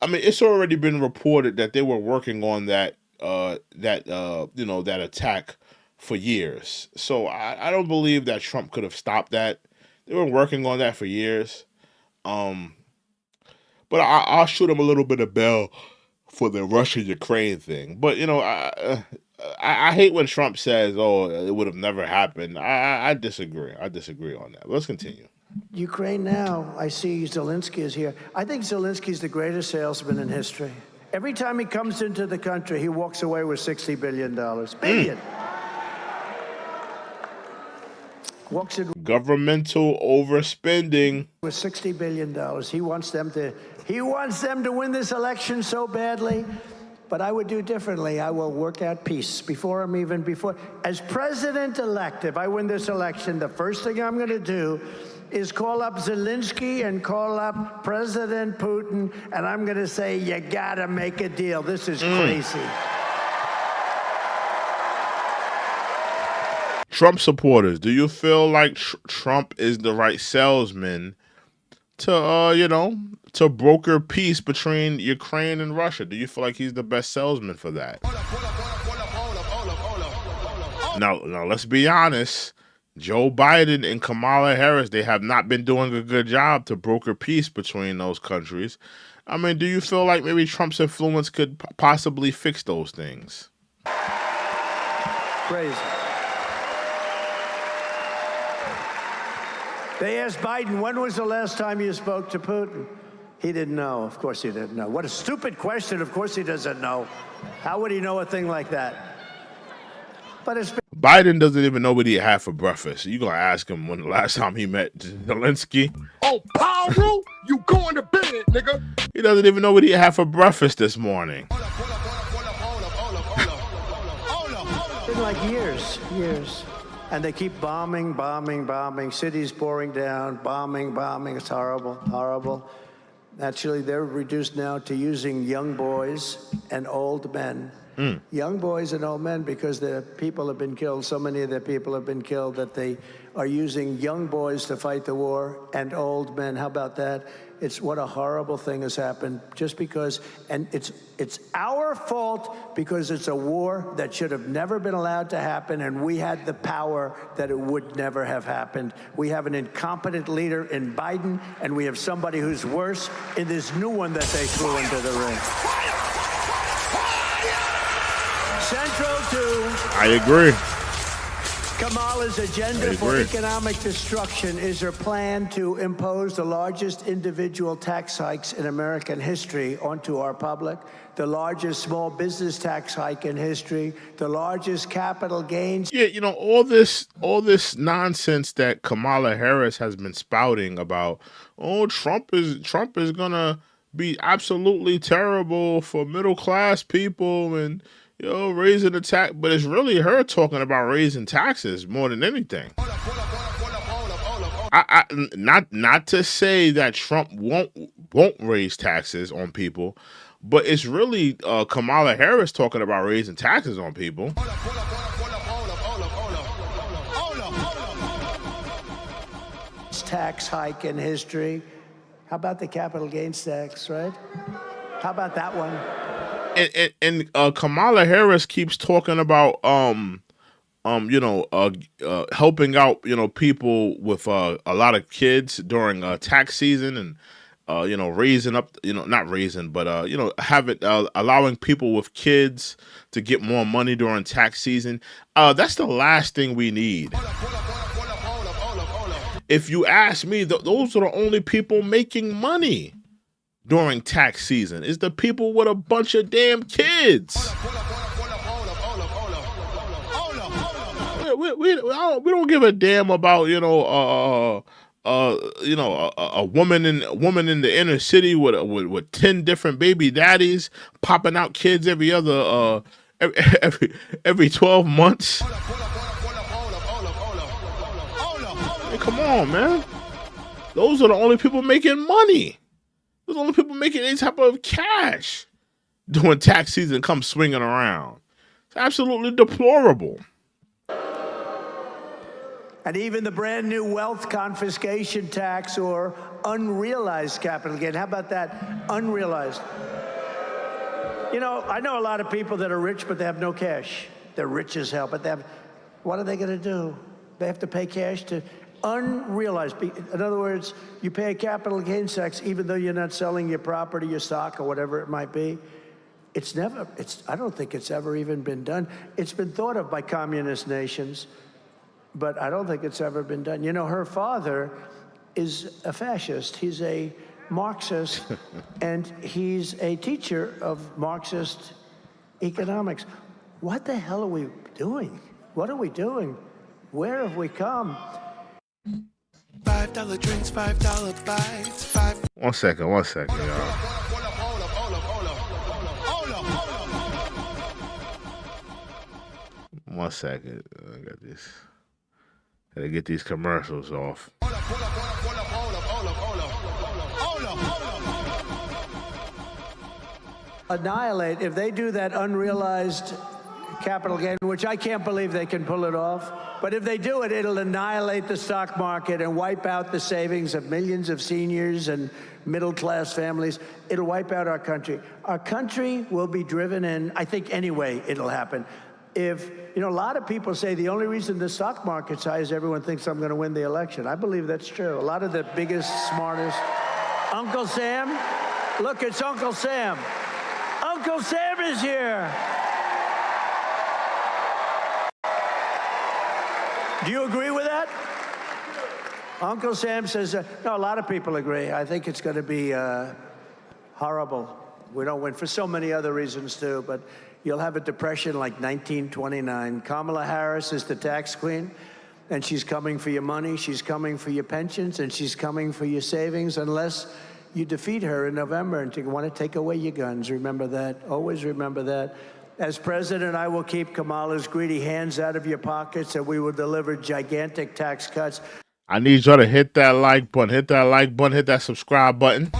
mean, it's already been reported that they were working on that attack for years. So I don't believe that Trump could have stopped that. They were working on that for years. But I'll shoot him a little bit of bell for the Russia Ukraine thing. But I hate when Trump says, "Oh, it would have never happened." I disagree. I disagree on that. Let's continue. Ukraine now, I see Zelensky is here. I think Zelensky's the greatest salesman in history. Every time he comes into the country, he walks away with $60 billion. Billion. Walks in Governmental overspending. with $60 billion. He wants them to win this election so badly. But I would do differently. I will work out peace as president-elect. If I win this election, the first thing I'm going to do is call up Zelensky and call up President Putin, and I'm going to say, you got to make a deal. This is crazy. Trump supporters, do you feel like Trump is the right salesman to, to broker peace between Ukraine and Russia? Do you feel like he's the best salesman for that? Now, let's be honest. Joe Biden and Kamala Harris, they have not been doing a good job to broker peace between those countries. I mean, do you feel like maybe Trump's influence could possibly fix those things? Crazy. They asked Biden, when was the last time you spoke to Putin? He didn't know. Of course he didn't know. What a stupid question. Of course he doesn't know. How would he know a thing like that? But it's Biden doesn't even know what he had for breakfast. You gonna ask him when the last time he met Zelensky? Oh, Powell, you going to bed, nigga. He doesn't even know what he had for breakfast this morning. been like years. And they keep bombing, cities pouring down, bombing. It's horrible. Actually, they're reduced now to using young boys and old men. Young boys and old men, because their people have been killed. So many of their people have been killed that they are using young boys to fight the war and old men. How about that? It's what a horrible thing has happened just because, and it's our fault because it's a war that should have never been allowed to happen, and we had the power that it would never have happened. We have an incompetent leader in Biden, and we have somebody who's worse in this new one that they threw into the ring. Central to I agree. Kamala's agenda for economic destruction is her plan to impose the largest individual tax hikes in American history onto our public, the largest small business tax hike in history, the largest capital gains. Yeah, you know, all this nonsense that Kamala Harris has been spouting about, Trump is gonna be absolutely terrible for middle class people and raising the tax, but it's really her talking about raising taxes more than anything. Not to say that Trump won't raise taxes on people, but it's really Kamala Harris talking about raising taxes on people. Tax hike in history. How about the capital gains tax, right? How about that one? And Kamala Harris keeps talking about helping out people with a lot of kids during tax season and raising up not raising but allowing people with kids to get more money during tax season. That's the last thing we need. If you ask me, those are the only people making money during tax season, is the people with a bunch of damn kids. We don't give a damn about a woman in the inner city with 10 different baby daddies popping out kids every 12 months. Hey, come on, man. Those are the only people making money. Those are the only people making any type of cash during tax season come swinging around. It's absolutely deplorable. And even the brand new wealth confiscation tax or unrealized capital gain. How about that? Unrealized. I know a lot of people that are rich, but they have no cash. They're rich as hell, but what are they going to do? They have to pay cash to unrealized. In other words, you pay a capital gains tax even though you're not selling your property, your stock, or whatever it might be. I don't think it's ever even been done. It's been thought of by communist nations, but I don't think it's ever been done. Her father is a fascist. He's a Marxist, and he's a teacher of Marxist economics. What the hell are we doing? What are we doing? Where have we come? $5 drinks, $5 bites, $5. 1 second, y'all. One second. I got this. Gotta get these commercials off. Annihilate, if they do that unrealized capital gain, which I can't believe they can pull it off, but if they do it, it'll annihilate the stock market and wipe out the savings of millions of seniors and middle-class families. It'll wipe out our country. Our country will be driven in, I think anyway it'll happen. If, you know, a lot of people say the only reason the stock market's high is everyone thinks I'm going to win the election. I believe that's true. A lot of the biggest, smartest. Uncle Sam, look, it's Uncle Sam. Uncle Sam is here. Do you agree with that? Uncle Sam says, no, a lot of people agree. I think it's going to be horrible. We don't win for so many other reasons, too, but you'll have a depression like 1929. Kamala Harris is the tax queen, and she's coming for your money, she's coming for your pensions, and she's coming for your savings unless you defeat her in November and you want to take away your guns. Remember that. Always remember that. As president, I will keep Kamala's greedy hands out of your pockets, and we will deliver gigantic tax cuts. I need y'all to hit that like button, hit that subscribe button.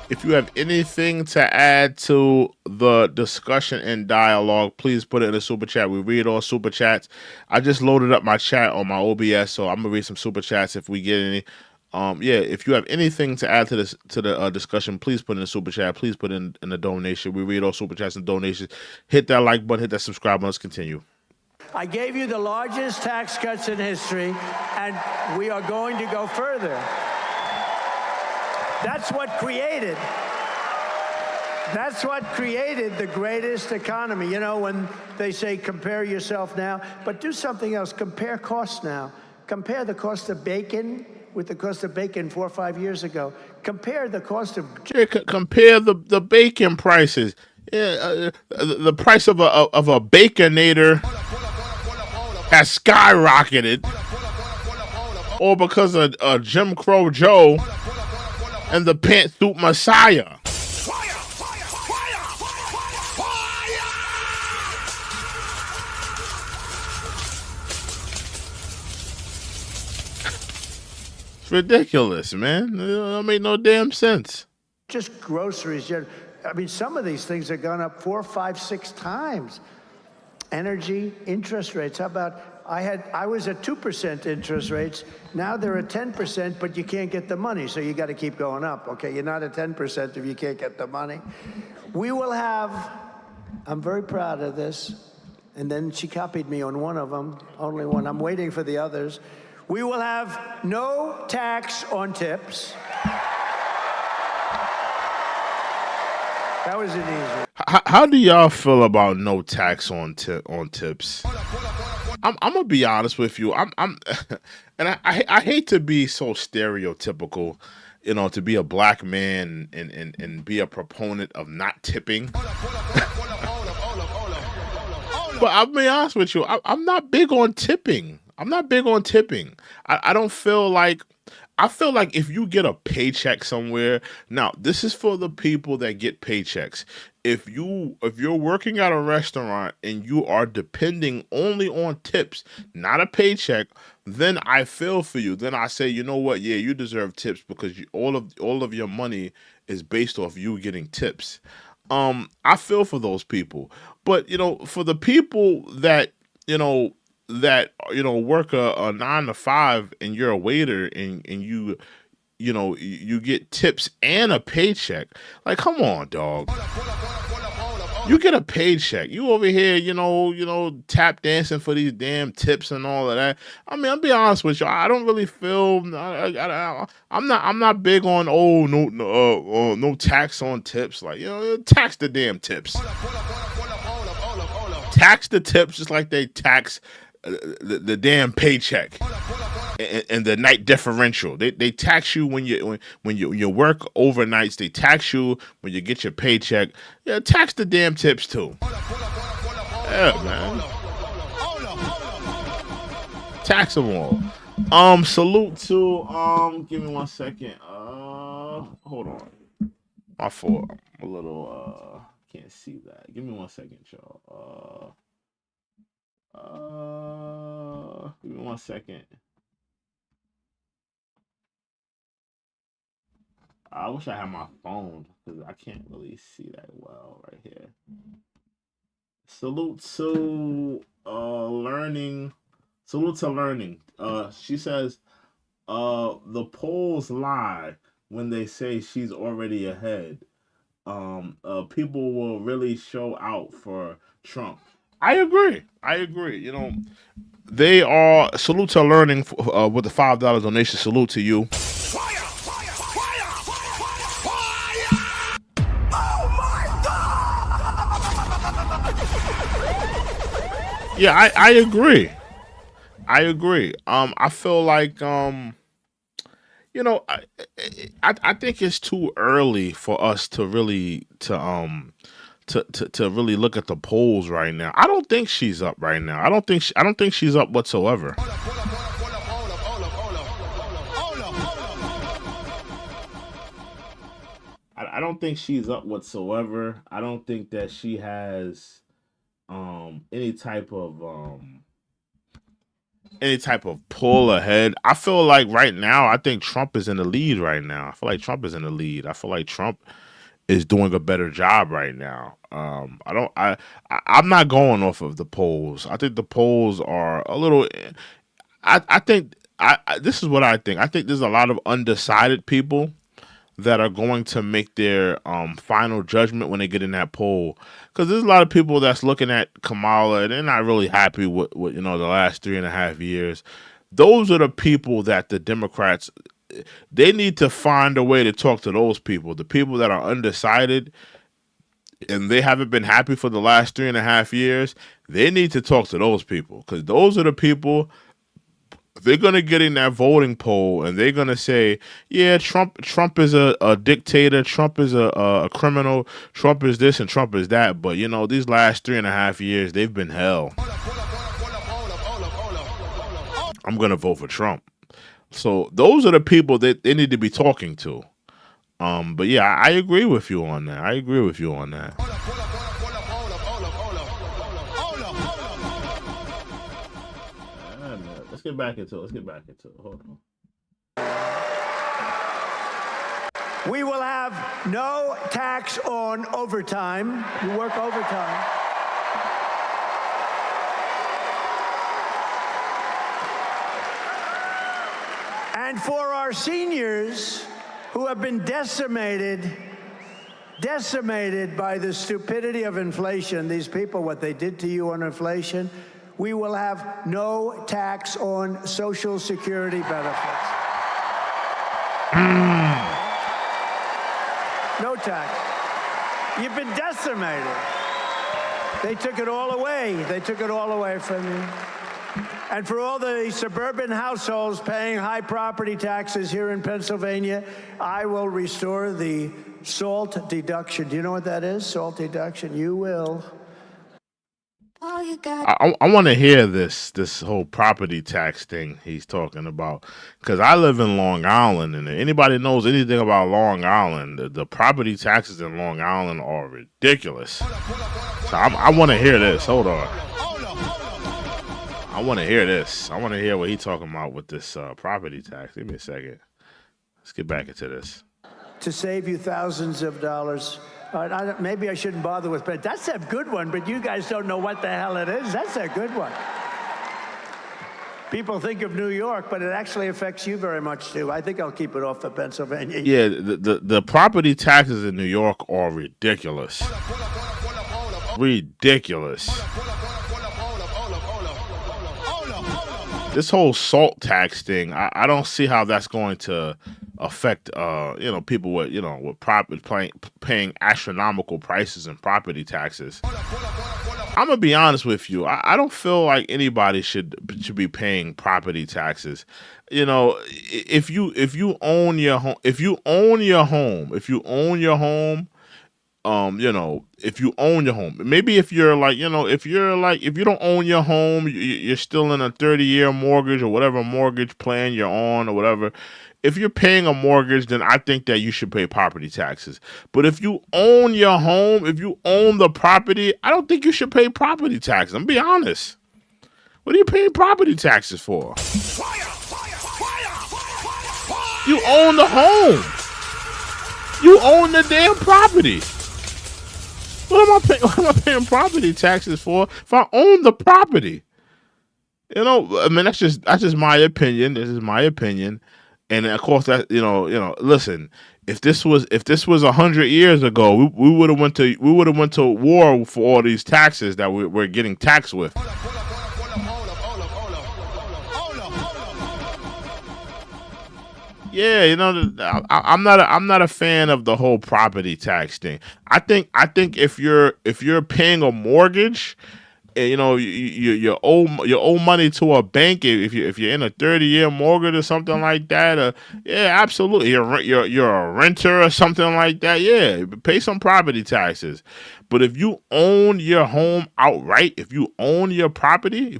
If you have anything to add to the discussion and dialogue, please put it in the super chat. We read all super chats. I just loaded up my chat on my OBS, so I'm gonna read some super chats if we get any. Yeah, if you have anything to add to this the discussion, please put in the super chat. Please put in the donation. We read all super chats and donations. Hit that like button, hit that subscribe button. Let's continue. I gave you the largest tax cuts in history, and we are going to go further. That's what created the greatest economy. You know, when they say compare yourself now, but do something else. Compare costs now. Compare the cost of bacon with the cost of bacon 4 or 5 years ago. Compare the cost of... Compare the bacon prices. Yeah, the price of a baconator has skyrocketed, or because of Jim Crow Joe and the pantsuit Messiah. Fire! Fire! Fire! Fire! It's ridiculous, man. It don't make no damn sense. Just groceries. I mean, some of these things have gone up 4, 5, 6 times. Energy, interest rates. How about, I was at 2% interest rates. Now they're at 10%, but you can't get the money, so you got to keep going up. Okay, you're not at 10% if you can't get the money. We will have, I'm very proud of this, and then she copied me on one of them, only one. I'm waiting for the others. We will have no tax on tips. That was an easy. How do y'all feel about no tax on tips? I'm gonna be honest with you. And I hate to be so stereotypical, you know, to be a black man and be a proponent of not tipping. But I'll be honest with you. I'm not big on tipping. I don't feel like. I feel like if you get a paycheck somewhere, now this is for the people that get paychecks. If you're working at a restaurant and you are depending only on tips, not a paycheck, then I feel for you. Then I say, you know what? Yeah, you deserve tips because all of your money is based off you getting tips. I feel for those people, but you know, for the people that work a 9 to 5 and you're a waiter and you get tips and a paycheck. Like, come on, dog. You get a paycheck. You over here, tap dancing for these damn tips and all of that. I mean, I'll be honest with you. I don't really feel. I'm not big on no tax on tips. Like, tax the damn tips. Tax the tips just like they tax the damn paycheck and the night differential. They tax you when you work overnights. They tax you when you get your paycheck. Yeah, tax the damn tips too. Yeah, man. Tax them all. Salute to give me 1 second. Hold on. My fault. I'm a little can't see that. Give me 1 second, y'all. Give me 1 second. I wish I had my phone because I can't really see that well right here. Salute to learning. Salute to learning. She says, the polls lie when they say she's already ahead. People will really show out for Trump. I agree. You know, they are. Salute to learning with the $5 donation. Salute to you. Yeah, I agree. I feel like you know, I think it's too early for us to really to really look at the polls right now. I don't think she's up right now. I don't think she's up whatsoever. I don't think she's up whatsoever. I don't think that she has any type of pull ahead. I feel like right now, I think Trump is in the lead right now. I feel like Trump is doing a better job right now. I'm not going off of the polls. I think the polls are a little. I think this is what I think. I think there's a lot of undecided people that are going to make their final judgment when they get in that poll. Because there's a lot of people that's looking at Kamala and they're not really happy with the last 3.5 years. Those are the people that the Democrats, they need to find a way to talk to those people. The people that are undecided and they haven't been happy for the last 3.5 years, they need to talk to those people. Because those are the people. They're gonna get in that voting poll and they're gonna say, "Yeah, Trump is a dictator. Trump is a criminal. Trump is this and Trump is that." But these last 3.5 years, they've been hell. I'm gonna vote for Trump. So those are the people that they need to be talking to. But yeah, I agree with you on that. Let's get back into it. Hold on. We will have no tax on overtime. You work overtime. And for our seniors who have been decimated by the stupidity of inflation, these people, what they did to you on inflation, we will have no tax on Social Security benefits. No tax. You've been decimated. They took it all away. From you. And for all the suburban households paying high property taxes here in Pennsylvania, I will restore the SALT deduction. Do you know what that is, SALT deduction? You will. I want to hear this whole property tax thing he's talking about, because I live in Long Island, and if anybody knows anything about Long Island, the property taxes in Long Island are ridiculous. So I want to hear this. Hold on. I want to hear this. I want to hear what he's talking about with this property tax. Give me a second. Let's get back into this. To save you thousands of dollars. Maybe I shouldn't bother with, but that's a good one, but you guys don't know what the hell it is. That's a good one. People think of New York, but it actually affects you very much, too. I think I'll keep it off for Pennsylvania. Yeah, the property taxes in New York are ridiculous. Ridiculous. This whole SALT tax thing, I don't see how that's going to affect people with paying astronomical prices in property taxes. I'm gonna be honest with you. I don't feel like anybody should be paying property taxes. You know, if you own your home, if you own your home, you know, if you own your home, maybe if you're like, you know, if you don't own your home, you're still in a 30-year mortgage or whatever mortgage plan you're on or whatever. If you're paying a mortgage, then I think that you should pay property taxes. But if you own your home, if you own the property, I don't think you should pay property taxes. I'm be honest. What are you paying property taxes for? You own the home. You own the damn property. What am I paying property taxes for if I own the property? You know, I mean, that's just my opinion. This is my opinion. And of course, that you know. Listen, if this was 100 years ago, we would have went to war for all these taxes that we're getting taxed with. Yeah, you know, I'm not a fan of the whole property tax thing. I think if you're paying a mortgage, you know, you owe money to a bank if you're in a 30-year mortgage or something like that. Yeah, absolutely. You're a renter or something like that. Yeah, pay some property taxes. But if you own your home outright, if you own your property,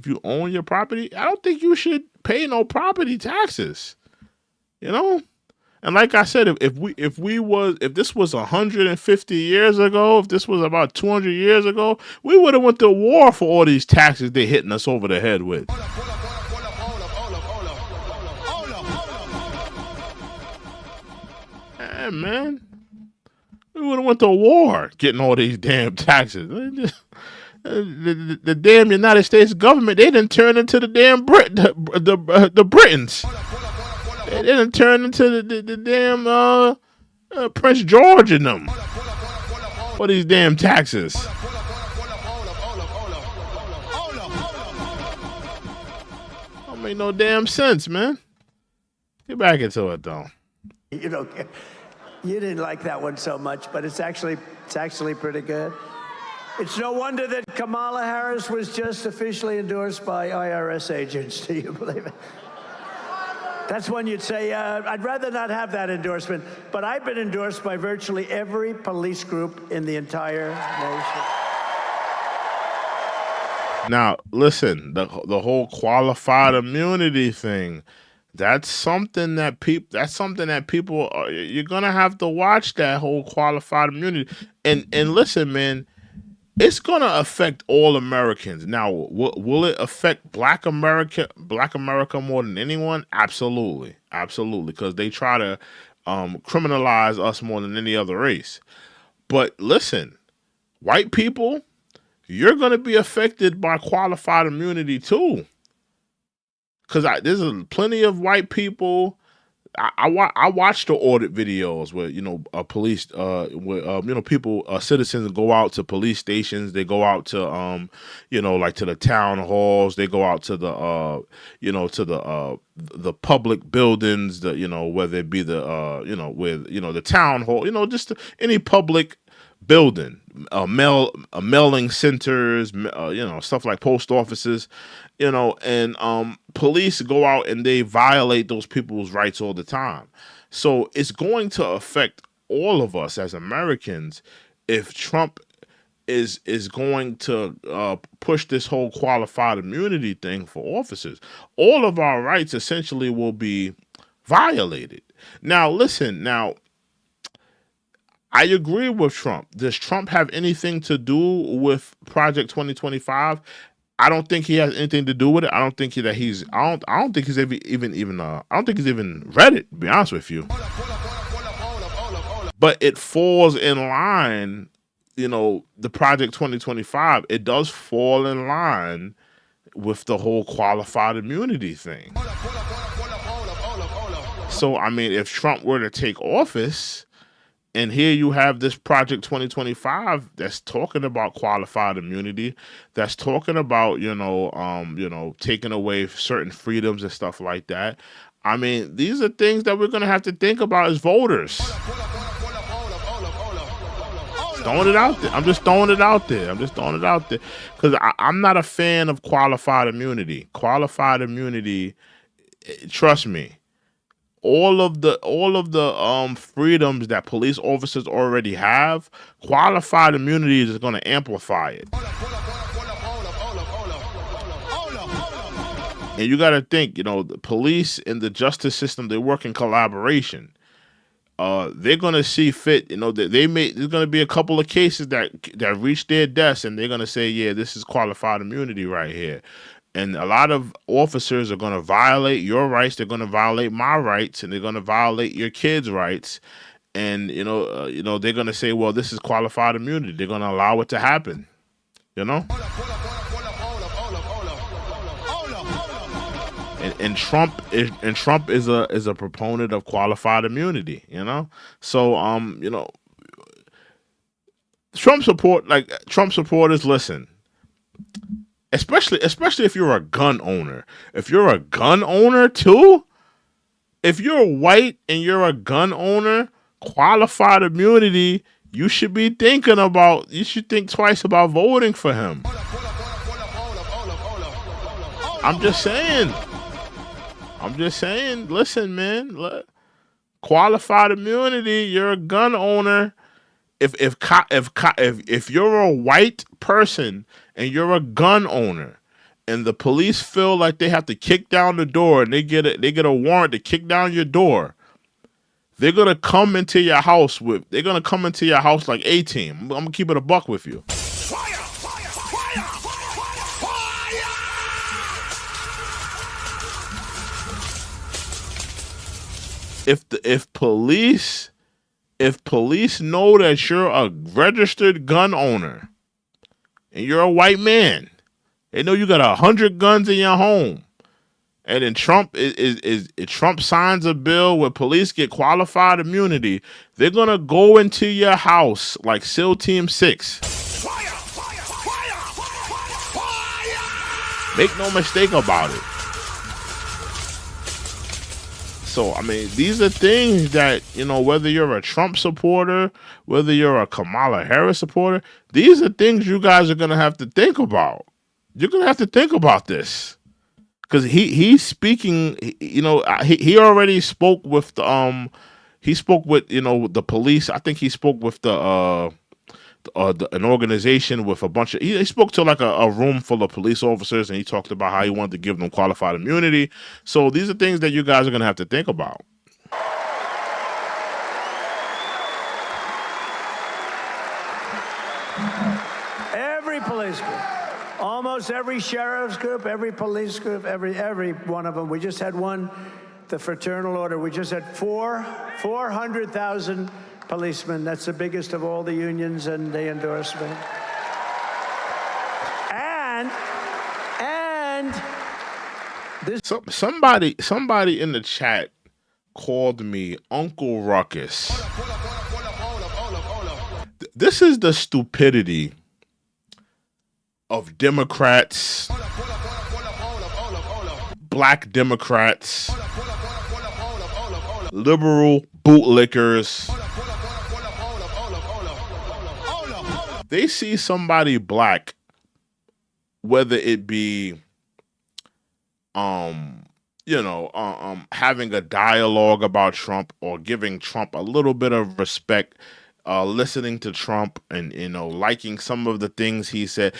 I don't think you should pay no property taxes. You know? And like I said, if this was 150 years ago, if this was about 200 years ago, we would have went to war for all these taxes they're hitting us over the head with. Yeah, man. We would have went to war getting all these damn taxes. The damn United States government, they didn't turn into the damn the Britons. They didn't turn into the damn Prince George and them for these damn taxes. Don't make no damn sense, man. Get back into it, though. You know, you didn't like that one so much, but it's actually pretty good. It's no wonder that Kamala Harris was just officially endorsed by IRS agents. Do you believe it? That's when you'd say, I'd rather not have that endorsement, but I've been endorsed by virtually every police group in the entire nation. Now, listen, the whole qualified immunity thing, that's something that people are, you're going to have to watch that whole qualified immunity. And listen, man, it's going to affect all Americans. Now, will it affect Black America more than anyone? Absolutely. Absolutely. Because they try to criminalize us more than any other race. But listen, white people, you're going to be affected by qualified immunity too. Because there's plenty of white people. I watch the audit videos where, you know, police, where, you know, people, citizens go out to police stations. They go out to, you know, like to the town halls. They go out to the, you know, to the public buildings, you know, whether it be the, you know, with, you know, the town hall, you know, just any public building, mailing centers, you know, stuff like post offices, you know, and police go out and they violate those people's rights all the time. So it's going to affect all of us as Americans if Trump is going to push this whole qualified immunity thing for officers. All of our rights essentially will be violated. Now, listen, I agree with Trump. Does Trump have anything to do with Project 2025? I don't think he has anything to do with it. I don't think he's I don't think he's even read it, to be honest with you. But it falls in line, you know, the Project 2025, it does fall in line with the whole qualified immunity thing. So, I mean, if Trump were to take office, and here you have this Project 2025 that's talking about qualified immunity, that's talking about, you know, taking away certain freedoms and stuff like that. I mean, these are things that we're going to have to think about as voters. throwing it out there. I'm just throwing it out there. Because I'm not a fan of qualified immunity. Qualified immunity, trust me, all of the freedoms that police officers already have, qualified immunity is going to amplify it. And you got to think, the police and the justice system, they work in collaboration. They're going to see fit, there's going to be a couple of cases that reach their desk, and they're going to say, yeah, this is qualified immunity right here. And a lot of officers are going to violate your rights. They're going to violate my rights, and they're going to violate your kids' rights. And, they're going to say, well, this is qualified immunity. They're going to allow it to happen, And Trump is a proponent of qualified immunity, So Trump supporters, listen. Especially if you're a gun owner. If you're a gun owner too, if you're white and you're a gun owner, qualified immunity, you should think twice about voting for him. I'm just saying, listen, man, qualified immunity, you're a gun owner. If you're a white person and you're a gun owner, and the police feel like they have to kick down the door, and they get a warrant to kick down your door, they're gonna come into your house like A-Team. I'm gonna keep it a buck with you. If police know that you're a registered gun owner and you're a white man, they know you got 100 guns in your home, and then Trump signs a bill where police get qualified immunity, they're gonna go into your house like SEAL Team 6. Make no mistake about it. So, these are things that, whether you're a Trump supporter, whether you're a Kamala Harris supporter, these are things you guys are going to have to think about. You're going to have to think about this. Because he's speaking, he already spoke with the police. I think he spoke with an organization with a bunch of, he spoke to like a room full of police officers, and he talked about how he wanted to give them qualified immunity. So these are things that you guys are going to have to think about. Every police group, almost every sheriff's group, every police group, every one of them. We just had one, the Fraternal Order. We just had 400,000 policemen. That's the biggest of all the unions and the endorsement. And this. Somebody in the chat called me Uncle Ruckus. This is the stupidity of Democrats, black Democrats, liberal bootlickers. They see somebody black, whether it be, having a dialogue about Trump or giving Trump a little bit of respect, listening to Trump and, liking some of the things he said,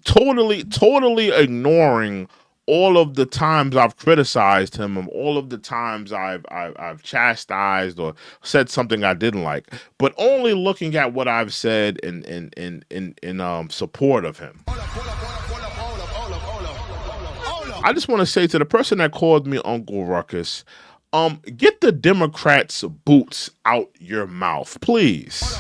totally ignoring all of the times I've criticized him, and all of the times I've chastised or said something I didn't like, but only looking at what I've said in support of him. I just want to say to the person that called me Uncle Ruckus, get the Democrats' boots out your mouth, please.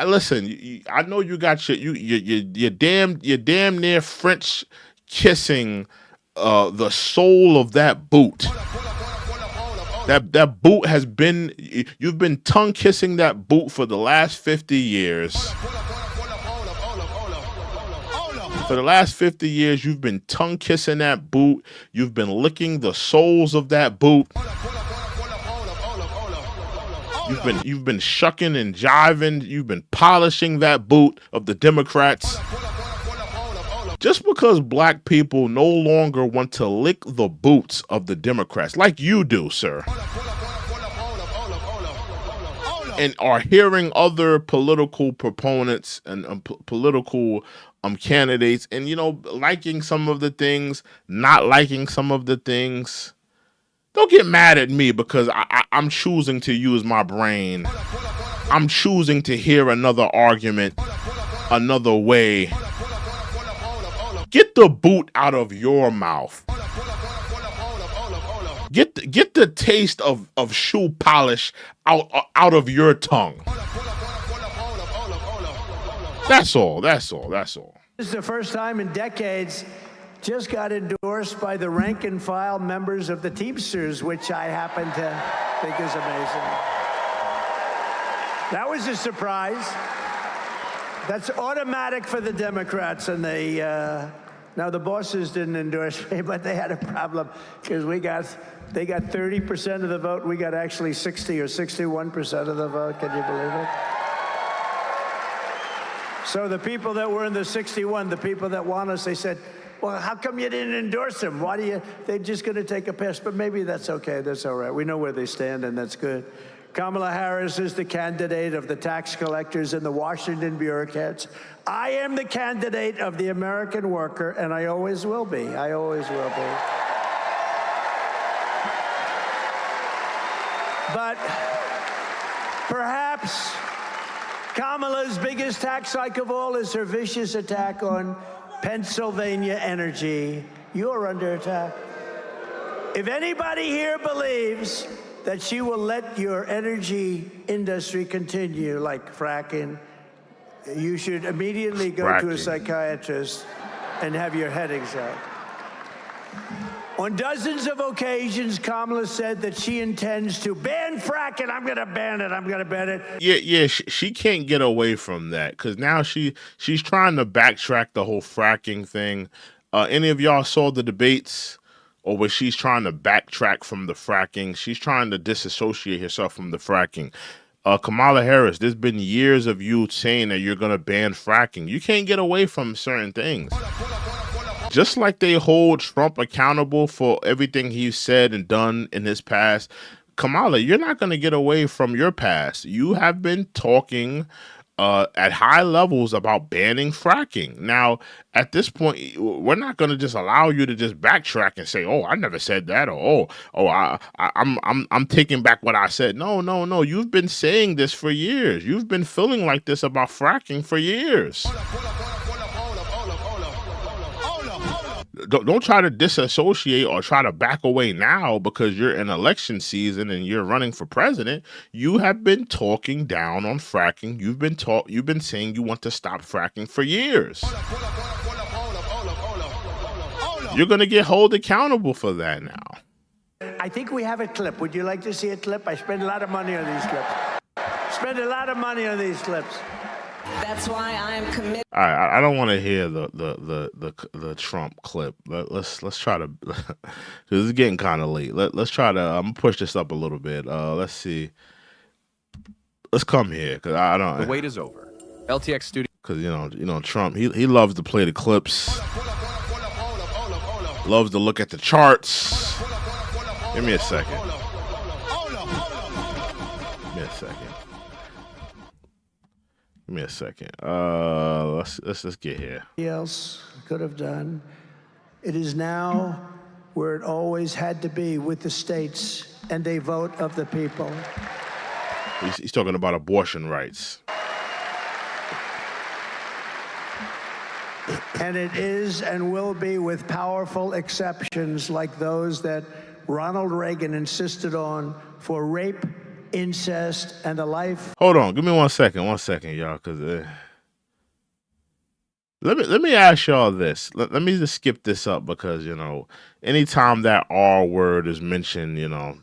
Listen, I know you got your damn near French kissing the sole of that boot. That boot has been, you've been tongue kissing that boot for the last 50 years. For the last 50 years, you've been tongue kissing that boot. You've been licking the soles of that boot. You've been shucking and jiving. You've been polishing that boot of the Democrats. Just because black people no longer want to lick the boots of the Democrats, like you do, sir, and are hearing other political proponents and political candidates, and liking some of the things, not liking some of the things. Don't get mad at me because I'm choosing to use my brain. I'm choosing to hear another argument, another way. Get the boot out of your mouth. Get the taste of shoe polish out of your tongue. That's all. This is the first time in decades. Just got endorsed by the rank and file members of the Teamsters, which I happen to think is amazing. That was a surprise. That's automatic for the Democrats, and they now the bosses didn't endorse me, but they had a problem because they got 30% of the vote. We got actually 60 or 61% of the vote. Can you believe it? So the people that were in the 61, the people that want us, they said, well, how come you didn't endorse them? Why do you? They're just going to take a pass. But maybe that's okay. That's all right. We know where they stand, and that's good. Kamala Harris is the candidate of the tax collectors and the Washington bureaucrats. I am the candidate of the American worker, and I always will be. I always will be. But perhaps Kamala's biggest tax hike of all is her vicious attack on Pennsylvania energy. You're under attack. If anybody here believes that she will let your energy industry continue like fracking, you should immediately go to a psychiatrist and have your head examined. On dozens of occasions, Kamala said that she intends to ban fracking. I'm going to ban it. I'm going to ban it. Yeah, she can't get away from that because now she's trying to backtrack the whole fracking thing. Any of y'all saw the debates, or where she's trying to backtrack from the fracking? She's trying to disassociate herself from the fracking. Kamala Harris, there's been years of you saying that you're going to ban fracking. You can't get away from certain things. Just like they hold Trump accountable for everything he's said and done in his past, Kamala, you're not going to get away from your past. You have been talking at high levels about banning fracking. Now, at this point, we're not going to just allow you to just backtrack and say, "Oh, I never said that," or I'm taking back what I said. No. You've been saying this for years. You've been feeling like this about fracking for years. Don't try to disassociate or try to back away now because you're in election season and you're running for president. You have been talking down on fracking. You've been saying you want to stop fracking for years. You're going to get held accountable for that now. I think we have a clip. Would you like to see a clip? I spend a lot of money on these clips. That's why I am committed. All right, I don't want to hear the Trump clip. Let's try to. This is getting kind of late. Let's try to. I'm gonna push this up a little bit. Let's see. Let's come here because I don't. The wait is over. LTX studio. Because you know Trump. He loves to play the clips. Loves to look at the charts. Give me a second. Let's get here. Else could have done. It is now where it always had to be, with the states and a vote of the people. He's talking about abortion rights. And it is and will be with powerful exceptions like those that Ronald Reagan insisted on for rape, incest, and the life. Hold on, give me one second, y'all, because let me ask y'all this. Let me just skip this up because anytime that R word is mentioned,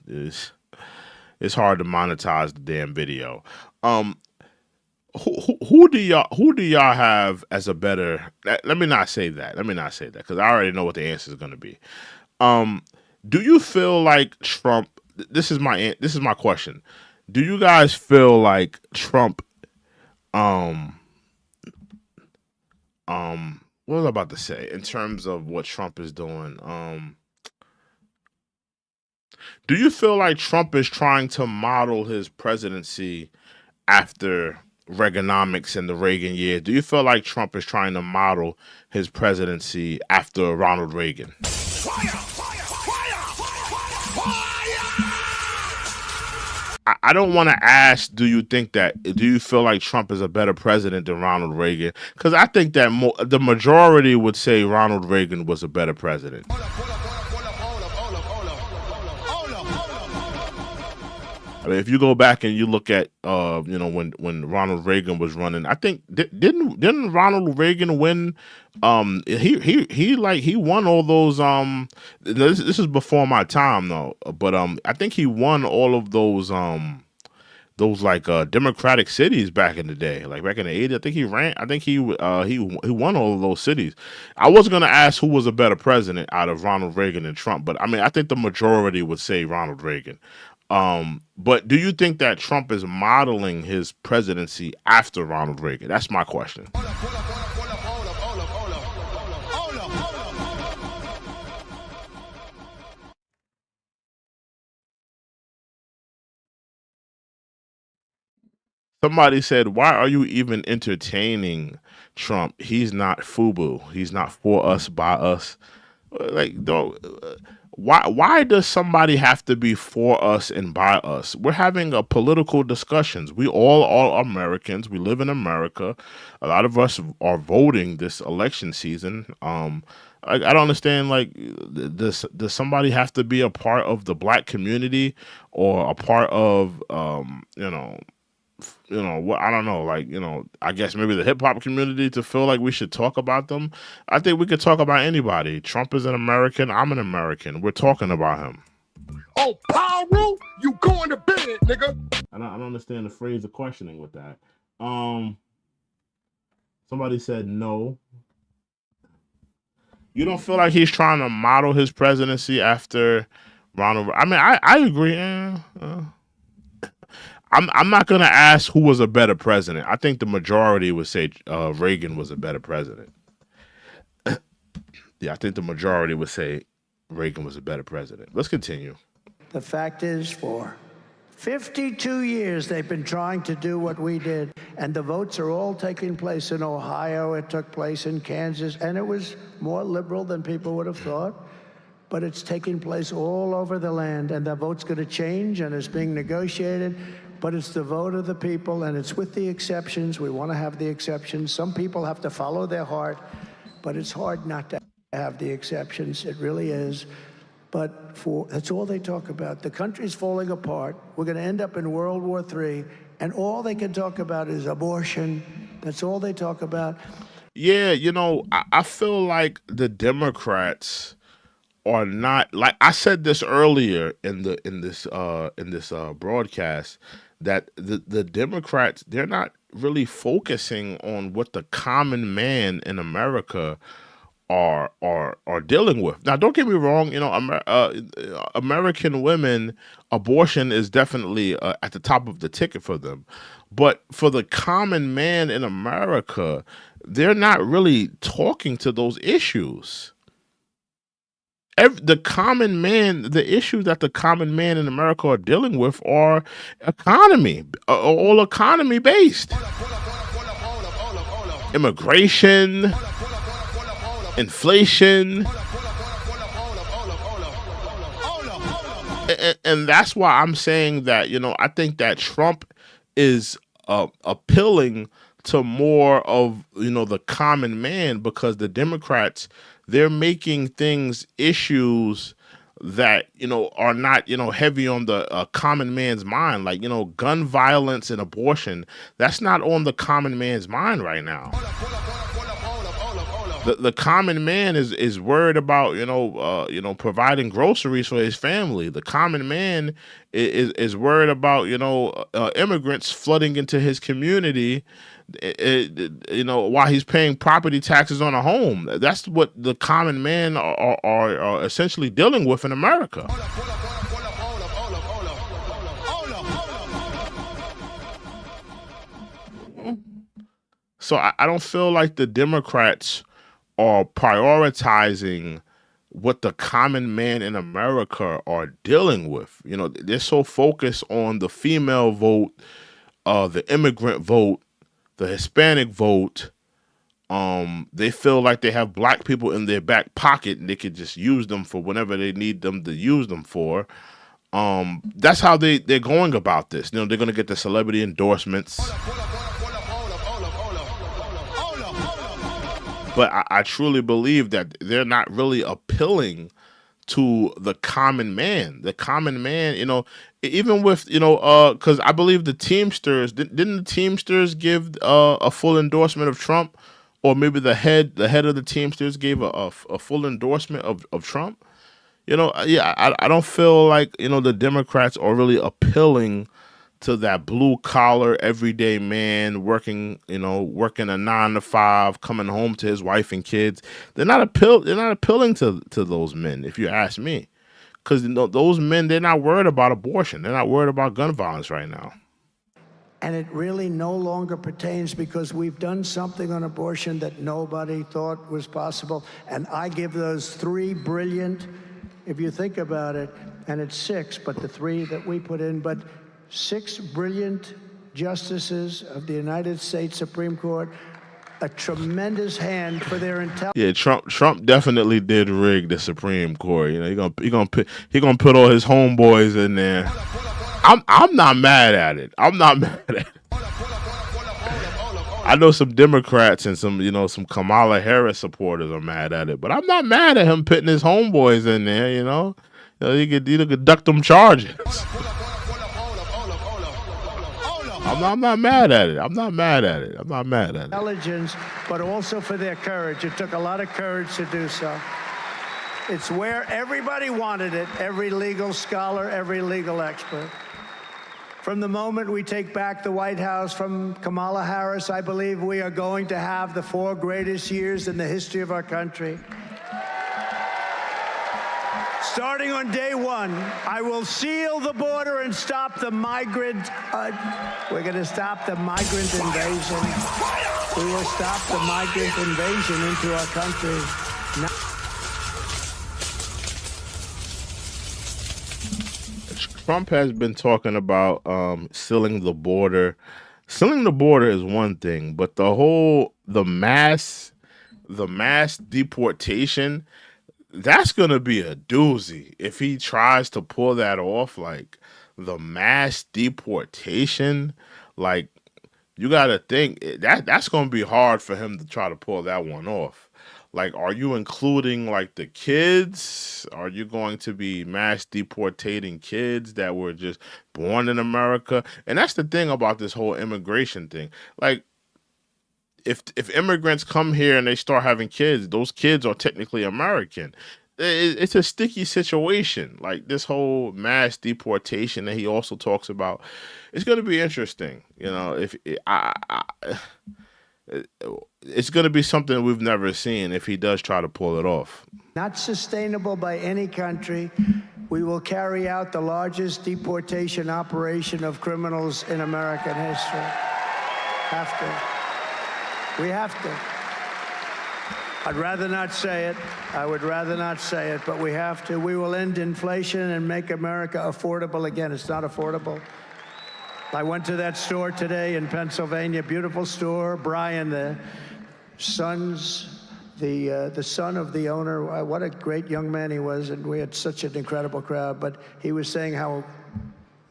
it's hard to monetize the damn video. Who do y'all have as a better? Let me not say that because I already know what the answer is going to be. Do you feel like Trump? This is my question. Do you guys feel like Trump, um, what was I about to say in terms of what Trump is doing? Do you feel like Trump is trying to model his presidency after Reaganomics and the Reagan years? Do you feel like Trump is trying to model his presidency after Ronald Reagan? I don't want to ask, do you feel like Trump is a better president than Ronald Reagan? Because I think that the majority would say Ronald Reagan was a better president. I mean, if you go back and you look at, when Ronald Reagan was running, I think didn't Ronald Reagan win? He won all those. This is before my time though, but I think he won all of those Democratic cities back in the day, like back in the 80s. I think he ran. I think he won all of those cities. I wasn't gonna ask who was a better president out of Ronald Reagan and Trump, but I mean, I think the majority would say Ronald Reagan. But do you think that Trump is modeling his presidency after Ronald Reagan? That's my question. Somebody said, why are you even entertaining Trump? He's not FUBU. He's not for us, by us. Like, why does somebody have to be for us and by us? We're having a political discussions. We all are Americans. We live in America. A lot of us are voting this election season. I don't understand, like, does somebody have to be a part of the black community or a part of, what, I don't know, like, I guess maybe the hip hop community to feel like we should talk about them? I think we could talk about anybody. Trump is an American. I'm an American. We're talking about him. Oh, Powell, you going to bed, nigga. I don't understand the phrase of questioning with that. Somebody said no. You don't feel like he's trying to model his presidency after Ronald? I mean, I agree. I'm not going to ask who was a better president. I think the majority would say Reagan was a better president. Yeah, I think the majority would say Reagan was a better president. Let's continue. The fact is, for 52 years, they've been trying to do what we did, and the votes are all taking place in Ohio. It took place in Kansas, and it was more liberal than people would have thought. But it's taking place all over the land, and the vote's going to change, and it's being negotiated. But it's the vote of the people, and it's with the exceptions. We want to have the exceptions. Some people have to follow their heart, but it's hard not to have the exceptions. It really is. But that's all they talk about. The country's falling apart. We're going to end up in World War III, and all they can talk about is abortion. That's all they talk about. Yeah, I feel like the Democrats are not, like I said this earlier in this broadcast, that the Democrats, they're not really focusing on what the common man in America are dealing with. Now, don't get me wrong, American women, abortion is definitely at the top of the ticket for them. But for the common man in America, they're not really talking to those issues. The common man, the issues that the common man in America are dealing with are all economy based. Immigration, inflation. And that's why I'm saying that, I think that Trump is appealing to more of, the common man, because the Democrats, they're making things issues that, are not, heavy on the common man's mind. Like, gun violence and abortion, that's not on the common man's mind right now. The common man is worried about, providing groceries for his family. The common man is worried about, immigrants flooding into his community, while he's paying property taxes on a home. That's what the common man are essentially dealing with in America. So I don't feel like the Democrats are prioritizing what the common man in America are dealing with. You know, they're so focused on the female vote, the immigrant vote, the Hispanic vote. They feel like they have black people in their back pocket and they could just use them for whatever they need them to use them for. That's how they're going about this. You know, they're going to get the celebrity endorsements. But I truly believe that they're not really appealing to the common man. The common man, you know, even with, you know, because I believe the Teamsters, didn't the Teamsters give a full endorsement of Trump? Or maybe the head of the Teamsters gave a full endorsement of Trump? You know, yeah, I don't feel like, you know, the Democrats are really appealing to that blue collar everyday man working a 9 to 5, coming home to his wife and kids. They're not appealing to those men, if you ask me, because those men, they're not worried about abortion. They're not worried about gun violence right now. And it really no longer pertains because we've done something on abortion that nobody thought was possible. And I give those 3 brilliant, if you think about it, and it's 6, but the 3 that we put in, but 6 brilliant justices of the United States Supreme Court, a tremendous hand for their intelligence. Yeah, Trump definitely did rig the Supreme Court. You know, he gonna put all his homeboys in there. I'm not mad at it. I'm not mad at it. I know some Democrats and some Kamala Harris supporters are mad at it, but I'm not mad at him putting his homeboys in there. You know he could duck them charges. I'm not mad at it. I'm not mad at it. Intelligence, but also for their courage. It took a lot of courage to do so. It's where everybody wanted it, every legal scholar, every legal expert. From the moment we take back the White House from Kamala Harris, I believe we are going to have the 4 greatest years in the history of our country. Starting on day 1, I will seal the border and stop the migrant. We're going to stop the migrant invasion. We will stop the migrant invasion into our country. Trump has been talking about sealing the border. Sealing the border is one thing, but the mass deportation, that's gonna be a doozy if he tries to pull that off. Like the mass deportation, like you got to think that's gonna be hard for him to try to pull that one off. Like, are you including like the kids? Are you going to be mass deportating kids that were just born in America? And that's the thing about this whole immigration thing. Like, if immigrants come here and they start having kids, those kids are technically American. It's a sticky situation. Like this whole mass deportation that he also talks about. It's going to be interesting. You know, it's going to be something we've never seen if he does try to pull it off. Not sustainable by any country. We will carry out the largest deportation operation of criminals in American history. We have to. I'd rather not say it. I would rather not say it, but we have to. We will end inflation and make America affordable again. It's not affordable. I went to that store today in Pennsylvania, beautiful store. Brian, the son of the owner, what a great young man he was, and we had such an incredible crowd. But he was saying how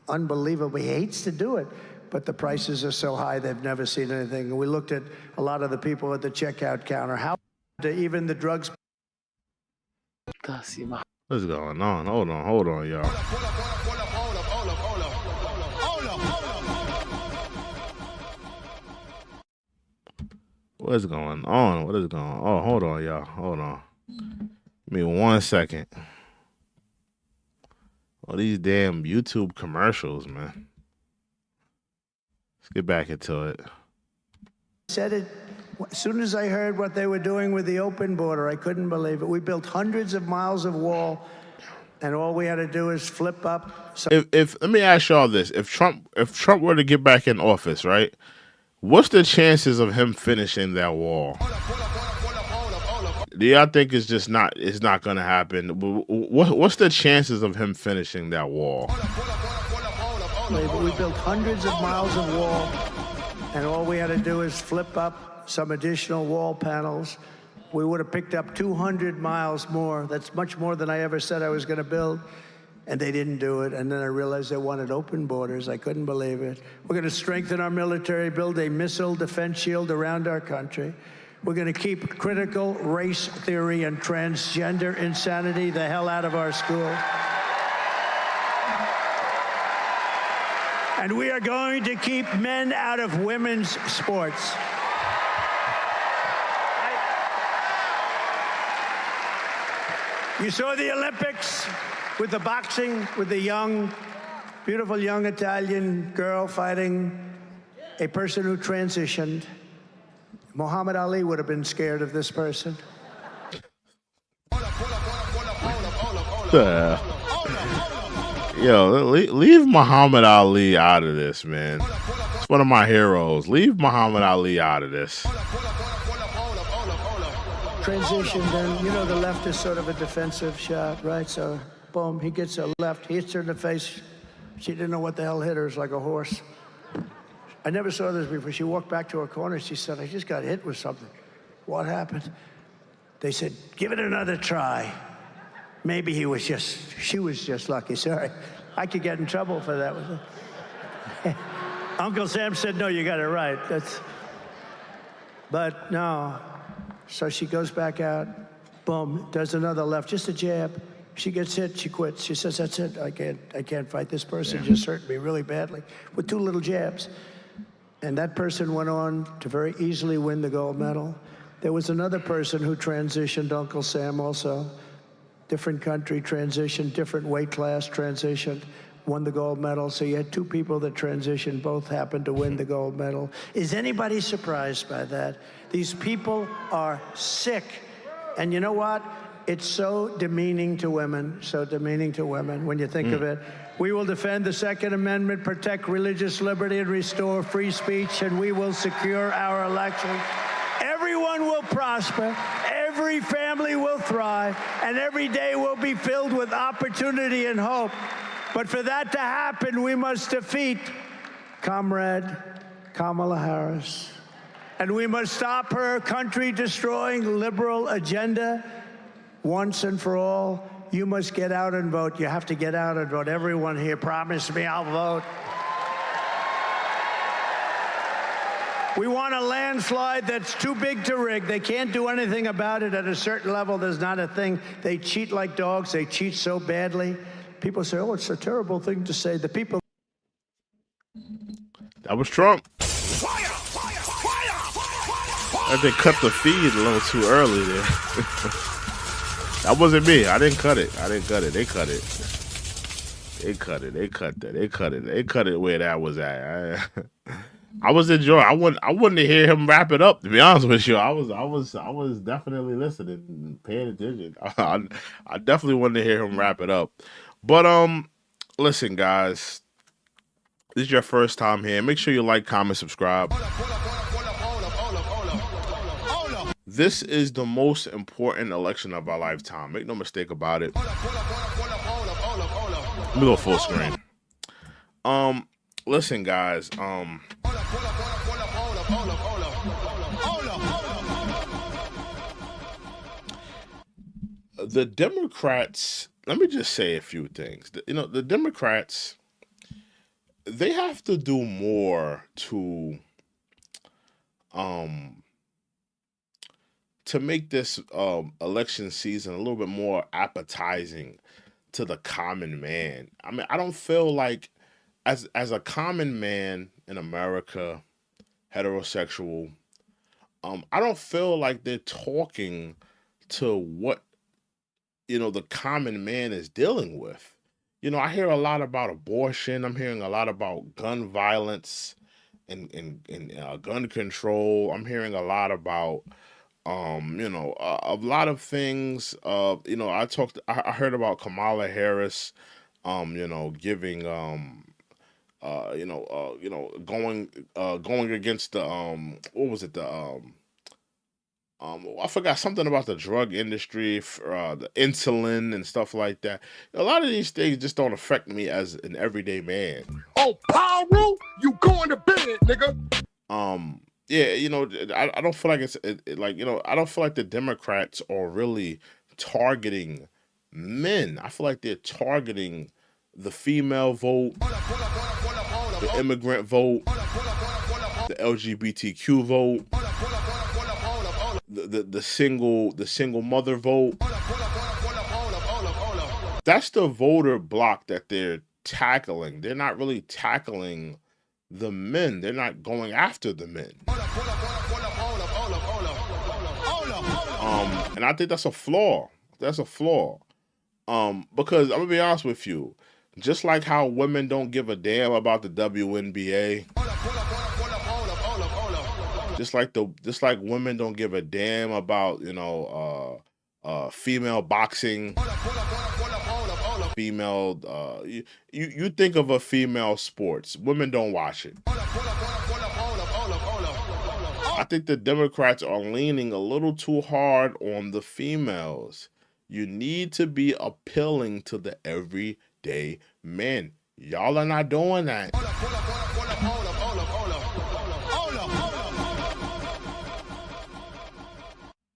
unbelievable, he hates to do it, but the prices are so high, they've never seen anything. And we looked at a lot of the people at the checkout counter, how even the drugs. What's going on? Hold on, y'all. What is going on? Oh, hold on, y'all. Hold on. Give me 1 second. All these damn YouTube commercials, man. Let's get back into it. Said it as soon as I heard what they were doing with the open border. I couldn't believe it. We built hundreds of miles of wall, and all we had to do is flip up. If let me ask y'all this: if Trump were to get back in office, right? What's the chances of him finishing that wall? Do y'all think it's not going to happen? What's the chances of him finishing that wall? We built hundreds of miles of wall, and all we had to do is flip up some additional wall panels. We would have picked up 200 miles more. That's much more than I ever said I was going to build. And they didn't do it. And then I realized they wanted open borders. I couldn't believe it. We're going to strengthen our military, build a missile defense shield around our country. We're going to keep critical race theory and transgender insanity the hell out of our school. And we are going to keep men out of women's sports. You saw the Olympics with the boxing, with the young, beautiful young Italian girl fighting a person who transitioned. Muhammad Ali would have been scared of this person. Yo, leave Muhammad Ali out of this, man. It's one of my heroes. Leave Muhammad Ali out of this. Transition, then, you know, the left is sort of a defensive shot, right? So, boom, he gets a left, he hits her in the face. She didn't know what the hell hit her. It was like a horse. I never saw this before. She walked back to her corner. She said, I just got hit with something. What happened? They said, give it another try. Maybe she was just lucky. Sorry. I could get in trouble for that. Uncle Sam said, no, you got it right. But no. So she goes back out, boom, does another left, just a jab. She gets hit, she quits. She says, that's it, I can't fight this person, just hurt me really badly, with 2 little jabs. And that person went on to very easily win the gold medal. There was another person who transitioned, Uncle Sam also. Different country, transitioned, different weight class, transitioned, won the gold medal. So you had 2 people that transitioned, both happened to win the gold medal. Is anybody surprised by that? These people are sick. And you know what? It's so demeaning to women, when you think of it. We will defend the Second Amendment, protect religious liberty, and restore free speech, and we will secure our election. Everyone will prosper, every family will thrive, and every day will be filled with opportunity and hope. But for that to happen, we must defeat Comrade Kamala Harris. And we must stop her country-destroying liberal agenda once and for all. You must get out and vote. You have to get out and vote. Everyone here, promise me I'll vote. We want a landslide that's too big to rig. They can't do anything about it. At a certain level, there's not a thing. They cheat like dogs. They cheat so badly. People say, oh, it's a terrible thing to say. The people... That was Trump. I think cut the feed a little too early there. That wasn't me. I didn't cut it. They cut it. They cut it where that was at. I was enjoying. I wouldn't hear him wrap it up. To be honest with you, I was definitely listening, paying attention. I definitely wanted to hear him wrap it up. But listen, guys, this is your first time here. Make sure you like, comment, subscribe. This is the most important election of our lifetime. Make no mistake about it. Let me go full screen. Listen, guys. The Democrats. Let me just say a few things. The Democrats. They have to do more to make this election season a little bit more appetizing to the common man. I mean, I don't feel like as a common man in America, heterosexual, I don't feel like they're talking to what, the common man is dealing with. I hear a lot about abortion. I'm hearing a lot about gun violence and gun control. I'm hearing a lot about a lot of things. I heard about Kamala Harris, giving going against the what was it, the I forgot something about the drug industry, the insulin and stuff like that. A lot of these things just don't affect me as an everyday man. Oh, Powell, you going to bed, nigga. Yeah, I don't feel like I don't feel like the Democrats are really targeting men. I feel like they're targeting the female vote, the immigrant vote, the LGBTQ vote, the single mother vote. That's the voter block that they're tackling. They're not really tackling the men. They're not going after the men. And I think that's a flaw. That's a flaw. Because I'm gonna be honest with you, just like how women don't give a damn about the WNBA, just like women don't give a damn about female boxing, female you think of a female sports, women don't watch it. I think the Democrats are leaning a little too hard on the females. You need to be appealing to the everyday men. Y'all are not doing that.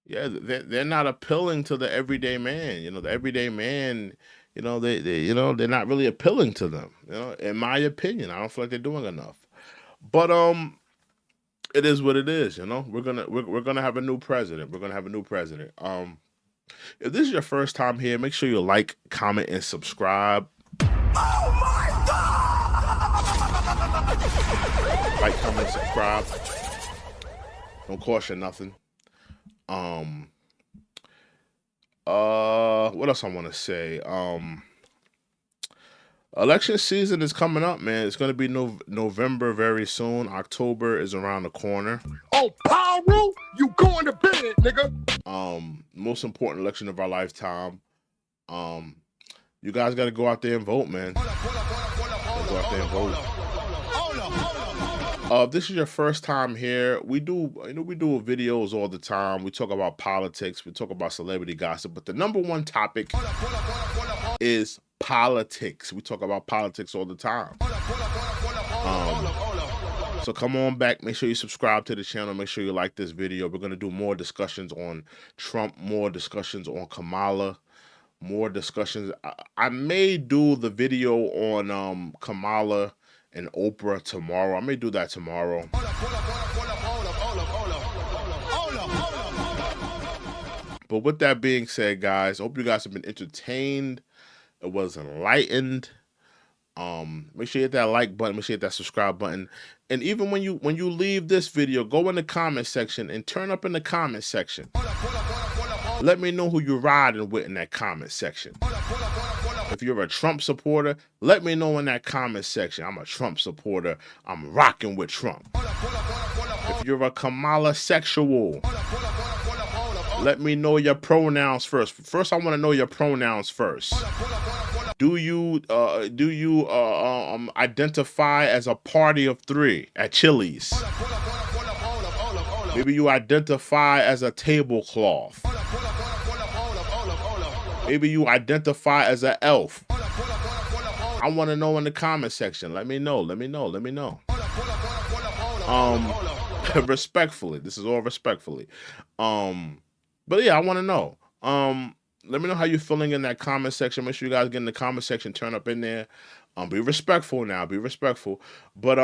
Yeah, they're not appealing to the everyday man. The everyday man, they're not really appealing to them. In my opinion, I don't feel like they're doing enough. But it is what it is. We're gonna have a new president. We're gonna have a new president. If this is your first time here, make sure you like, comment, and subscribe. Oh my God! Like, comment, subscribe. Don't cost you nothing. What else I want to say? Election season is coming up, man. It's going to be November very soon. October is around the corner. Oh, Powell, you going to bed, nigga. Most important election of our lifetime. You guys got to go out there and vote, man. Go out there and vote. If this is your first time here, we do videos all the time. We talk about politics, we talk about celebrity gossip, but the number one topic is politics. We talk about politics all the time. So come on back. Make sure you subscribe to the channel. Make sure you like this video. We're going to do more discussions on Trump, more discussions on Kamala, more discussions. I may do the video on Kamala and Oprah tomorrow. I may do that tomorrow. But with that being said, guys, I hope you guys have been entertained. It was enlightened. Make sure you hit that like button. Make sure you hit that subscribe button. And even when you leave this video, go in the comment section and turn up in the comment section. Let me know who you're riding with in that comment section. If you're a Trump supporter, let me know in that comment section. I'm a Trump supporter. I'm rocking with Trump. If you're a Kamala sexual, let me know your pronouns first. First, I want to know your pronouns first. Do you identify as a party of three at Chili's? Maybe you identify as a tablecloth. Maybe you identify as an elf. I want to know in the comment section. Let me know. Let me know. Let me know. Respectfully. This is all respectfully. But yeah, I want to know. Let me know how you're feeling in that comment section. Make sure you guys get in the comment section. Turn up in there. Be respectful now. Be respectful. But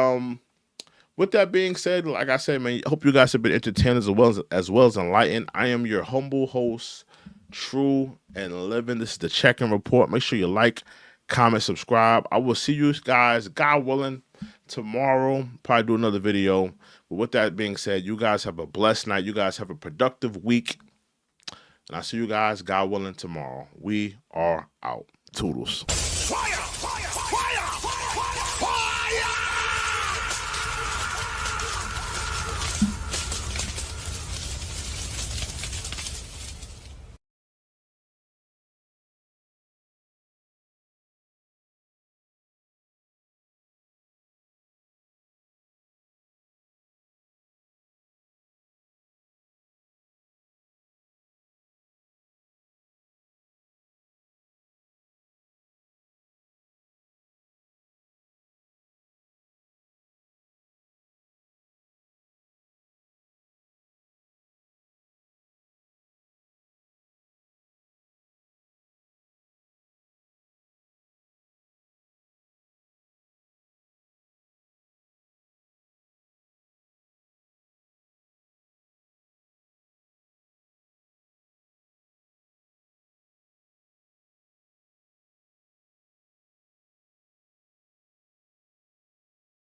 with that being said, like I said, man, I hope you guys have been entertained as well as enlightened. I am your humble host, True and Living. This is the Check-in Report. Make sure you like, comment, subscribe. I will see you guys, God willing, tomorrow. Probably do another video. But with that being said, you guys have a blessed night. You guys have a productive week. And I'll see you guys, God willing, tomorrow. We are out. Toodles.